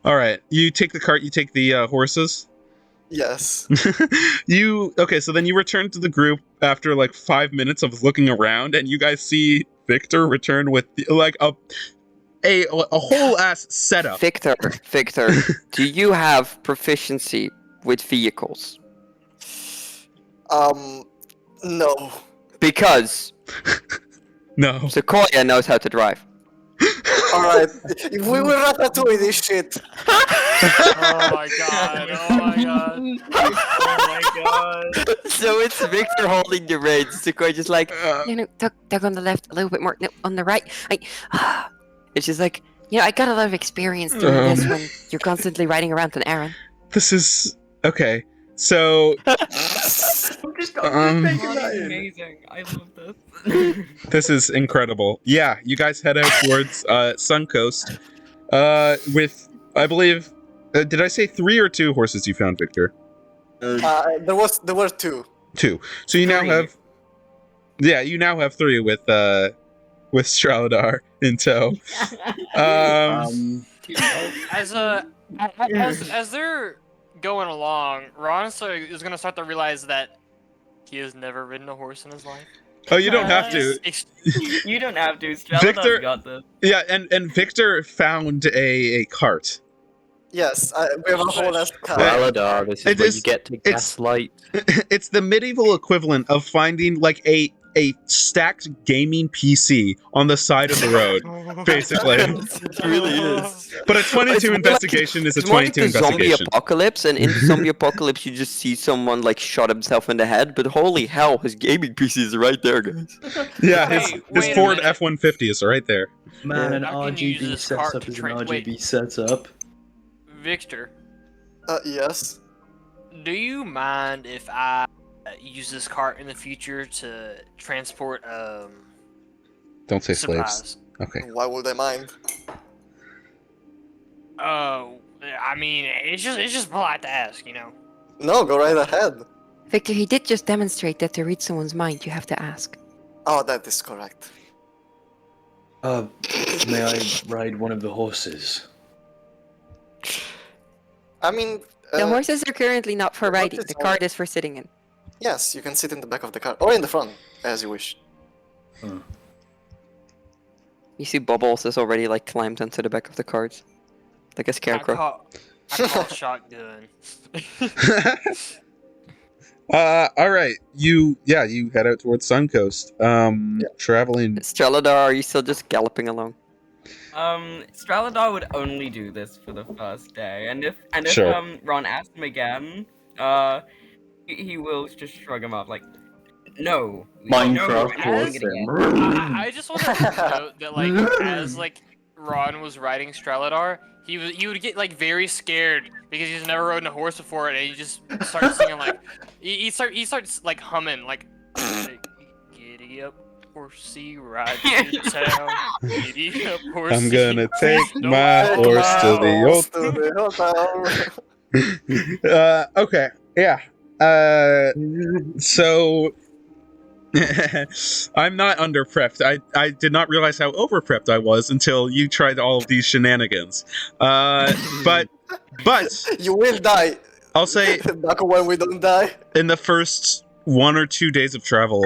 All right, you take the cart, you take the horses. Yes. Okay, so then you return to the group after like 5 minutes of looking around, and you guys see Victor return with like a whole ass setup. Victor, do you have proficiency with vehicles? No. Because No. Sequoia knows how to drive. Alright, we will ratatouille this shit. Oh my god! Oh my god! Oh my god! So it's Victor holding the reins. Sequoia just like, Uh, no, tug on the left, a little bit more, no, on the right. It's just like, I got a lot of experience doing this when you're constantly riding around an errand. This is okay. So Amazing. I love this. this is incredible. Yeah, you guys head out towards Suncoast with, I believe, did I say 3 or 2 horses you found, Victor? There were 2. 2. So you now 3. have, you now have 3 with Streladar in tow. As they're going along, Ron is gonna start to realize that he has never ridden a horse in his life. Oh, you don't have to. You don't have to. Victor- Streladar's got this. Yeah, and Victor found a cart. Yes, we have a whole ass cart. Streladar, this is It where is- you get to it's- gaslight. It's the medieval equivalent of finding like a stacked gaming PC on the side of the road, basically. It really is. But a 22 It's more investigation is a It's more like 22 the zombie investigation. apocalypse, and in the zombie apocalypse, you just see someone like shot himself in the head. But holy hell, his gaming PC is right there, guys. Yeah, Wait, his wait a Ford minute. F-150 is right there. Man, an How can you use RGB this cart setup to is an train- wait. RGB setup. Victor, Yes. do you mind if I use this cart in the future to transport Don't say slaves. supplies? Okay. Why would I mind? Oh, I mean, it's just polite to ask, No, go right ahead. Victor, he did just demonstrate that to read someone's mind, you have to ask. Oh, that is correct. May I ride one of the horses? I mean, The horses are currently not for what riding, is the all- cart is for sitting in. yes, you can sit in the back of the car or in the front, as you wish. You see Bubbles has already like climbed onto the back of the cart, like a scarecrow. I call shotgun. All right. You head out towards Suncoast. Traveling. Streladar, are you still just galloping along? Streladar would only do this for the first day, and if Sure. Ron asks him again, he will just shrug him off like, no. Minecraft no, horse. I just want to note that, like, as like Ron was riding Streladar, he would get like very scared because he's never ridden a horse before, and he just starts singing like he starts like humming like giddy up horsey ride to town, giddy up horsey. I'm gonna take no my more horse to the old. To the hotel. Okay. Yeah. So I'm not under prepped. I did not realize how over prepped I was until you tried all of these shenanigans. But You will die. I'll say Back when we don't die. in the first 1 or 2 days of travel,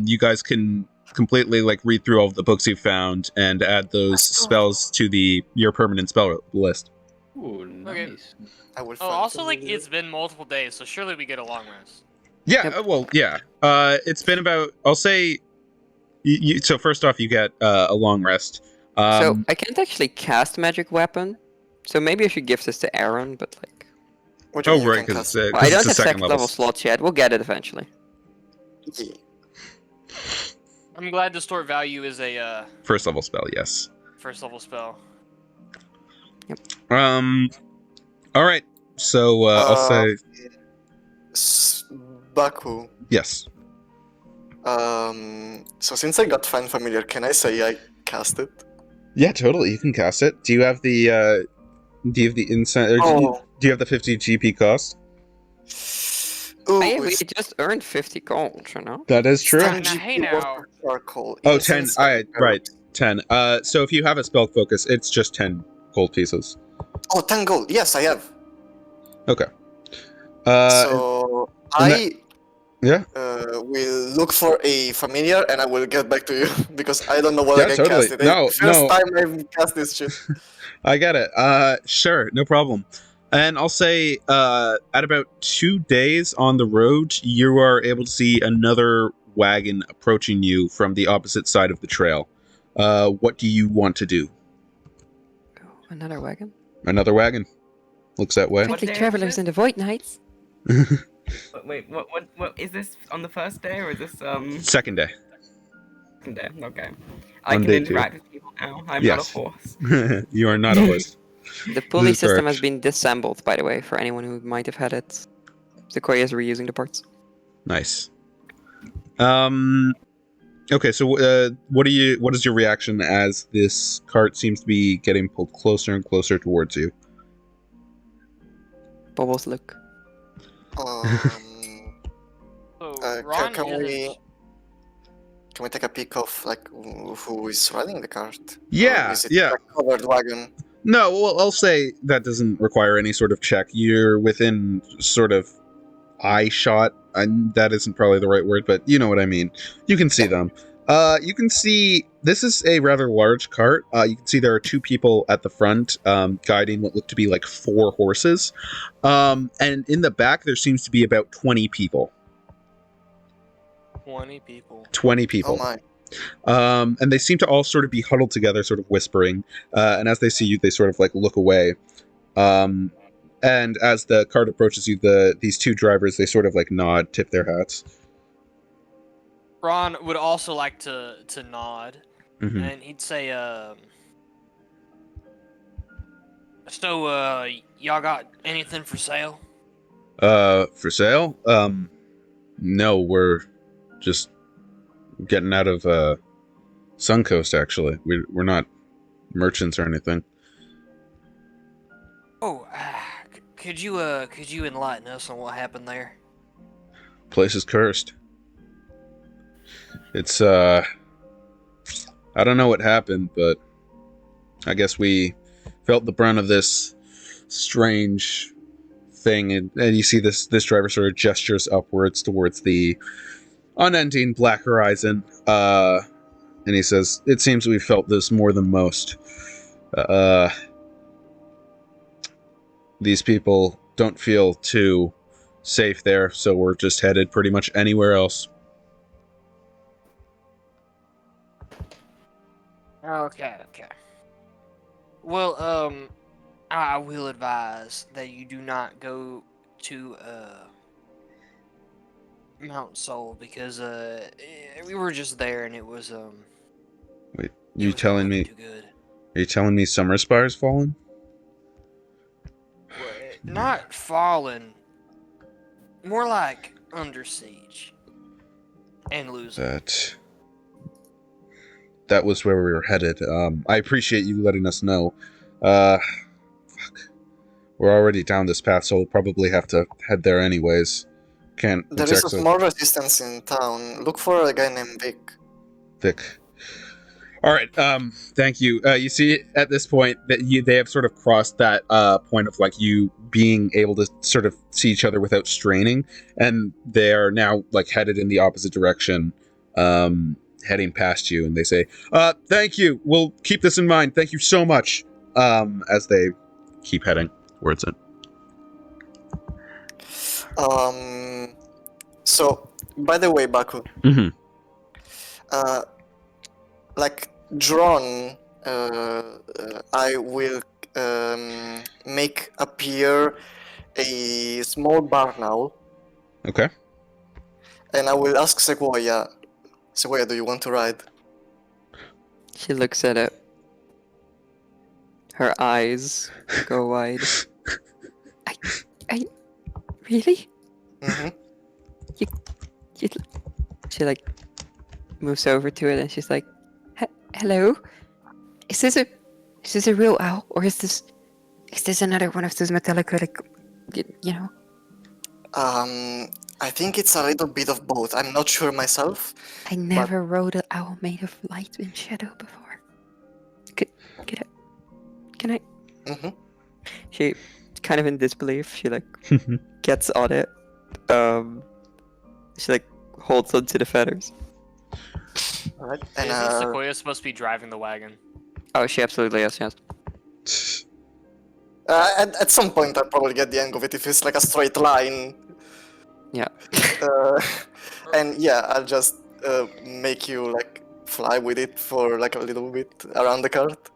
you guys can completely like read through all of the books you found and add those spells to your permanent spell list. Ooh, nice. I will. Oh, find also, some like, video. it's been multiple days, so surely we get a long rest. Yeah, Yep. well, yeah. It's been about. I'll say. So first off, you get a long rest. So I can't actually cast magic weapon. So maybe I should give this to Aaron, but like What do you Oh mean you right, can because cast it's, it? well, I don't a have second second level slots yet. We'll get it eventually. Yeah. I'm glad Distort Value is a First level spell, yes. first level spell. All right. So I'll say Baku. yes. So since I got Find Familiar, can I say I cast it? Yeah, totally. You can cast it. Do you have the insight? Or Oh. do you have the 50 GP cost? Ooh, Hey, we it's just earned 50 gold, you know? That is true. 10 Now, GP hey now. water charcoal. Oh, Incense 10. and Right. herbs. 10. So if you have a spell focus, it's just 10 gold pieces. Oh, 10 gold. Yes, I have. Okay. So and I yeah. will look for a familiar and I will get back to you because I don't know what Yeah, I can totally. cast it. No, It's the first no. time I've cast this shit. I get it. Sure, no problem. And I'll say, at about 2 days on the road, you are able to see another wagon approaching you from the opposite side of the trail. What do you want to do? Oh, another wagon? Another wagon. Looks that way. What Friendly day is travelers this? in the Voidnights. Wait, what is this on the first day or is this Second day. second day? Okay. I On can day 2. interact with people now. I'm not a Yes. horse. You are not a horse. The pulley is system has correct. been disassembled, by the way, for anyone who might have had it. Sequoia is reusing the parts. Nice. Okay, so what is your reaction as this cart seems to be getting pulled closer and closer towards you? Bubbles look. So Can Ron we take a peek of like who is riding the cart? Yeah, Or is it yeah. a covered wagon? No, well, I'll say that doesn't require any sort of check. You're within sort of eye shot, and that isn't probably the right word, but you know what I mean. You can see them. You can see this is a rather large cart. You can see there are 2 people at the front, guiding what look to be like 4 horses. And in the back, there seems to be about 20 people. 20 people. 20 Oh people. my. And they seem to all sort of be huddled together, sort of whispering. And as they see you, they sort of like look away. And as the cart approaches you, these 2 drivers, they sort of like nod, tip their hats. Ron would also like to nod, Mhm. and he'd say, so, y'all got anything for sale? For sale? No, we're just getting out of Suncoast. Actually, we're not merchants or anything. Oh, could you enlighten us on what happened there? Place is cursed. It's I don't know what happened, but I guess we felt the brunt of this strange thing, and you see this driver sort of gestures upwards towards the unending black horizon, and he says, "It seems we felt this more than most. These people don't feel too safe there, so we're just headed pretty much anywhere else." Okay. Well, I will advise that you do not go to Mount Soul because we were just there and it was Wait, it you was telling not me? too good. Are you telling me Summerspire's fallen? Well, not fallen, more like under siege and losing. That was where we were headed. I appreciate you letting us know. Fuck. We're already down this path, so we'll probably have to head there anyways. Can't There is a exactly. small resistance in town. Look for a guy named Vic. All right. Thank you. You see, at this point, that they have sort of crossed that point of like you being able to sort of see each other without straining, and they are now like headed in the opposite direction, heading past you. And they say, "Thank you. We'll keep this in mind. Thank you so much." As they keep heading towards it. So, by the way, Baku, Mm-hmm. like drawn, I will make appear a small barn owl, Okay. and I will ask Sequoia, do you want to ride? She looks at it. Her eyes go wide. I really? Mm-hmm. She like moves over to it and she's like, "Hello, is this a real owl or is this another one of those metallic like, you know?" I think it's a little bit of both. I'm not sure myself. I never rode an owl made of light and shadow before. Can I? Mm-hmm. She, kind of in disbelief, she like gets on it. She like holds onto the feathers. All right. Isn't And Sequoia supposed to be driving the wagon? Oh, she absolutely is. Yes. at some point, I'll probably get the hang of it if it's like a straight line. Yeah. And yeah, I'll just make you like fly with it for like a little bit around the cart.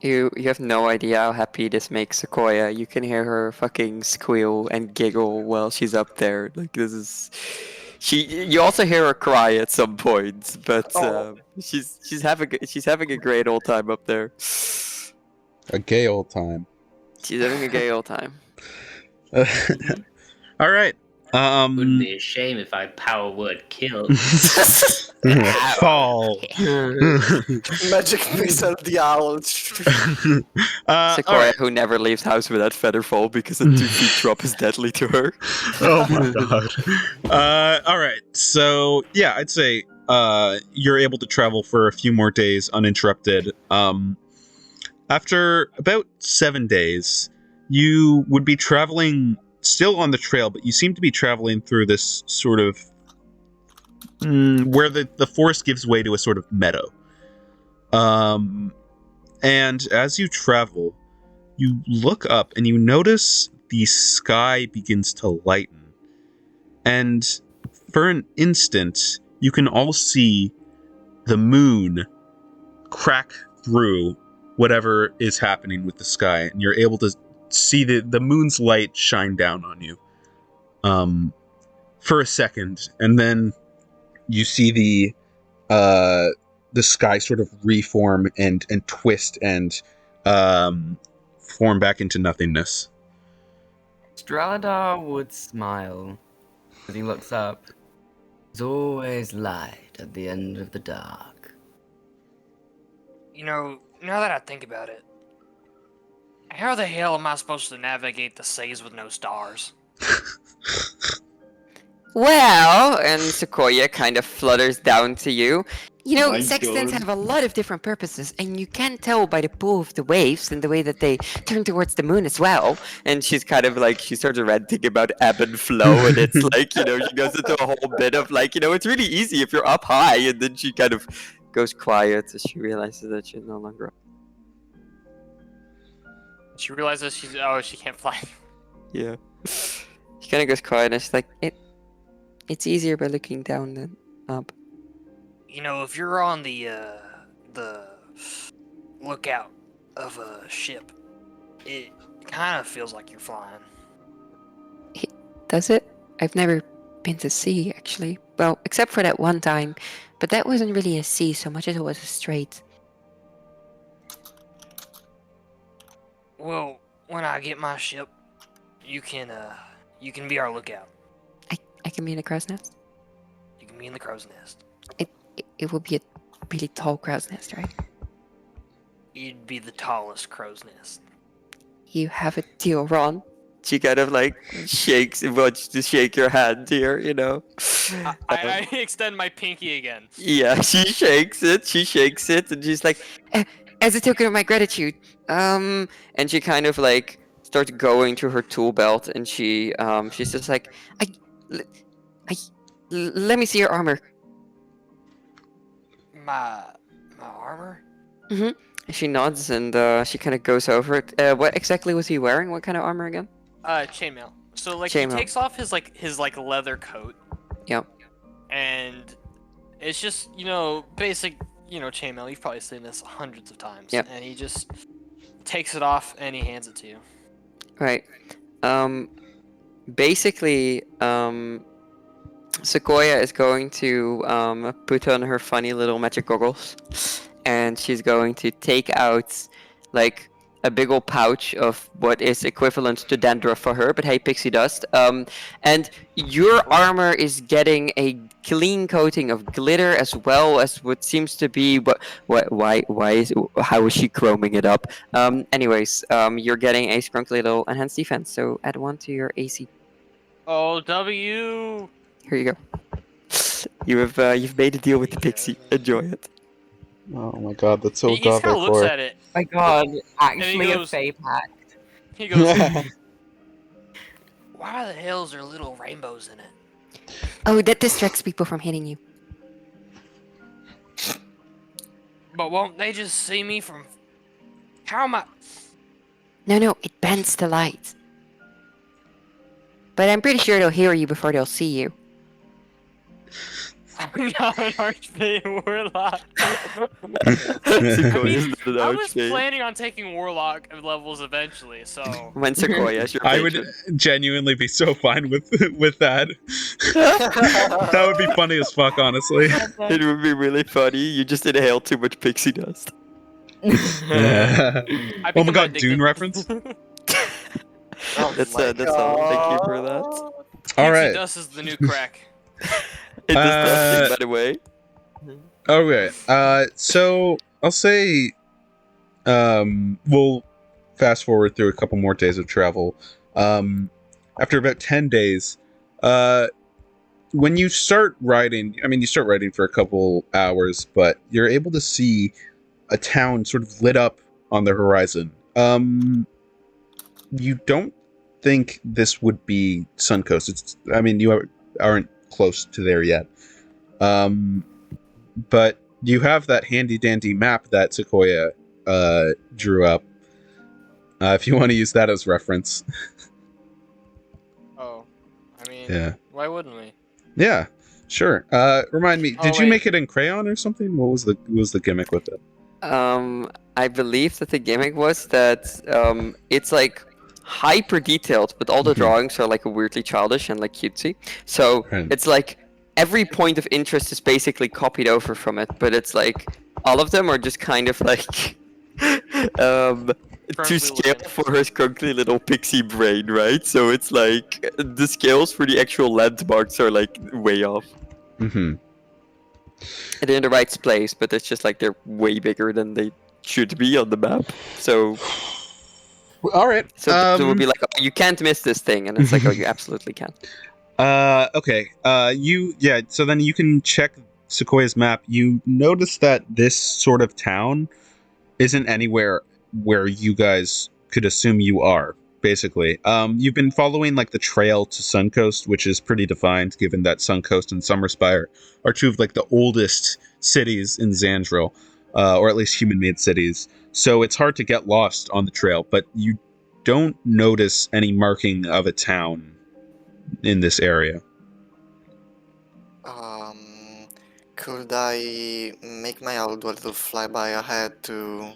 You have no idea how happy this makes Sequoia. You can hear her fucking squeal and giggle while she's up there. Like this is, you also hear her cry at some points, but she's having a great old time up there. A gay old time. She's having a gay old time. All right. Wouldn't be a shame if I power word kill. Fall. Magic missile, the owl. Sequoia, who never leaves house without feather fall because a 2 feet drop is deadly to her. Oh my god. All right. So yeah, I'd say you're able to travel for a few more days uninterrupted. After about 7 days, you would be traveling still on the trail, but you seem to be traveling through this sort of where the forest gives way to a sort of meadow. And as you travel, you look up and you notice the sky begins to lighten. And for an instant, you can all see the moon crack through whatever is happening with the sky, and you're able to see the moon's light shine down on you for a second, and then you see the sky sort of reform and twist and form back into nothingness. Stradar would smile as he looks up. There's always light at the end of the dark. You know, now that I think about it, how the hell am I supposed to navigate the seas with no stars? Well, and Sequoia kind of flutters down to you. You know, My sextants God. have a lot of different purposes, and you can tell by the pull of the waves and the way that they turn towards the moon as well. And she's kind of like, she starts ranting about ebb and flow, and it's like, you know, she goes into a whole bit of like, you know, it's really easy if you're up high, and then she kind of goes quiet as she realizes that she's no longer up. She realizes she can't fly. Yeah. She kind of goes quiet, and she's like, it's easier by looking down than up. You know, if you're on the lookout of a ship, it kind of feels like you're flying. Does it? I've never been to sea, actually. Well, except for that one time. But that wasn't really a sea so much as it was a strait. Well, when I get my ship, you can be our lookout. I can be in a crow's nest? You can be in the crow's nest. It will be a really tall crow's nest, right? You'd be the tallest crow's nest. You have a deal, Ron. She kind of like wants to shake your hand here, you know. I extend my pinky again. Yeah, she shakes it, and she's like, as a token of my gratitude, and she kind of like starts going to her tool belt, and she's just like, l- I, let me see your armor. My armor? And she nods, and she kind of goes over it. What exactly was he wearing? What kind of armor again? Chainmail. So like he Chainmail. takes off his leather coat. Yep. And it's just basic chainmail. You've probably seen this hundreds of times. Yep. And he just takes it off and he hands it to you. Right. Basically, Sequoia is going to put on her funny little magic goggles, and she's going to take out like a big old pouch of what is equivalent to dandruff for her, but hey, pixie dust. And your armor is getting a clean coating of glitter, as well as what seems to be how is she chroming it up? Anyways, you're getting a scrunkly little enhanced defense, so add 1 to your AC. Oh, W. Here you go. You've made a deal with the pixie. Enjoy it. Oh my god, that's so He just kind of looks for. at it. My god, actually goes- a fey pact. He goes, "Why the hell is there little rainbows in it?" Oh, that distracts people from hitting you. But won't they just see me from? How am I? No, it bends the light. But I'm pretty sure they'll hear you before they'll see you. I'm not an archfey warlock. Sequoia's not an I was archfey. planning on taking warlock levels eventually, so When Sequoia's your I would patron. genuinely be so fine with that. That would be funny as fuck, honestly. It would be really funny. You just inhaled too much pixie dust. I Oh my become god, addicted. Dune reference? That's all. Thank you for that. All Pixie right. dust is the new crack. It does nothing, Uh, by the way. Okay. So I'll say, we'll fast forward through a couple more days of travel. After about 10 days, when you start riding, you start riding for a couple hours, but you're able to see a town sort of lit up on the horizon. You don't think this would be Suncoast. You aren't close to there yet. But you have that handy dandy map that Sequoia drew up. If you want to use that as reference. Oh, Yeah. why wouldn't we? Yeah, sure. Remind me, did you wait. make it in crayon or something? What was the gimmick with it? I believe that the gimmick was that it's like hyper detailed, but all the Mhm. drawings are like weirdly childish and like cutesy. So Right. it's like every point of interest is basically copied over from it, but it's like all of them are just kind of like to Friendly scale looking. for her scrunkly little pixie brain, right? So it's like the scales for the actual landmarks are like way off. Mm-hmm. They're in the right place, but it's just like they're way bigger than they should be on the map. So All right. it will be like, oh, you can't miss this thing, and it's like, oh, you absolutely can. Okay. So then you can check Sequoia's map. You notice that this sort of town isn't anywhere where you guys could assume you are. Basically, you've been following like the trail to Suncoast, which is pretty defined, given that Suncoast and Summerspire are two of like the oldest cities in Xandril, or at least human-made cities. So it's hard to get lost on the trail, but you don't notice any marking of a town in this area. Could I make my owl do a little flyby ahead to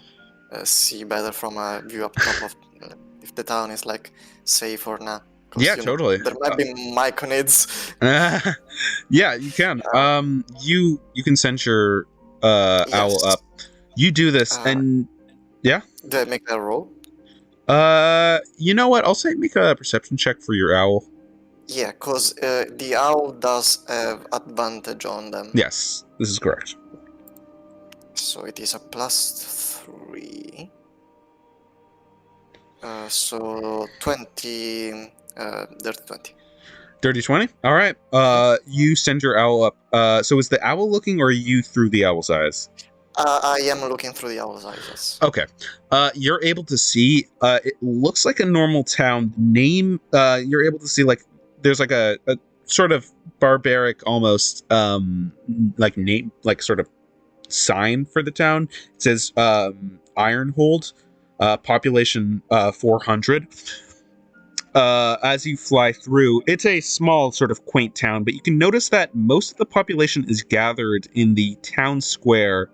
see better from a view up top of if the town is like safe or not? 'Cause, Yeah, you know, totally. there might be myconids. Yeah, you can. You can send your owl Yes. up. You do this, and Do I make a roll? you know what? I'll say make a perception check for your owl. Yeah, because the owl does have advantage on them. Yes, this is correct. So it is a +3. So 20, dirty 20. Dirty 20? All right. You send your owl up. So is the owl looking, or are you through the owl's eyes? I am looking through the owl's eyes, yes. Okay. You're able to see, it looks like a normal town. You're able to see, like, there's like a sort of barbaric, almost, like name, like sort of sign for the town. It says, Ironhold, population, 400. As you fly through, it's a small, sort of quaint town, but you can notice that most of the population is gathered in the town square,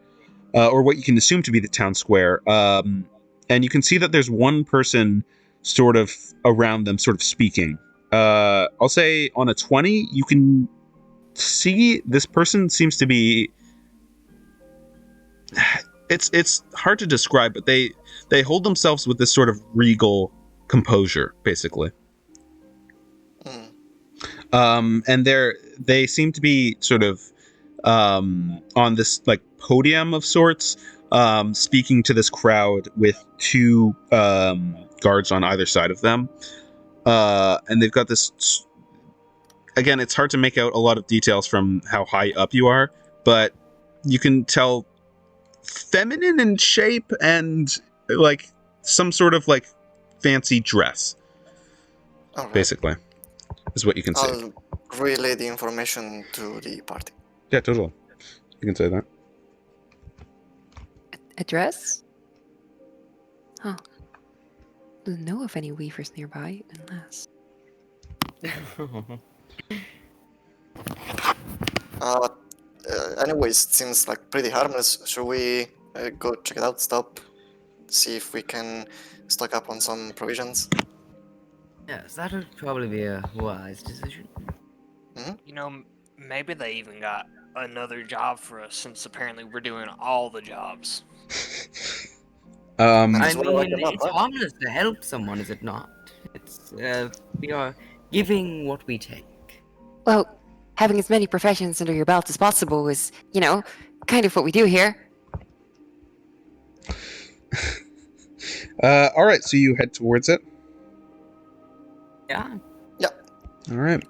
or what you can assume to be the town square. And you can see that there's one person sort of around them, sort of speaking. I'll say on a 20, you can see this person seems to be. It's hard to describe, but they hold themselves with this sort of regal composure, basically. And they seem to be sort of on this like podium of sorts, speaking to this crowd with two guards on either side of them, and they've got this. Again, it's hard to make out a lot of details from how high up you are, but you can tell feminine in shape and like some sort of like fancy dress. Alright. Basically, is what you can say. I'll relay the information to the party. Yeah, totally. You can say that. Address? Huh. Don't know of any weavers nearby, unless. Anyways, it seems like pretty harmless. Should we go check it out, stop, see if we can stock up on some provisions? Yes, that would probably be a wise decision. You know, maybe they even got another job for us, since apparently we're doing all the jobs. Might I as well light mean, them up, it's huh? harmless to help someone, is it not? It's, we are giving what we take. Well, having as many professions under your belt as possible is, you know, kind of what we do here. All right, so you head towards it. Yeah. All right.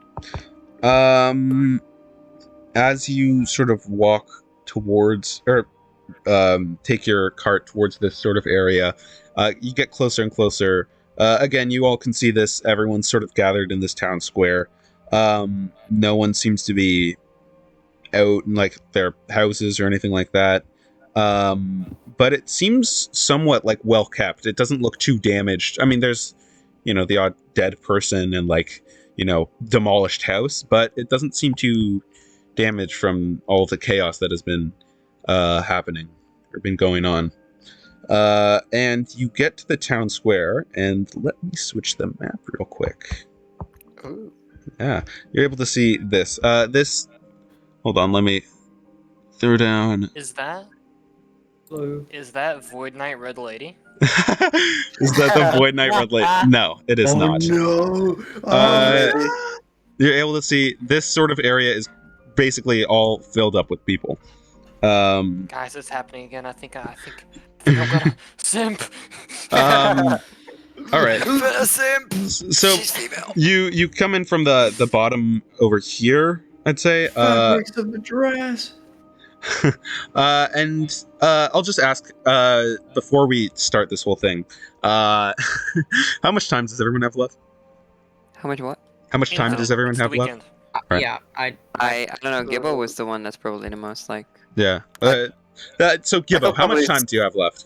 As you sort of walk towards, or take your cart towards this sort of area, you get closer and closer. Again, you all can see this. Everyone's sort of gathered in this town square. No one seems to be out in like their houses or anything like that. But it seems somewhat like well kept. It doesn't look too damaged. I mean, there's, the odd dead person and like, demolished house, but it doesn't seem too damaged from all the chaos that has been happening or been going on. And you get to the town square, and let me switch the map real quick. Ooh. Yeah, you're able to see this. Hold on, let me throw down. Is that Voidnight Red Lady? Is that the Voidnight Red Light? No, it is not. No! You're able to see this sort of area is basically all filled up with people. Guys, it's happening again. I think I'm gonna simp. All right. Simp. So you come in from the bottom over here, I'd say. Fabrics of the dress. And I'll just ask before we start this whole thing, how much time does everyone have left? How much what? How much time does everyone It's the have left? weekend. Right. Yeah, I don't know. Gibbo was the one that's probably the most like. Yeah. So Gibbo, how much time do you have left?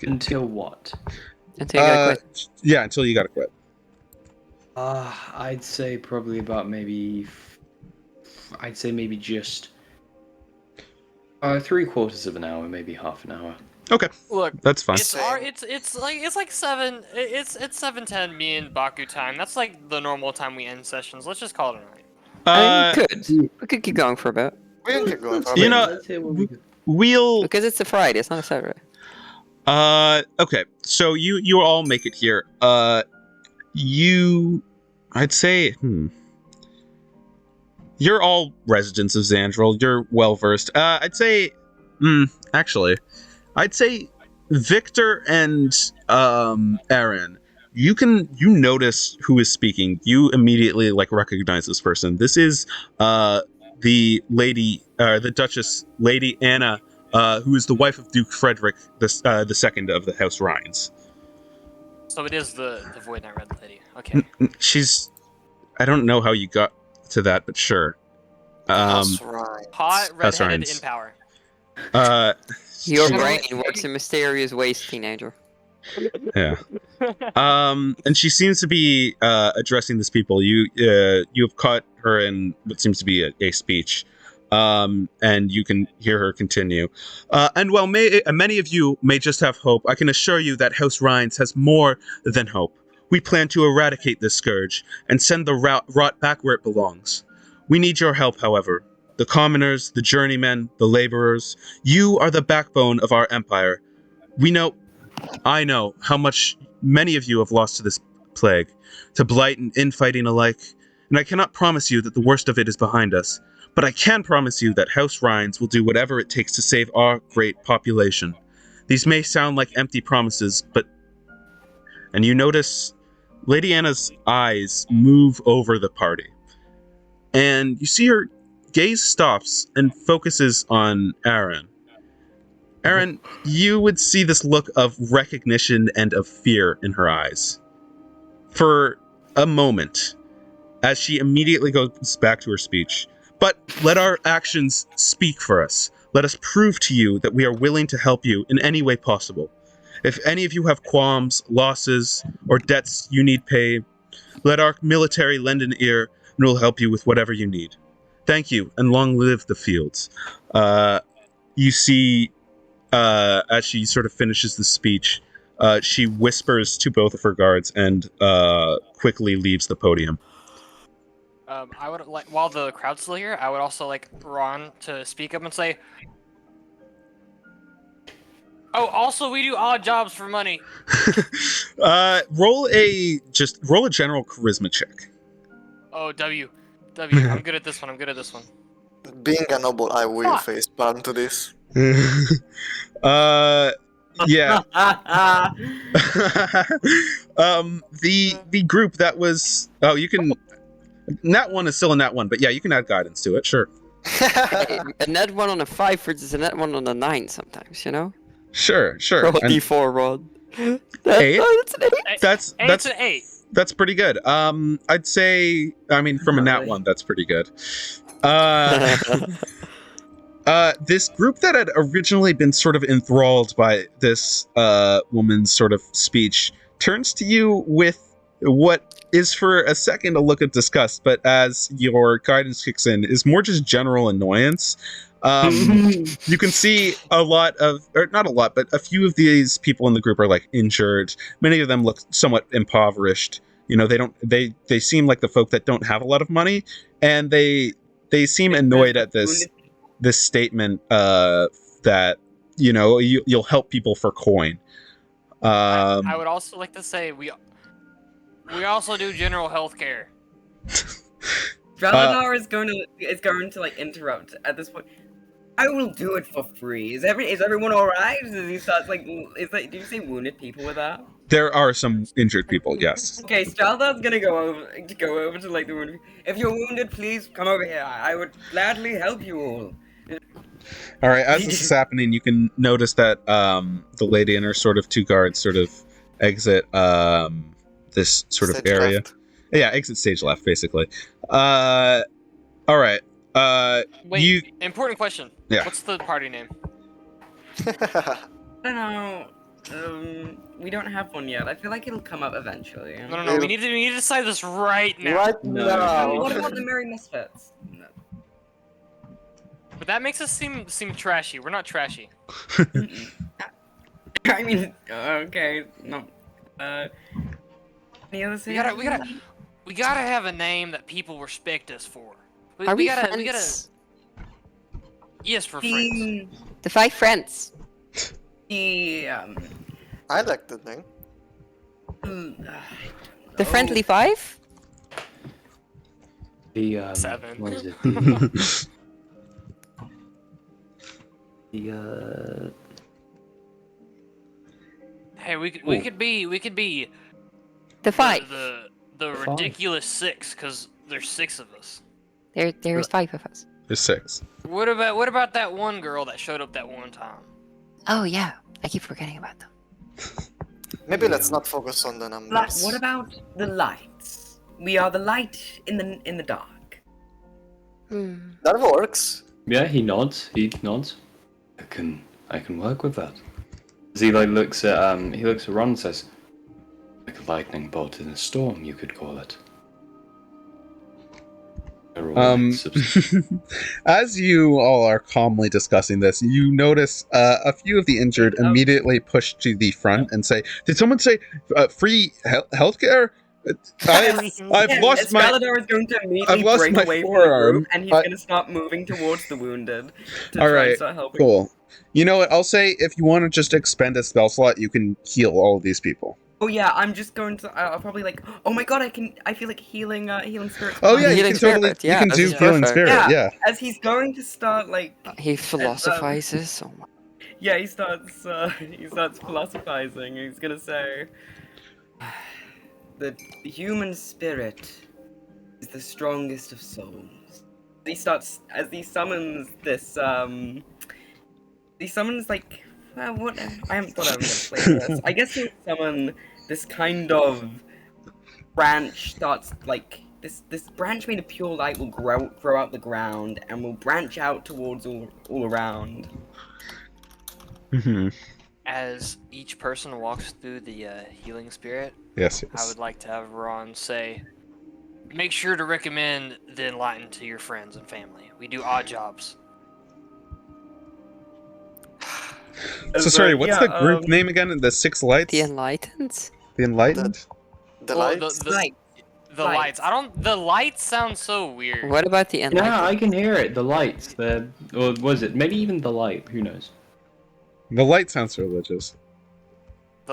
Until what? Until you gotta quit. Yeah, until you gotta quit. I'd say probably about maybe. I'd say maybe just 3/4 of an hour, maybe half an hour. Okay, Look, that's fine. it's like 7. It's 7:10 me and Baku time. That's like the normal time we end sessions. Let's just call it a night. I mean, we could keep going for a bit. We can keep going for a You bit. know, Let's hear what we do. we'll. Because it's a Friday, it's not a Saturday. Okay. So you all make it here. I'd say, you're all residents of Xandril. You're well versed. I'd say, actually, I'd say Victor and Aaron, you notice who is speaking. You immediately recognize this person. This is the lady, the Duchess, Lady Anna, who is the wife of Duke Frederick the second of the House Rhines. So it is the Voidnight Red Lady. Okay. She's. I don't know how you got to that, but sure. That's right. Hot, That's redheaded, right. in power. Your she- brain works in mysterious ways, teenager. Yeah. And she seems to be addressing these people. You have caught her in what seems to be a speech, and you can hear her continue. And while many of you may just have hope, I can assure you that House Rhines has more than hope. We plan to eradicate this scourge and send the rot back where it belongs. We need your help, however. The commoners, the journeymen, the laborers, you are the backbone of our empire. I know how much many of you have lost to this plague, to blight and infighting alike, and I cannot promise you that the worst of it is behind us, but I can promise you that House Rhines will do whatever it takes to save our great population. These may sound like empty promises, but... And you notice Lady Anna's eyes move over the party, and you see her gaze stops and focuses on Aaron. Aaron, you would see this look of recognition and of fear in her eyes. For a moment, as she immediately goes back to her speech. But let our actions speak for us. Let us prove to you that we are willing to help you in any way possible. If any of you have qualms, losses, or debts you need paid, let our military lend an ear and we'll help you with whatever you need. Thank you, and long live the fields. You see... as she sort of finishes the speech, she whispers to both of her guards and quickly leaves the podium. I would like, while the crowd's still here, I would also like Ron to speak up and say, "Oh, also we do odd jobs for money." Roll a general charisma check. Oh, W. I'm good at this one. Being a noble, I will face palm to this. Yeah. The group that was you can nat one is still a nat one, but yeah, you can add guidance to it, sure. A net one on a 5 versus a net one on a 9 sometimes, you know? Sure. Roll a And d4, Rod. Eight? That's an 8. that's It's an 8. that's pretty good. I'd say, I mean, from a nat one, that's pretty good. This group that had originally been sort of enthralled by this woman's sort of speech turns to you with what is for a second a look of disgust, but as your guidance kicks in, is more just general annoyance. You can see a lot of, or not a lot, but a few of these people in the group are injured. Many of them look somewhat impoverished. You know, they seem like the folk that don't have a lot of money, and they seem annoyed at this statement that you'll help people for coin. I would also like to say we also do general health care. Draladar is going to interrupt at this point. I will do it for free. Is everyone all right? Does he start do you say wounded people with that? There are some injured people, yes. Okay, Straldar's gonna go over to the wounded. If you're wounded, please come over here. I would gladly help you all. All right, as this is happening, you can notice that the lady and her sort of two guards sort of exit this sort of Stage area. left. Yeah, exit stage left, basically. All right. Wait, important question. Yeah. What's the party name? I don't know. We don't have one yet. I feel like it'll come up eventually. No. We need to decide this right now. Right now. What about the Merry Misfits? No. But that makes us seem trashy. We're not trashy. I mean, okay, no. Any other We gotta have a name that people respect us for. Are we gotta. friends? Yes, for friends. The 5 friends. I like the name. The friendly 5? The 7. What is it? The Hey, we could be The five. the Five. ridiculous six, because there's six of us. There's five of us. There's 6. What about that one girl that showed up that one time? Oh yeah, I keep forgetting about them. Maybe let's not focus on the numbers. What about the lights? We are the light in the dark. Hmm. That works. Yeah, he nods. He nods. I can work with that. As he like looks at Ron and says, like a lightning bolt in a storm, you could call it. As you all are calmly discussing this, you notice a few of the injured immediately push to the front and say, "Did someone say free healthcare? I've lost my. Escalador is going to immediately I've lost break my away from the forearm. group, and he's going to start moving towards the wounded to All try and right, start helping. Cool. You know what? I'll say if you want to just expend a spell slot, you can heal all of these people. Oh yeah, I'm just going to. I'll probably like. Oh my god, I feel like healing spirits. Oh yeah, you Healing can totally. spirit, yeah, you can do that's healing perfect. spirit. Yeah. As he's going to start like. He philosophizes. Oh my. Yeah, he starts philosophizing. He's gonna say, "The human spirit is the strongest of souls." He starts as he summons this. He summons like. What? I haven't thought I was gonna play this. I guess he'll summon this kind of branch. Starts like this branch made of pure light will grow out the ground and will branch out towards all around. Mm-hmm. As each person walks through the healing spirit, Yes. I would like to have Ron say, "Make sure to recommend the Enlightened to your friends and family. We do odd jobs." So sorry, what's the group name again? The 6 Lights? The Enlightened? The Enlightened? The Well, lights. The lights. The lights sound so weird. What about the Enlightened? Yeah, I can hear it. The lights. Or was it? Maybe even the light. Who knows? The light sounds religious.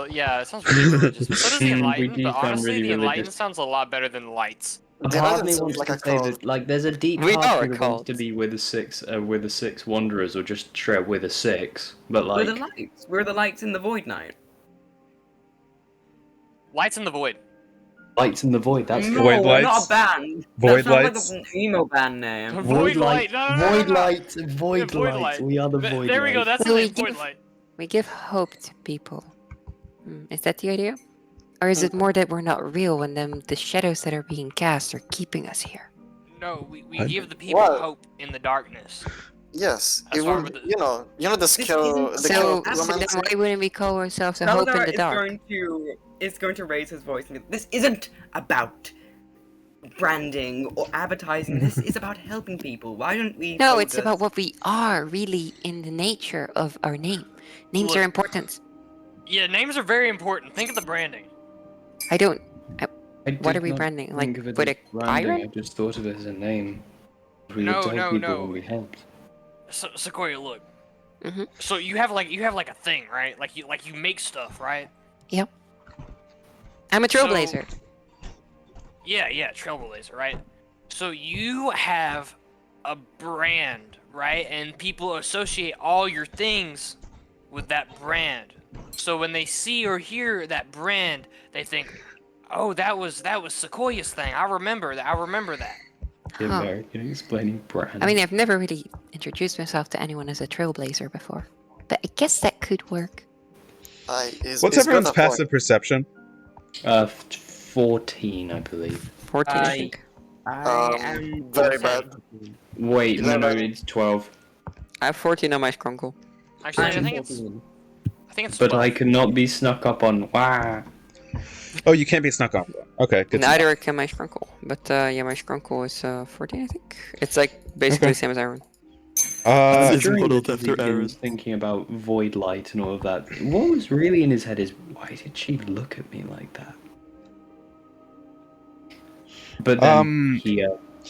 Yeah, it sounds really religious. But so does the We Enlightened, do but sound honestly, really the Enlightened religious. sounds a lot better than lights. A The part of lights me sound wants like to a say cult. that, like, there's a deep We part are of me a that wants cult. to be with the six wanderers, or just straight with the 6. But We're like, the lights. We're the lights in the Voidnight. Lights in the void. lights in the void. That's No, good. Void we're not lights? a band. Void that sounds lights? like an emo band name. Void light. No, no, no, no, Void no. light. Void Void light. light. We are the void There we go. light. That's the Well, we name. Void give- light. We give hope to people. Is that the idea? Or is it more that we're not real and then the shadows that are being cast are keeping us here? No, we I- give the people Well- hope in the darkness. Yes, That's it why would. we're the- You know the skill. isn't- The So skill that's then romantic. why wouldn't we call ourselves a hope in Salazar the dark? is going to raise his voice and go, "This isn't about branding or advertising. This is about helping people. Why don't we?" No, it's focus-" about what we are really in the nature of our name. Names Look. are important. Yeah, names are very important. Think of the branding. I don't. I What did are we not branding? think Like, of it with as a branding, iron? I just thought of it as a name. We No, would tell no, people no. when we helped. Sequoia, look. Mhm. So you have like a thing, right? Like you make stuff, right? I'm a So- trailblazer. Yeah, trailblazer, right? So you have a brand, right? And people associate all your things with that brand. So when they see or hear that brand, they think, "Oh, that was Sequoia's thing. I remember that." The Huh. American explaining brand. I mean, I've never really introduced myself to anyone as a trailblazer before, but I guess that could work. What's everyone's passive perception? 14, I believe. 14, I I- think. I am very bad. Wait, no, 11. it's 12. I have 14 on my scrunkle. Actually, I I'm think it's But 12. I cannot be snuck up on. Wah. Oh, you can't be snuck up. Okay, good. to know. Neither can my scrunkle. But yeah, my scrunkle is 14, I think. It's like basically Okay. the same as Iron. During modeled this, after he Aaron. was thinking about void light and all of that. What was really in his head is, why did she look at me like that? But then he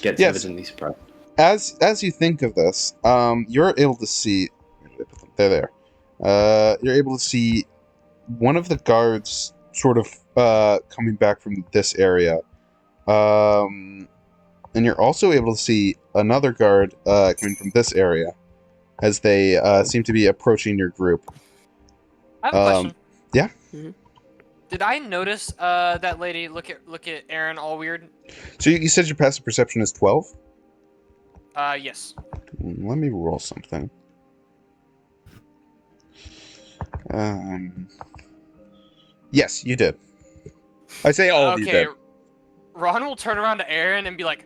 gets yes. evidently surprised. As you think of this, you're able to see. Where did I put them? They're there. You're able to see one of the guards sort of coming back from this area, and you're also able to see another guard coming from this area, as they seem to be approaching your group. I have a question. Did I notice that lady look at Aaron all weird? So you said your passive perception is 12? Yes. Let me roll something. Yes, you did. I say all of you Okay. did. Ron will turn around to Aaron and be like,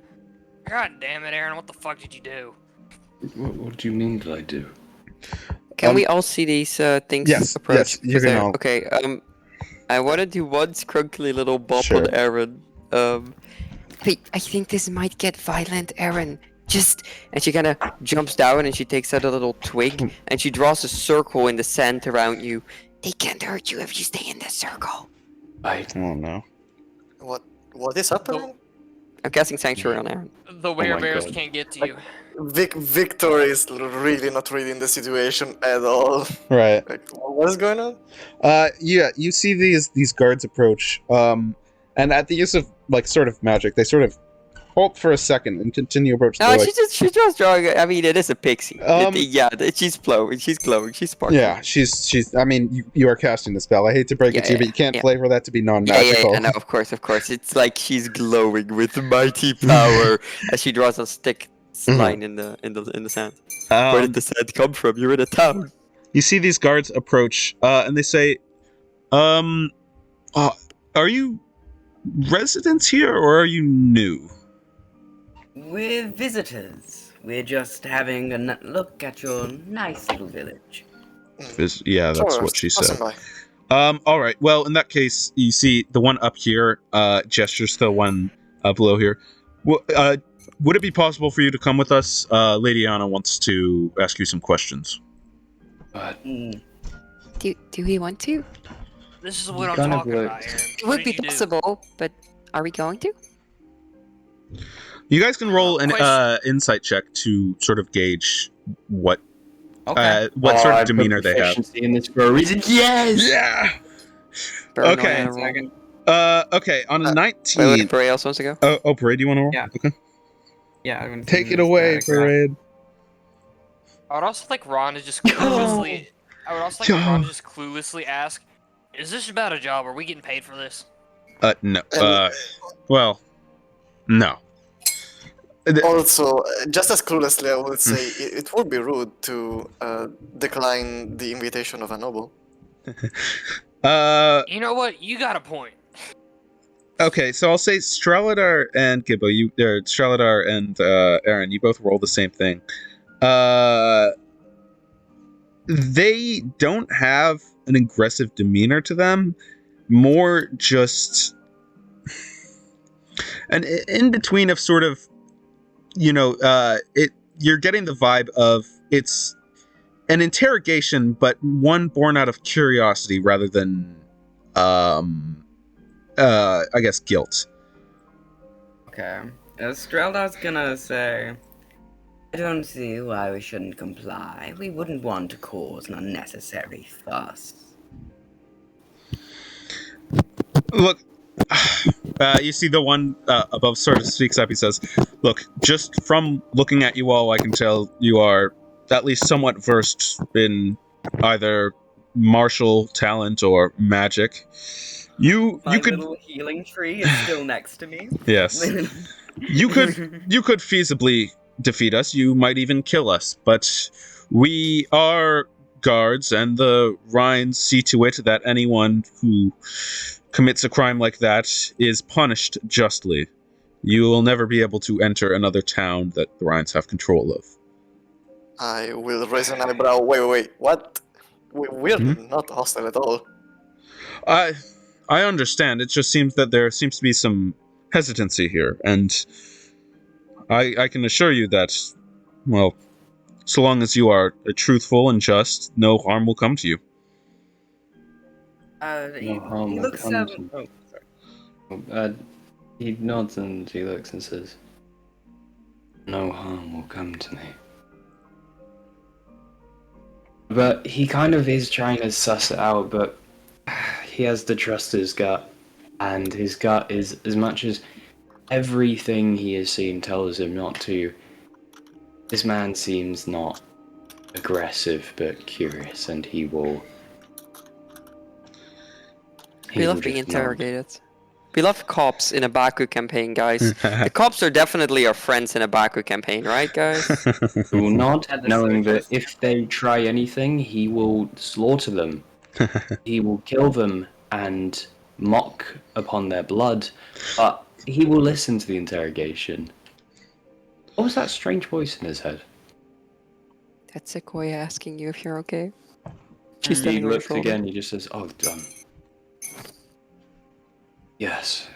"God damn it, Aaron! What the fuck did you do?" What do you mean did I do? Can we all see these things yes, approach? yes, you can all- Okay, I want to do one scrunkly little bop Sure. on Aaron. Wait, I think this might get violent, Aaron. And she kind of jumps down and she takes out a little twig and she draws a circle in the sand around you. They can't hurt you if you stay in this circle. I Oh no. What is happening? I'm casting Sanctuary on Aaron. The my werebears God. can't get to you. Victor is really not reading the situation at all. Right. Like, what is going on? Yeah, you see these guards approach, and at the use of like sort of magic, they sort of halt for a second and continue approaching. No, They're like, she's just drawing. I mean, it is a pixie. She's glowing. She's sparkling. yeah, she's. I mean, you are casting the spell. I hate to break it to you, but you can't flavor that to be non-magical. Yeah, no, of course. It's like she's glowing with mighty power as she draws a stick line in the sand. Where did the sand come from? You're in a town. You see these guards approach, and they say, "Are you residents here, or are you new?" We're visitors. We're just having a look at your nice little village. Yeah, that's Sure, what she said. passing by. All right. Well, in that case, you see the one up here gestures to the one below here. Well, would it be possible for you to come with us? Lady Anna wants to ask you some questions. Do we want to? This is what I'm Kind of talking like- about, Aaron. It What would be did you do? possible, but are we going to? You guys can roll an Question. insight check to sort of gauge what Okay. what sort I of put demeanor they have. proficiency in this for a reason. Yes. Yeah. Paranoia Okay. on a roll. Second. Okay. On a 19. Wait, Bray also wants to go. Oh, Parade, you want to roll? Yeah. Okay. Yeah, I'm gonna Take see it this away, static Parade. I would also like Ron to just cluelessly. I would also like Ron to just cluelessly ask, "Is this about a job? Are we getting paid for this?" No. Well, no. Also, just as cluelessly, I would say it would be rude to decline the invitation of a noble. You know what? You got a point. Okay, so I'll say Streladar and Gibbo, Streladar and Aaron, you both roll the same thing. They don't have an aggressive demeanor to them, more just an in between of sort of, you're getting the vibe of it's an interrogation, but one born out of curiosity rather than I guess guilt. Okay. Streldar's gonna say, I don't see why we shouldn't comply. We wouldn't want to cause an unnecessary fuss. Look, you see the one above sort of speaks up. He says, "Look, just from looking at you all, I can tell you are at least somewhat versed in either martial talent or magic. You My could little healing tree is still next to me. yes, you could feasibly defeat us. You might even kill us, but we are guards, and the Rhines see to it that anyone who commits a crime like that is punished justly. You will never be able to enter another town that the Rhines have control of." I will raise an eyebrow. Wait, what? We're not hostile at all. I understand. It just seems that there seems to be some hesitancy here, and I can assure you that, well, so long as you are truthful and just, no harm will come to you. Oh, harm He will looks come to He nods and he looks and says, "No harm will come to me." But he kind of is trying to suss it out, but he has to trust his gut. And his gut is, as much as everything he has seen tells him not to, this man seems not aggressive but curious, and he will We love being interrogated. We love cops in a Baku campaign, guys. The cops are definitely our friends in a Baku campaign, right, guys? He will nod, And the knowing that soldiers. if they try anything, he will slaughter them. He will kill them and mock upon their blood, but he will listen to the interrogation. What was that strange voice in his head? That's Sequoia asking you if you're okay. He She's standing on your looks shoulder. again, he just says, yes,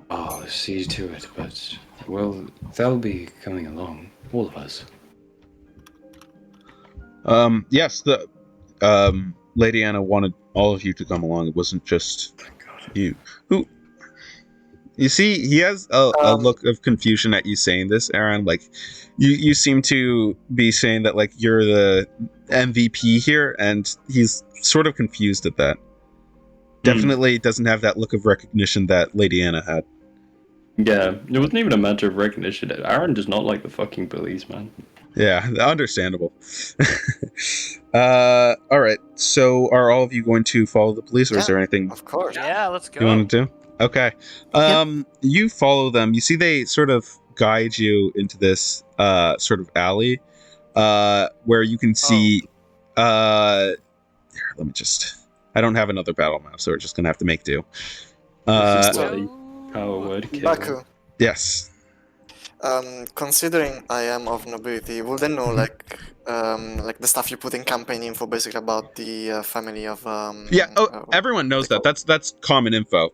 I'll see to it, but, well, they'll be coming along, all of us. Yes, the Lady Anna wanted all of you to come along. It wasn't just you. Who? You see, he has a look of confusion at you saying this, Aaron. Like, you seem to be saying that like you're the MVP here, and he's sort of confused at that. Definitely doesn't have that look of recognition that Lady Anna had. Yeah, it wasn't even a matter of recognition. Aaron does not like the fucking police, man. Yeah, understandable. All right. So, are all of you going to follow the police, or is Yeah. there anything Of course. Yeah, let's go. you want to do? Okay. You follow them. You see, they sort of guide you into this sort of alley, where you can see. Here, let me just. I don't have another battle map, so we're just gonna have to make do. This is So- where the power word kill. Baku, Yes. considering I am of nobility, will they know like the stuff you put in campaign info, basically about the family of Yeah. Oh, everyone knows that. That's common info.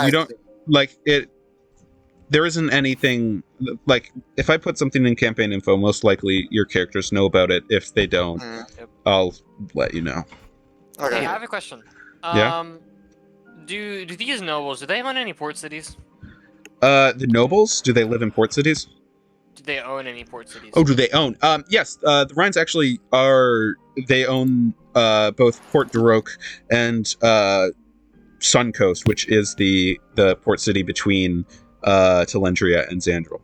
You don't like it. There isn't anything like if I put something in campaign info, most likely your characters know about it. If they don't, I'll let you know. Okay. Hey, I have a question. Yeah? Do these nobles, do they own any port cities? The nobles, do they live in port cities? Do they own any port cities? Oh, do they own? Yes. The Rhines actually are. They own both Port Duroc and Suncoast, which is the port city between Telendria and Xandril.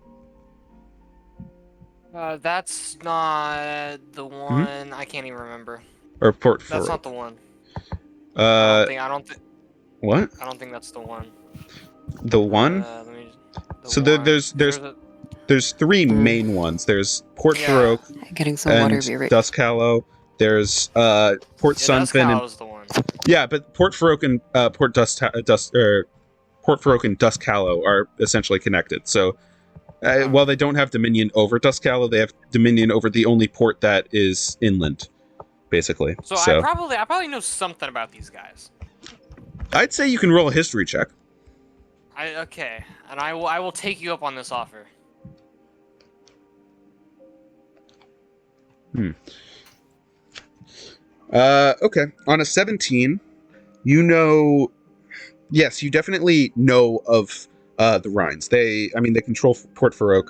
That's not the one. I can't even remember. Or Port That's Farouk. not the one. Uh, I don't think. what? I don't think that's the one. The one? Let me just, So there's three main ones. There's Port Farouk Getting some water, and be right. Duskhallow. There's Port Sunfin and was the one. yeah, but Port Farouk and Port Farouk and Duskhallow are essentially connected. So while they don't have dominion over Duskhallow, they have dominion over the only port that is inland, basically. So I probably know something about these guys. I'd say you can roll a history check. Okay, and I will take you up on this offer. Okay. On a 17, you know. Yes, you definitely know of the Rhines. They control Port Farouk.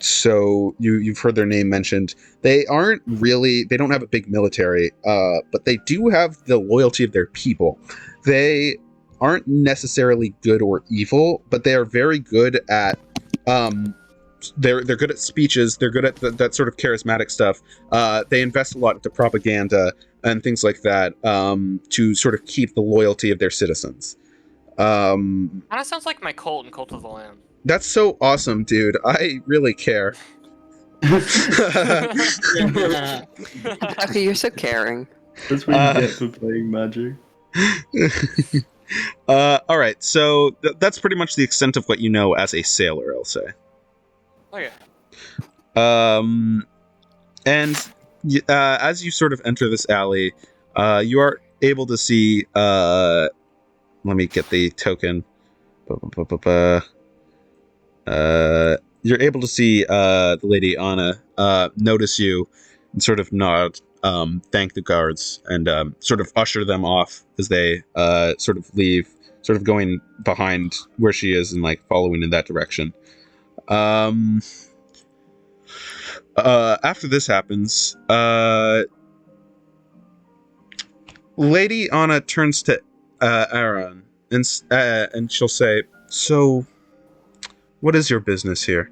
So you've heard their name mentioned. They don't have a big military, but they do have the loyalty of their people. They aren't necessarily good or evil, but they are very good at they're good at speeches. They're good at that sort of charismatic stuff. They invest a lot into propaganda and things like that to sort of keep the loyalty of their citizens. Kind of sounds like my cult in Cult of the Lamb. That's so awesome, dude. I really care. Okay, you're so caring. That's what you get for playing Magic. All right, so that's pretty much the extent of what you know as a sailor, I'll say. Okay. And as you sort of enter this alley, you are able to see. Let me get the token. You're able to see the Lady Anna notice you and sort of nod, thank the guards, and sort of usher them off as they sort of leave, sort of going behind where she is and like following in that direction. After this happens, Lady Anna turns to Aaron and she'll say, "So, what is your business here?"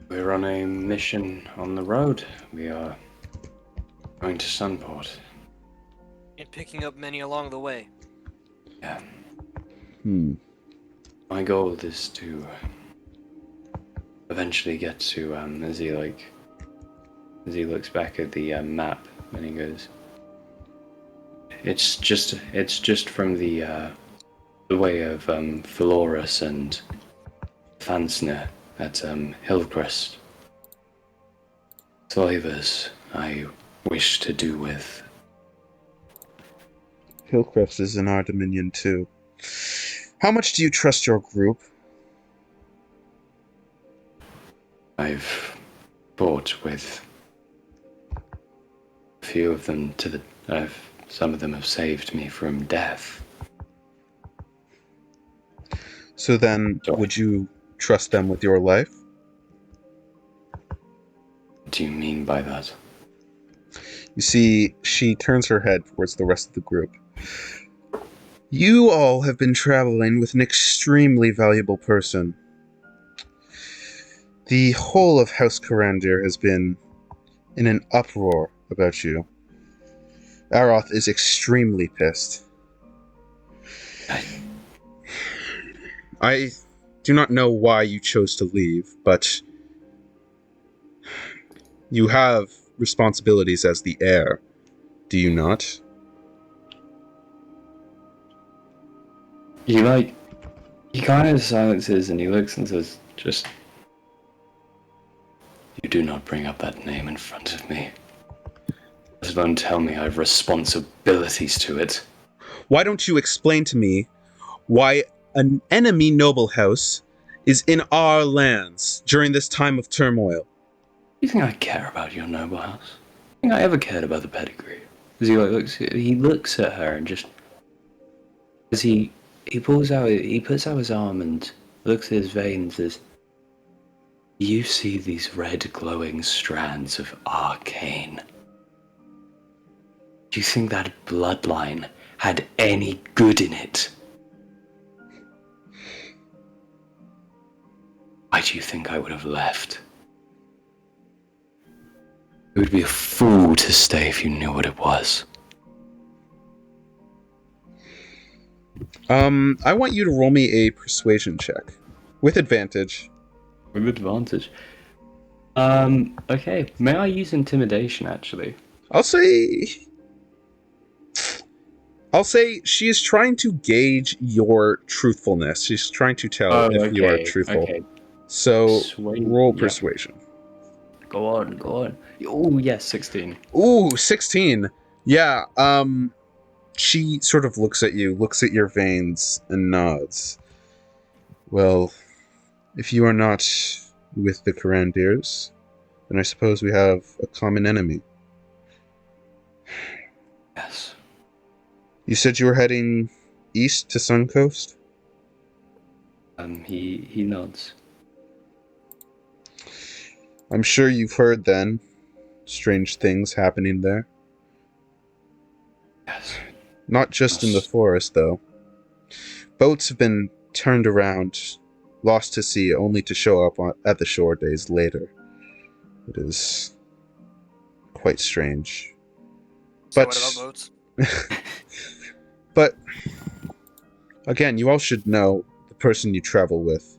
We're We're on a mission on the road. We are going to Sunport. And picking up many along the way. Yeah. My My goal is to eventually get to as he looks back at the map and he goes, it's just from the way of Philorus and Fansner at Hillcrest. Slavers I wish to do with. Hillcrest is in our dominion too. How much do you trust your group? I've fought with a few of them some of them have saved me from death. So then, Sorry. would you trust them with your life? What do you mean by that? You see, she turns her head towards the rest of the group. You all have been traveling with an extremely valuable person. The whole of House Karandir has been in an uproar about you. Aroth is extremely pissed. I do not know why you chose to leave, but you have responsibilities as the heir, do you not? He kind of silences and he looks and says, just, you do not bring up that name in front of me. Let alone tell me I have responsibilities to it. Why don't you explain to me why an enemy noble house is in our lands during this time of turmoil? You think I care about your noble house? You think I ever cared about the pedigree? As he looks at her and just as he puts out his arm and looks at his veins as you see these red glowing strands of arcane. Do you think that bloodline had any good in it? Why do you think I would have left? You would be a fool to stay if you knew what it was. I want you to roll me a persuasion check. With advantage. With advantage. Okay. May I use intimidation, actually? I'll say she is trying to gauge your truthfulness. She's trying to tell if you are truthful. Okay. So, roll yeah. persuasion. Go on. Oh, yes, 16. Ooh, 16. Yeah, she sort of looks at you, looks at your veins, and nods. Well, if you are not with the Karandirs, then I suppose we have a common enemy. Yes. You said you were heading east to Suncoast? He nods. I'm sure you've heard then strange things happening there. Yes. Not just in the forest, though. Boats have been turned around, lost to sea, only to show up at the shore days later. It is quite strange. So But, what about boats? but, again, you all should know the person you travel with.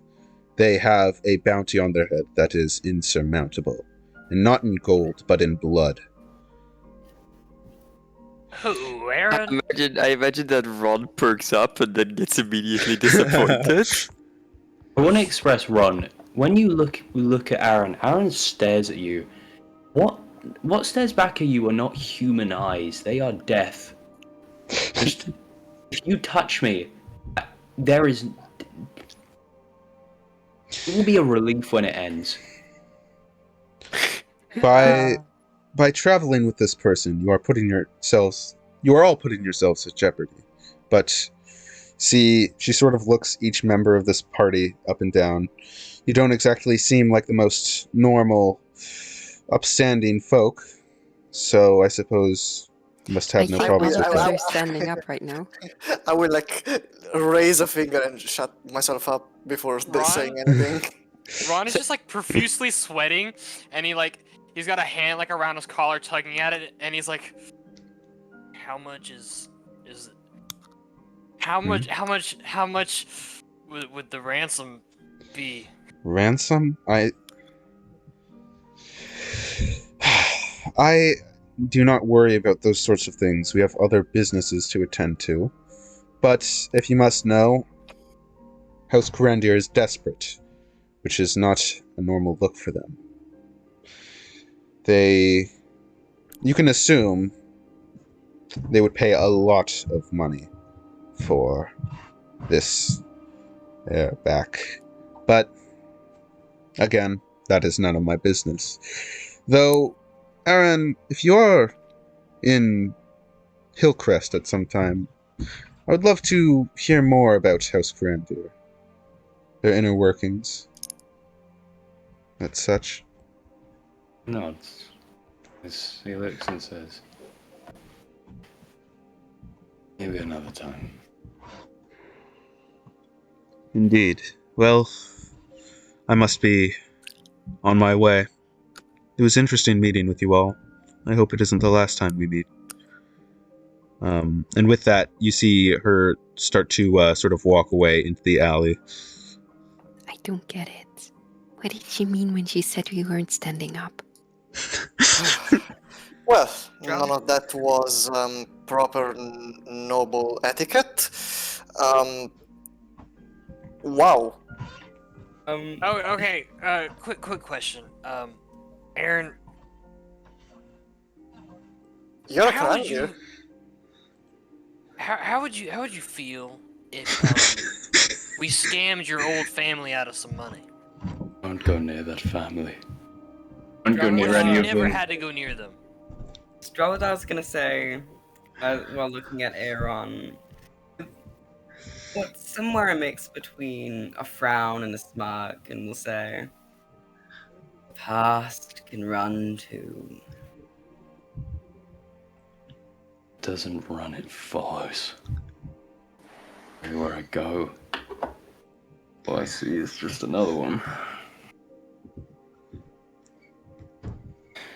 They have a bounty on their head that is insurmountable. And not in gold, but in blood. Who, Aaron? I imagine that Ron perks up and then gets immediately disappointed. I want to express, Ron, when you look at Aaron stares at you. What stares back at you are not human eyes, they are death. Just, if you touch me, it will be a relief when it ends. By traveling with this person, you are all putting yourselves at jeopardy. But see, she sort of looks each member of this party up and down. You don't exactly seem like the most normal, upstanding folk, so I suppose you must have no problems with because that. they're standing up right now. I will raise a finger and shut myself up before they saying anything. Ron is just like profusely sweating, and he's got a hand like around his collar, tugging at it, and he's like, "How much is it? How much would the ransom be?" Ransom? I do not worry about those sorts of things. We have other businesses to attend to. But if you must know, House Corandir is desperate, which is not a normal look for them. You can assume they would pay a lot of money for this back. But again, that is none of my business. Though, Aaron, if you are in Hillcrest at some time, I would love to hear more about House Corandir, their inner workings, and such. Nods. He looks and says, maybe another time. Indeed. Well, I must be on my way. It was interesting meeting with you all. I hope it isn't the last time we meet. And with that, you see her start to sort of walk away into the alley. I don't get it. What did she mean when she said we weren't standing up? Well, none of that was proper noble etiquette. Wow. Oh, okay. Quick question. Aaron, You're a how would you Corandir. how would you feel if we scammed your old family out of some money? Don't go near that family. Don't go What near What if any you of never them. had to go near them? Strelada's gonna say, while looking at Aaron, what's somewhere a mix between a frown and a smirk, and will say, "Past can run to." Doesn't run, it follows. Everywhere I go, all I see is just another one.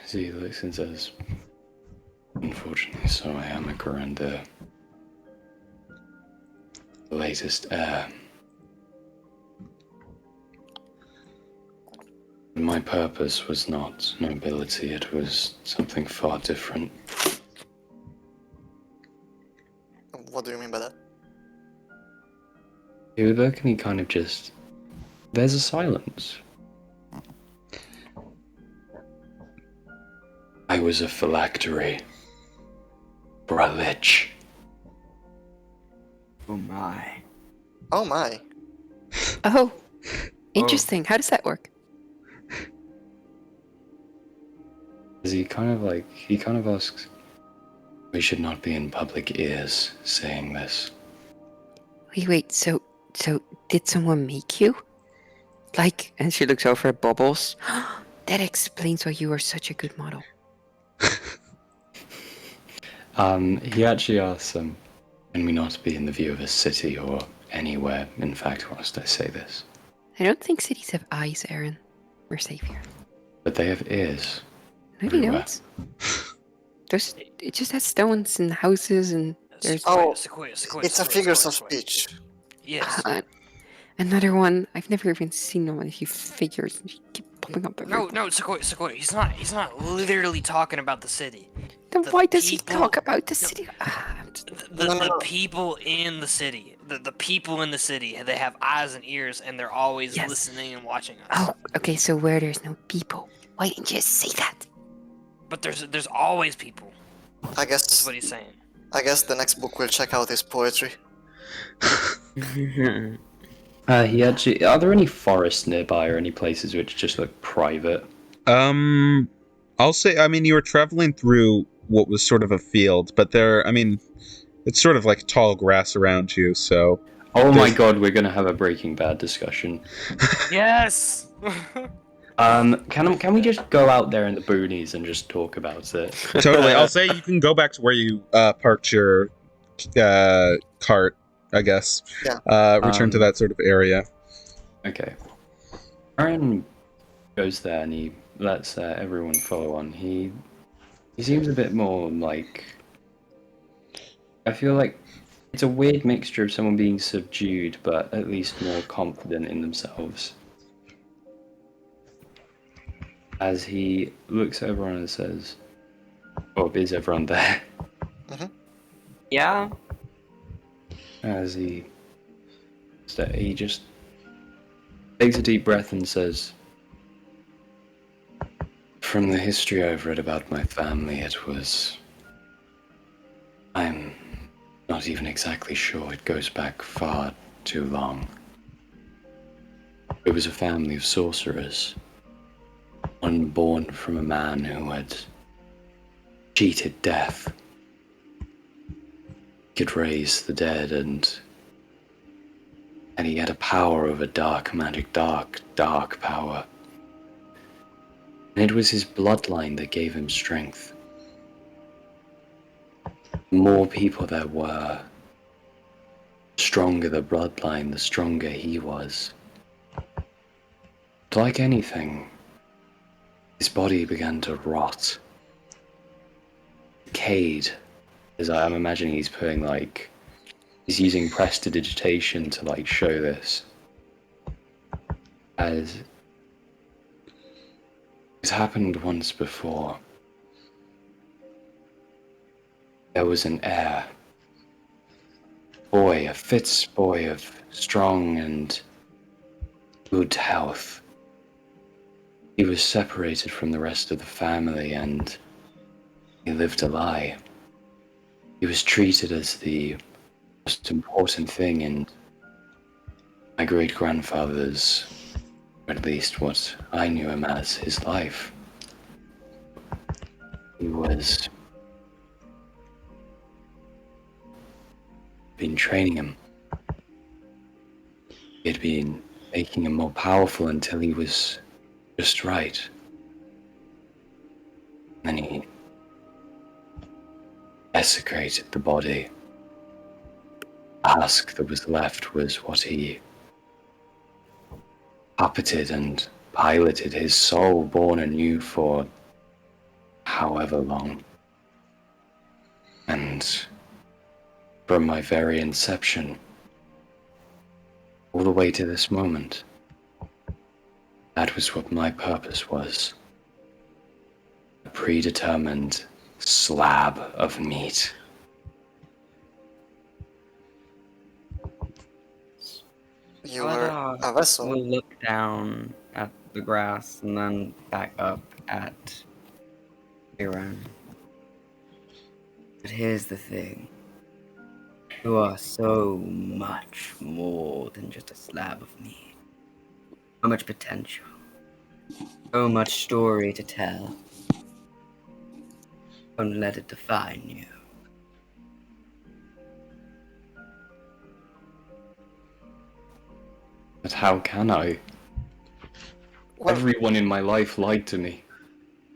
So he looks and says, unfortunately, so I am a Corandir. The latest heir. My purpose was not nobility, it was something far different. What do you mean by that? He would look and he kind of just... There's a silence. I was a phylactery for a lich. Oh my. Oh my. Oh, interesting. How does that work? He kind of asks, we should not be in public ears saying this. Wait, so did someone make you? Like, and she looks over at Bubbles. That explains why you are such a good model. He actually asks, can we not be in the view of a city or anywhere, in fact, whilst I say this? I don't think cities have eyes, Aaron. We're safe here. But they have ears. No, they Everywhere. don't. It just has stones and houses and there's Sequoia. It's a figures of speech. Yes. another one. I've never even seen one of you figures. You keep popping up everywhere. No, Sequoia. He's not literally talking about the city. Then the why does he people- talk about the city? The people in the city. The people in the city, they have eyes and ears, and they're always Yes. listening and watching us. Oh, okay. So where there's no people, why didn't you say that? But there's always people. I That's guess what he's saying. the next book will check out his poetry. He actually. Are there any forests nearby or any places which just look private? I'll say, I mean, you were traveling through what was sort of a field, but it's sort of like tall grass around you, so... Oh my god, we're gonna have a Breaking Bad discussion. Yes. Can we just go out there in the boonies and just talk about it? Totally. I'll say you can go back to where you parked your cart, I guess. Yeah. Return to that sort of area. Okay. Aaron goes there and he lets everyone follow on. He seems a bit more like, I feel like it's a weird mixture of someone being subdued, but at least more confident in themselves. As he looks at everyone and says, "Oh, is everyone there?" Yeah. As he just takes a deep breath and says, "From the history I've read about my family, I'm not even exactly sure. It goes back far too long. It was a family of sorcerers, one born from a man who had cheated death. He could raise the dead, and he had a power over dark magic, dark power. And it was his bloodline that gave him strength. The more people there were, the stronger the bloodline, the stronger he was. But like anything, his body began to rot, decayed, as I'm imagining he's putting he's using prestidigitation to show this. As it's happened once before. There was an heir. Boy, a Fitz boy of strong and good health. He was separated from the rest of the family and he lived a lie. He was treated as the most important thing in my great-grandfather's, or at least what I knew him as, his life. He was been training him. He had been making him more powerful until he was just right. Then he desecrated the body. The husk that was left was what he puppeted and piloted his soul born anew for however long. And from my very inception, all the way to this moment, that was what my purpose was. A predetermined slab of meat. You were a We'll vessel. look down at the grass and then back up at Iran. But here's the thing. You are so much more than just a slab of meat. So much potential. So much story to tell. Don't let it define you. But how can I? Well, Everyone in my life lied to me.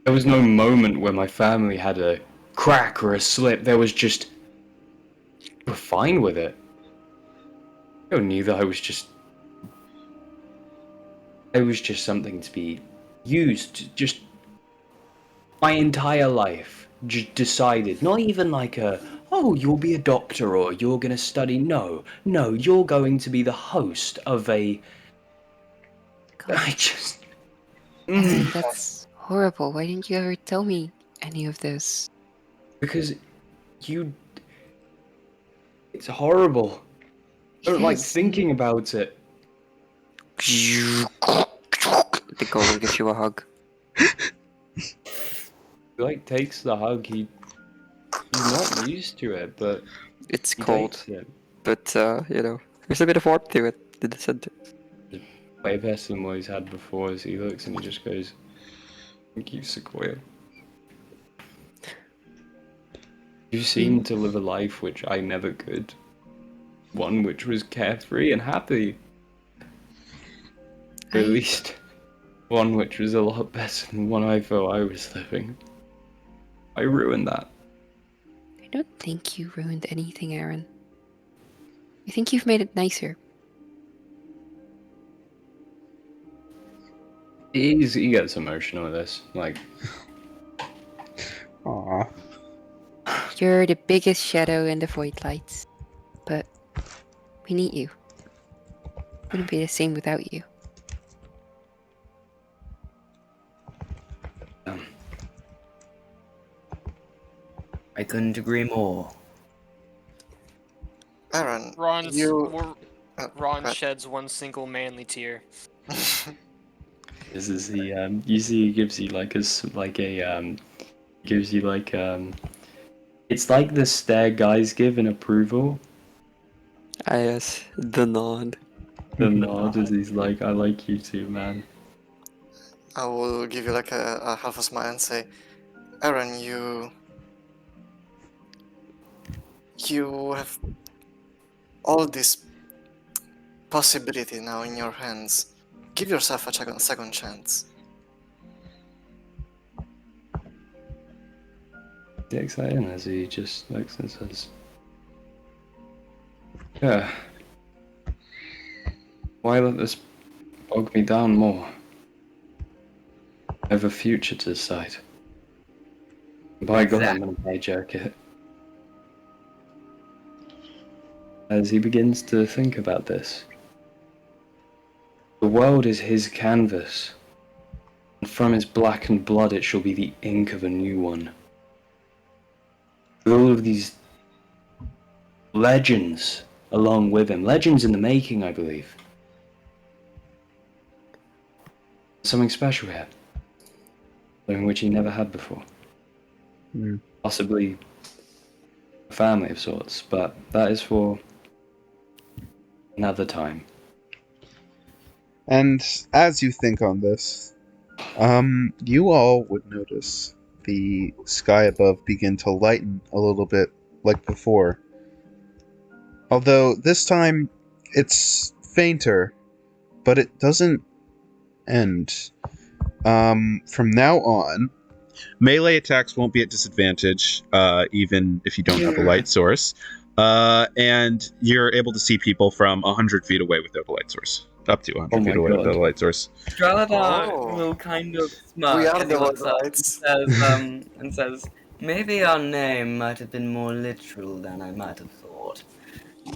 There was no moment where my family had a crack or a slip. There was just... we were fine with it. I knew that I was just something to be used. Just my entire life just decided. Not even oh, you'll be a doctor or you're going to study. No, you're going to be the host of a... God, I just... Aaron, that's horrible. Why didn't you ever tell me any of this? Because you... it's horrible. I don't like Yes. thinking about it. The golem gives you a hug. He takes the hug. He's not used to it, but It's he cold, takes it. but there's a bit of warmth to it in the center. Way better than what he's had before. As he looks and he just goes, "Thank you, Sequoia. You seem to live a life which I never could. One which was carefree and happy. At least one which was a lot better than one I felt I was living. I ruined that." I don't think you ruined anything, Aaron. I think you've made it nicer. He gets emotional with this. Like, Aw. You're the biggest shadow in the Voidlights, but we need you. Wouldn't be the same without you. I couldn't agree more. Aaron, Ron but- sheds one single manly tear. this is the you see, he gives you like gives you like it's like the stare guys give in approval. Ah, yes, the nod. The nod is he's like, I like you too, man. I will give you like a half a smile and say, Aaron, you have all this possibility now in your hands. Give yourself a second chance. He's excited as he just looks and says, yeah. Why let this bog me down more? I have a future to decide. By God, I'm gonna hijack it. As he begins to think about this, the world is his canvas, and from his blackened blood it shall be the ink of a new one. With all of these legends along with him, legends in the making, I believe. Something special here, something which he never had before. Possibly a family of sorts, but that is for another time. And as you think on this, you all would notice the sky above begin to lighten a little bit like before. Although this time it's fainter, but it doesn't end. From now on, melee attacks won't be at disadvantage, even if you don't have a light source. And you're able to see people from 100 feet away without a light source. Up to 100 feet away without a light source. Strelladar will kind of smirk We are as he the looks up Voidnights. and says, maybe our name might have been more literal than I might have thought. All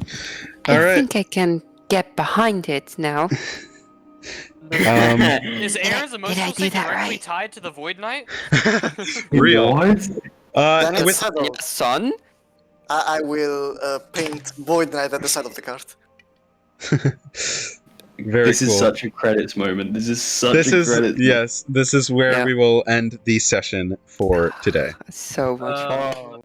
I right. think I can get behind it now. Is Aaron's did I emotional do state that directly right? tied to the Void Knight? Real. What? Then it's With settled. Son? I will paint Void Knight at the side of the card. very This cool. is such a credits moment. This is such This a is credits yes. This is where Yeah. we will end the session for today. So much fun. Oh,